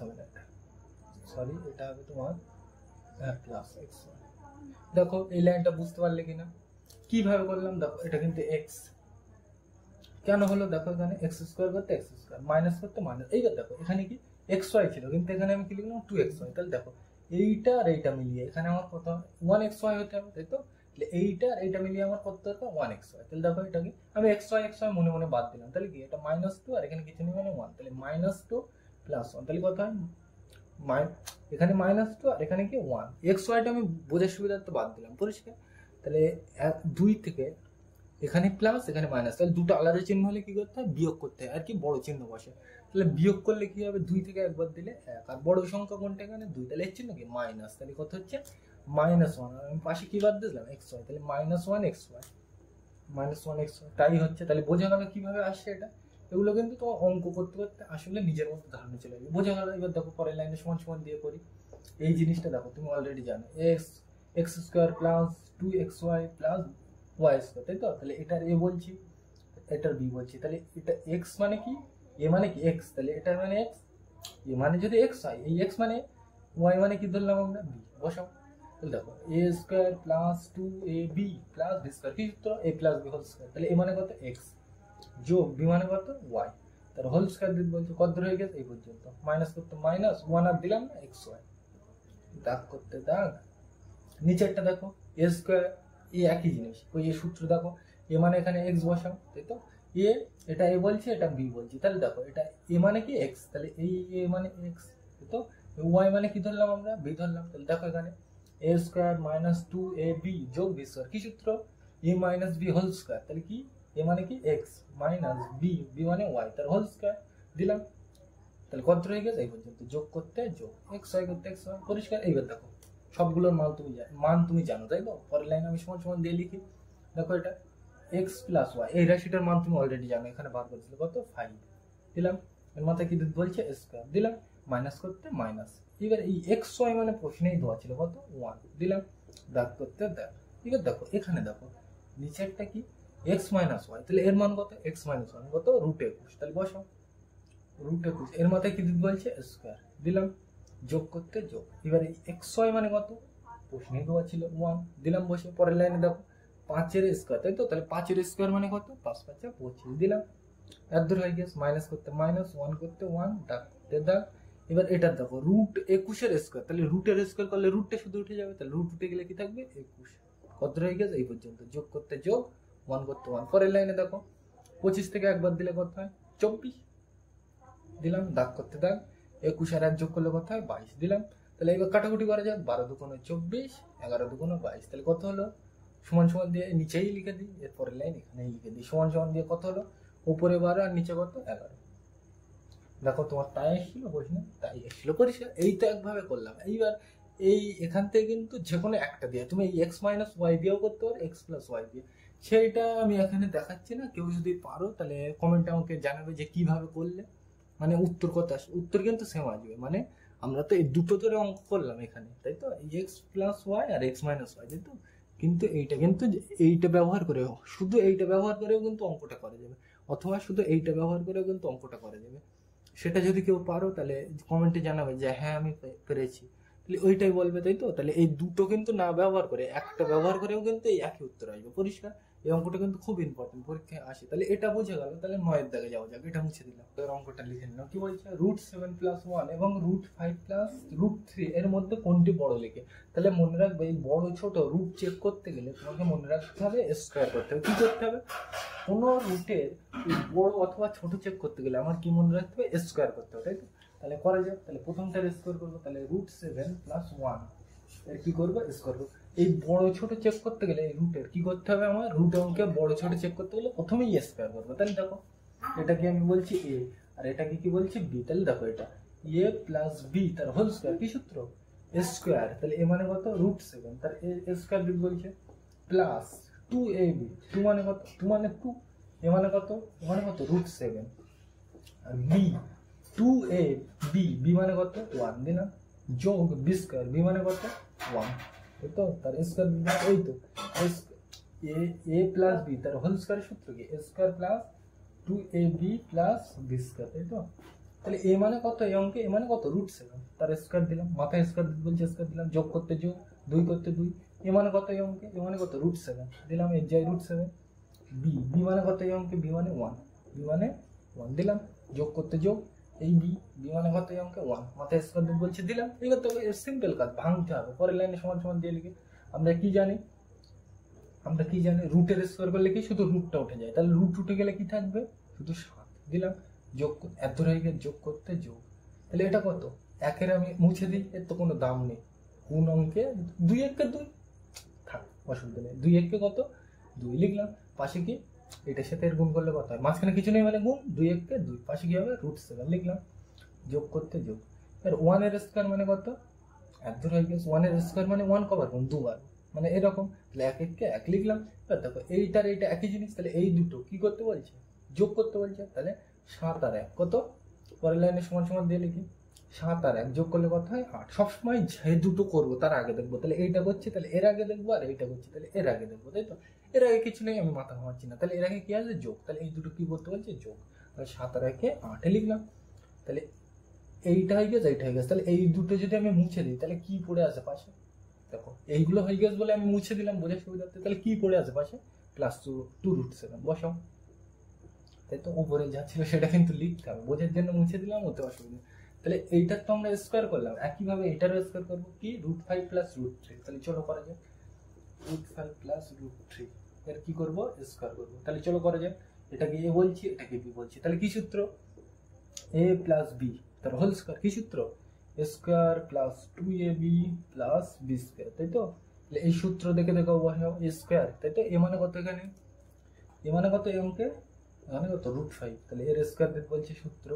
হবে না, সরি এটা হবে তোমার প্লাস xy। দেখো এই লাইনটা বুঝতে পারলে কিনা, কিভাবে করলাম, দেখো এটা কিন্তু x কেন হলো, দেখো এখানে x² করতে x², মাইনাস করতে মাইনাস। এইবার দেখো এখানে কি xy ছিল, কিন্তু এখানে আমি কি লিখলাম 2xy, তাহলে দেখো এইটা আর এইটা মিলিয়ে এখানে আমার কত 1xy হতে হবে, তাই তো। তাহলে এইটা আর এইটা মিলিয়ে আমার কত দরকার 1xy। তাহলে দেখো এটাকে আমি xy মনে মনে বাদ দিলাম, তাহলে কি এটা -2 আর এখানে কিছু নেই মানে 1, তাহলে -2 + 1, তাহলে কত হয় এখানে -2 আর এখানে কি 1। xyটা আমি বোঝার সুবিধার্থে বাদ দিলাম, পরিষ্কার। তাহলে 2 থেকে এখানে প্লাস এখানে মাইনাস, তাহলে দুটো আলাদা চিহ্ন হলে কি করতে হয়, বিয়োগ করতে হয় আর কি বড় চিহ্ন বসে। তাহলে বিয়োগ করলে কি হবে, 2 থেকে একবার দিলে 1, আর বড় সংখ্যা কোনটা এখানে 2, তাহলে এর চিহ্ন কি মাইনাস, তাহলে কত হচ্ছে -1। আমি পাশে কি বাদ দিলাম xy, তাহলে -1xy তাই হচ্ছে। তাহলে বোঝা গেল কিভাবে আসছে এটা। এগুলো কিন্তু তোমার অঙ্ক করতে করতে আসলে নিজের মধ্যে ধারণা চলে যাবে, বোঝা গেল। এবার দেখো পরের লাইনে সমান সমান দিয়ে করি। এই জিনিসটা দেখো তুমি অলরেডি জানো, x² + 2xy + y², তাই তো। তাহলে এটার a বলছি, এটার b বলছি, তাহলে এটা x মানে কি, a মানে কি x, তাহলে এটার মানে x, a মানে যদি x হয়, এই x মানে y মানে কি ধরলাম আমরা b, বসাও। তাহলে দেখো a² + 2ab + b², কি সূত্র, a + b হোল স্কয়ার। তাহলে a মানে কত x যোগ b মানে কত y, তার হোল স্কয়ার দিতে বলছে। কত হয়ে গেছে এই পর্যন্ত, মাইনাস করতে -1 আর দিলাম না xy, দাগ করতে দাগ। নিচেরটা দেখো a², এই একই জিনিস, ওই এ সূত্র দেখো, এ মানে এখানে x বসাও, তাই তো। এ এটা a বলছে, এটা b বলছি, তাহলে দেখো এটা a মানে কি x, তাহলে এই a মানে x, তাই তো। y মানে কি ধরলাম আমরা, b ধরলাম। তাহলে দেখো এখানে a² - 2ab যোগ b², কি সূত্র, a - b হোল স্কয়ার। তাহলে কি a মানে কি x মাইনাস b মানে y, তার হোল স্কয়ার দিলাম। তাহলে কত হয়ে গেছে এই পর্যন্ত, যোগ করতে যোগ, xy করতে xy, পরিষ্কার। এইবার দেখো সবগুলোর মান তুমি জানো, তাই তো। পরের লাইন আমি সমান সমান দিয়ে লিখি। দেখো এটা x + y, এই রাশিটার মান তুমি অলরেডি জানো, এখানে বার করেছিল কত 5 দিলাম। এর মাথায় কি বলছে স্কয়ার দিলাম, মাইনাস করতে মাইনাস। এবার এই xy মানে প্রশ্নেই দেওয়া ছিল কত 1 দিলাম, দাগ করতে দাগ। এবার দেখো এখানে দেখো নিচেরটা কি x - y, তাহলে এর মান কত, x - 1 কত √21, তাহলে বসাও √21, এর মাথায় কি বলছে স্কয়ার দিলাম, যোগ করতে যোগ। এবার এই xy মানে কত, প্রশ্নে দেওয়া ছিল 1 দিলাম, বসে। পরের লাইনে দেখো 5 এর স্কয়ার, তাই তো। তাহলে 5 এর স্কয়ার মানে কত, 5 × 5 = 25 দিলাম, এত দূর হয়ে গেছে। মাইনাস করতে মাইনাস, 1 করতে 1, দাগ করতে দাগ। এবার এটা দেখো √21 এর স্কয়ার, তাহলে রুটের স্কয়ার করলে রুটটা শুধু উঠে যাবে, তাহলে রুট উঠে গেলে কি থাকবে 21, কত দূর হয়ে গেছে এই পর্যন্ত, যোগ করতে যোগ, 1 করতে 1। পরের লাইনে দেখো 25 থেকে একবার দিলে কত হয় 24 দিলাম, দাগ করতে দাগ। 21 আর 1 যোগ করলে কত হয় 22 দিলাম। তাহলে এবার কাটাকুটি করা যাক, 12 × 2 = 24, 11 × 2 = 22, তাহলে কত হলো, সমান সমান দিয়ে নিচেই লিখে দিই, এরপরের লাইন এখানেই লিখে দিই, সমান সমান দিয়ে কত হলো, উপরে 12 আর নিচে কত 11। দেখো তোমার তাই এসেছিল প্রশ্ন, তাই এসেছিল, পরিষ্কার। এই তো একভাবে করলাম। এইবার এই এখান থেকে কিন্তু যে কোনো একটা দিয়ে তুমি এই x - y দিয়েও করতে পারো, x + y দিয়ে, সেইটা আমি এখানে দেখাচ্ছি না। কেউ যদি পারো তাহলে কমেন্টে আমাকে জানাবে যে কিভাবে করলে, মানে উত্তর কত আসে। উত্তর কিন্তু সেম আসবে, মানে আমরা তো এই দুটো ধরে অঙ্ক করলাম এখানে, তাই তো, x + y আর x - y, তাই তো। কিন্তু এইটা ব্যবহার করে, শুধু এইটা ব্যবহার করেও কিন্তু অঙ্কটা করা যাবে, অথবা শুধু এইটা ব্যবহার করেও কিন্তু অঙ্কটা করা যাবে। সেটা যদি কেউ পারো তাহলে কমেন্টে জানাবে যে হ্যাঁ আমি পেরেছি, তাহলে ওইটাই বলবে, তাই তো। তাহলে এই দুটো কিন্তু না ব্যবহার করে একটা ব্যবহার করেও কিন্তু এই একই উত্তর আসবে, পরিষ্কার। এই অঙ্কটা কিন্তু খুব ইম্পর্টেন্ট, পরীক্ষায় আসে। তাহলে এটা বুঝে গেল। তাহলে 9 দাগে যাওয়া যাক, এটা মুছে দিলাম, এর অঙ্কটা লিখে নিলাম। কি বলছে, √7 + 1 এবং √5 + √3 এর মধ্যে কোনটি বড় লিখে। তাহলে মনে রাখবে এই বড় ছোট রুট চেক করতে গেলে তোমাকে মনে রাখতে হবে স্কয়ার করতে হবে। কি করতে হবে, কোনো রুটের বড় অথবা ছোট চেক করতে গেলে আমার কি মনে রাখতে হবে, স্কয়ার করতে হবে, তাই তো। তাহলে করা যাক, তাহলে প্রথমটার স্কয়ার করবো, তাহলে √7 + 1 এর কি করবো, স্কয়ার করবো। এই বড় ছোট চেক করতে গেলে এই রুটের কি করতে হবে, আমার রুট অঙ্কে বড় ছোট চেক করতে গেলে প্রথমেই স্কয়ার করবো। তাহলে দেখো এটাকে আমি বলছি a আর এটাকে কি বলছি b, তাহলে দেখো এটা a + b তার হোল স্কয়ার, কি সূত্র, স্কয়ার। তাহলে a মানে কত √7, তার স্কয়ার দিক বলছে, প্লাস 2ab, 2 মানে কত, 2 মানে 2, a মানে কত, a মানে কত √7, আর b 2ab, b মানে কত 1 দিলাম, যোগ b², b মানে কত 1, এই তো। তার স্কয়ার এই তো a + b তার হোল স্কয়ার সূত্র কি, a² + 2ab + b², তাই তো। তাহলে a মানে কত এই অঙ্কে, a মানে কত √7, তার স্কয়ার দিলাম, মাথায় স্কয়ার দিতে বলছে স্কয়ার দিলাম, যোগ করতে যোগ, 2 করতে 2, a মানে কত এই অঙ্কে, a মানে কত √7 দিলাম, এর জায়গায় √7, b মানে কত এই অঙ্কে, b মানে 1, b মানে 1 দিলাম, যোগ করতে যোগ, এই b মানে কত এই অঙ্কে 1, মাথায় স্কয়ার দিতে বলছে দিলাম। এবার তো সিম্পল কাজ, ভাঙতে হবে। পরের লাইনে সমান সমান দিয়ে লিখে আমরা কি জানি, আমরা কি জানি রুটের স্কোয়ার করলে কি শুধু রুটটা উঠে যায়, তাহলে রুট উঠে গেলে কি থাকবে, শুধু 7 দিলাম। যোগ এত রয়ে গিয়ে যোগ করতে যোগ, তাহলে এটা কত, একের আমি মুছে দিই, এর তো কোনো দাম নেই। কোন অঙ্কে 2 1 2 থাক, অসুবিধা নেই। 2 1 কত, 2 লিখলাম। পাশে কি, এটার সাথে এর গুণ করলে কত হয়, মাঝখানে কিছু নেই মানে গুণ, 2 1 2, পাশে কি হবে √7 লিখলাম। যোগ করতে যোগ, এর 1 এর স্কোয়ার মানে কত, এত হয়ে গেছে। 1 এর স্কোয়ার মানে 1 কবার গুণ, 2 বার, মানে এরকম। তাহলে 1 1 1 লিখলাম। এবার দেখো এইটার এইটা একই জিনিস, তাহলে এই দুটো কি করতে বলছে, যোগ করতে বলছে। তাহলে 7 আর 1 কত, পরের লাইনে সমান সমান দিয়ে লিখি। 7 আর 1 যোগ করলে কত হয় 8। সবসময় যে দুটো করবো তার আগে দেখবো, তাহলে এইটা করছি তাহলে এর আগে দেখবো, আর এইটা করছি তাহলে এর আগে দেখবো, তাই তো। এর আগে কিছু নেই, আমি মাথা ঘামাচ্ছি না। তাহলে এর আগে কি আছে, যোগ। তাহলে এই দুটো কি করতে বলছে, যোগ। তাহলে 7 আর 1 8 লিখলাম। তাহলে এইটা হয়ে গেছে, এইটা হয়ে গেছে। তাহলে এই দুটো যদি আমি মুছে দিই তাহলে কি পড়ে আছে পাশে, দেখো এইগুলো হয়ে গেছে বলে আমি মুছে দিলাম বোঝার সুবিধার্থে। তাহলে কি পড়ে আছে পাশে, +2 √7 বসাও। তাই তো, উপরে যা ছিল সেটা কিন্তু লিখতে হবে, বোঝার জন্য মুছে দিলাম, ওতে অসুবিধা। তাহলে এইটার তো আমরা স্কোয়ার করলাম, একইভাবে এটারও স্কোয়ার করবো কি, √5 + √3। তাহলে চলো করা যাক, √5 + √3 এর কি করবো, স্কোয়ার করবো। তাহলে চলো করা যাক। এটাকে এ বলছি, এটাকে বি বলছি, তাহলে কি সূত্র, a + b তার হোল স্কোয়ার। কি সূত্র, a² + 2ab + b², তাই তো। তাহলে এই সূত্র দেখে দেখো বসাও, a², তাই তো। এ মানে কত, এখানে এ মানে কত, এই অঙ্কে এখানে কত, √5। তাহলে এর স্কোয়ার দিতে বলছে সূত্র,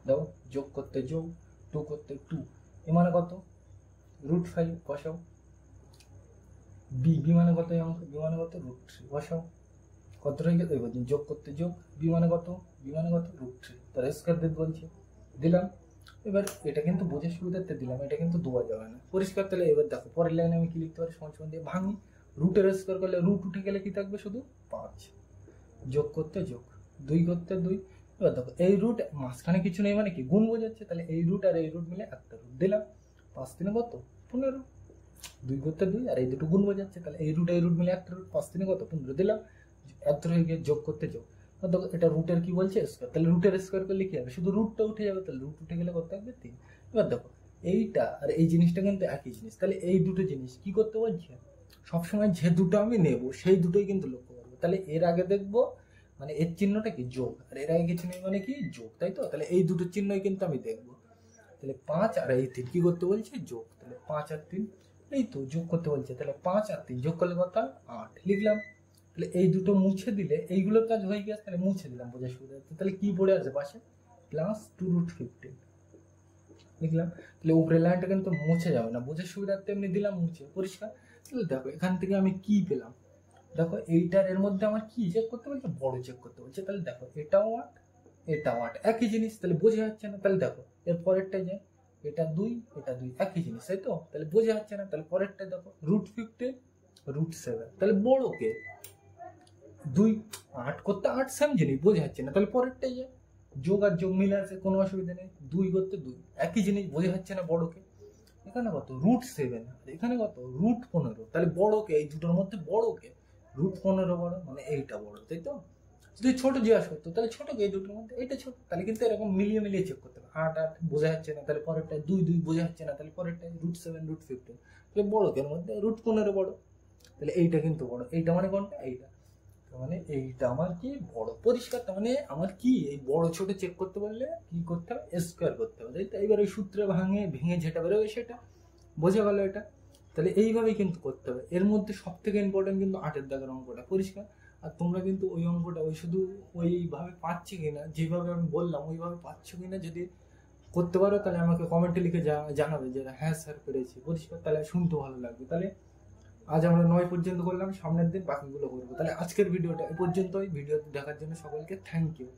দাও। যোগ করতে যোগ, 2 করতে 2, এ মানে কত, √5 বসাও। বি মানে কত, এই অঙ্ক বি মানে কত, √3 বসাও। কত হয়ে গেল, যোগ করতে যোগ, বি মানে কত, √3, তার স্কোয়ার দিতে বলছে, দিলাম। এবার এটা কিন্তু বোঝার সুবিধার্থে দিলাম, এটা কিন্তু দেওয়া যাবে না, পরিষ্কার। তাহলে এবার দেখো পরের লাইনে আমি কি লিখতে পারি, সমান সমান দিয়ে ভাঙি। রুটের স্কোয়ার করলে রুট উঠে গেলে কি থাকবে, শুধু 5। যোগ করতে যোগ, 2 করতে 2। এবার দেখো এই রুট মাঝখানে কিছু নেই মানে কি, গুণ বোঝাচ্ছে। তাহলে এই রুট আর এই রুট মিলে একটা রুট দিলাম। 5 3 কত, 15। 2 করতে 2, আর এই দুটো গুণ বোঝাচ্ছে। তাহলে এই রুট মিলে একটা রুট, 5 3 কত, 15 দিলাম। এত হয়ে গিয়ে যোগ করতে যোগ, দেখো এটা রুটের কি বলছে, স্কোয়ার। তাহলে রুটের স্কোয়ার করলে কি হবে, শুধু রুটটা উঠে যাবে। তাহলে রুট উঠে গেলে কত থাকবে, 3। এবার দেখো এইটা আর এই জিনিসটা কিন্তু একই জিনিস। তাহলে এই দুটো জিনিস কি করতে বলছে, সবসময় যে দুটো আমি নেব সেই দুটোই কিন্তু লক্ষ্য করবো। তাহলে এর আগে দেখবো মানে এর চিহ্নটা কি, যোগ, আর এর আগে কিছু নেই মানে কি, যোগ, তাই তো। তাহলে এই দুটো চিহ্নই কিন্তু আমি দেখবো। তাহলে 5 আর এই 3 কি করতে বলছে, যোগ। তাহলে 5 আর 3, এই তো যোগ করতে বলছে। তাহলে 5 আর 3 যোগ করলে কত, 8 লিখলাম। তাহলে এই দুটো মুছে দিলে এইগুলোর কাজ হয়ে গেছে, তাহলে মুছে দিলাম বোঝার সুবিধা। তাহলে কি পড়ে আছে পাশে, +2√15 লিখলাম। তাহলে উপরের লাইনটা কিন্তু মুছে যাবে না, বোঝার সুবিধার্থে এমনি দিলাম মুছে, পরিষ্কার। তাহলে দেখো এখান থেকে আমি কি পেলাম, দেখো এইটার এর মধ্যে আমার কি চেক করতে বলছে, বড় চেক করতে বলছে। তাহলে দেখো এটাও 8 এটাও 8, একই জিনিস, তাহলে বোঝা যাচ্ছে না। তাহলে দেখো এর পরেরটাই যায়, এটা 2 এটা 2, একই জিনিস, তাই তো। তাহলে বোঝা যাচ্ছে না। তাহলে পরেরটা দেখো, √15 √7, তাহলে বড় কে, 2 8 করতে 8 সেম জিনিস, বোঝা যাচ্ছে না। তাহলে পরেরটাই যায়, যোগ আর যোগ মিলে আছে, কোনো অসুবিধা নেই। 2 করতে 2, একই জিনিস, বোঝা যাচ্ছে না বড়কে। এখানে কত, √7, এখানে কত, √15। তাহলে বড়কে, এই দুটোর মধ্যে বড়কে, √15 বড়, মানে এইটা বড়, তাই তো। যদি ছোট জিজ্ঞাসা করতো তাহলে ছোটকে, এই দুটোর মধ্যে এইটা ছোট। তাহলে কিন্তু এরকম মিলিয়ে মিলিয়ে চেক করতে হবে। 8 8 বোঝা যাচ্ছে না, তাহলে পরেরটায় 2 2 বোঝা যাচ্ছে না, তাহলে পরেরটায় √7 √15। তাহলে বড়কে এর মধ্যে √15 বড়। তাহলে এইটা কিন্তু বড়, এইটা মানে কোনটা, এইটা। মানে এইটা আমার কি বড়, পরিষ্কার। তার মানে আমার কি, এই বড় ছোট চেক করতে পারলে কি করতে হবে, স্কোয়ার করতে হবে, তাই তো। এইবার ওই সূত্রে ভেঙে যেটা বেরোবে সেটা বোঝা গেল এটা। তাহলে এইভাবেই কিন্তু করতে হবে। এর মধ্যে সব থেকে ইম্পর্টেন্ট কিন্তু 8 দাগের অঙ্কটা, পরিষ্কার। আর তোমরা কিন্তু ওই অঙ্কটা ওই শুধু ওইভাবে পাচ্ছি কিনা, যেভাবে আমি বললাম ওইভাবে পাচ্ছ কিনা, যদি করতে পারো তাহলে আমাকে কমেন্টে লিখে জানাবে যে হ্যাঁ স্যার পেরেছি, পরিষ্কার। তাহলে শুনতে ভালো লাগবে। তাহলে আজ আমরা 9 পর্যন্ত করলাম, সামনের দিন বাকিগুলো করবো। তাহলে আজকের ভিডিওটা এ পর্যন্তই। ভিডিও দেখার জন্য সকলকে থ্যাংক ইউ।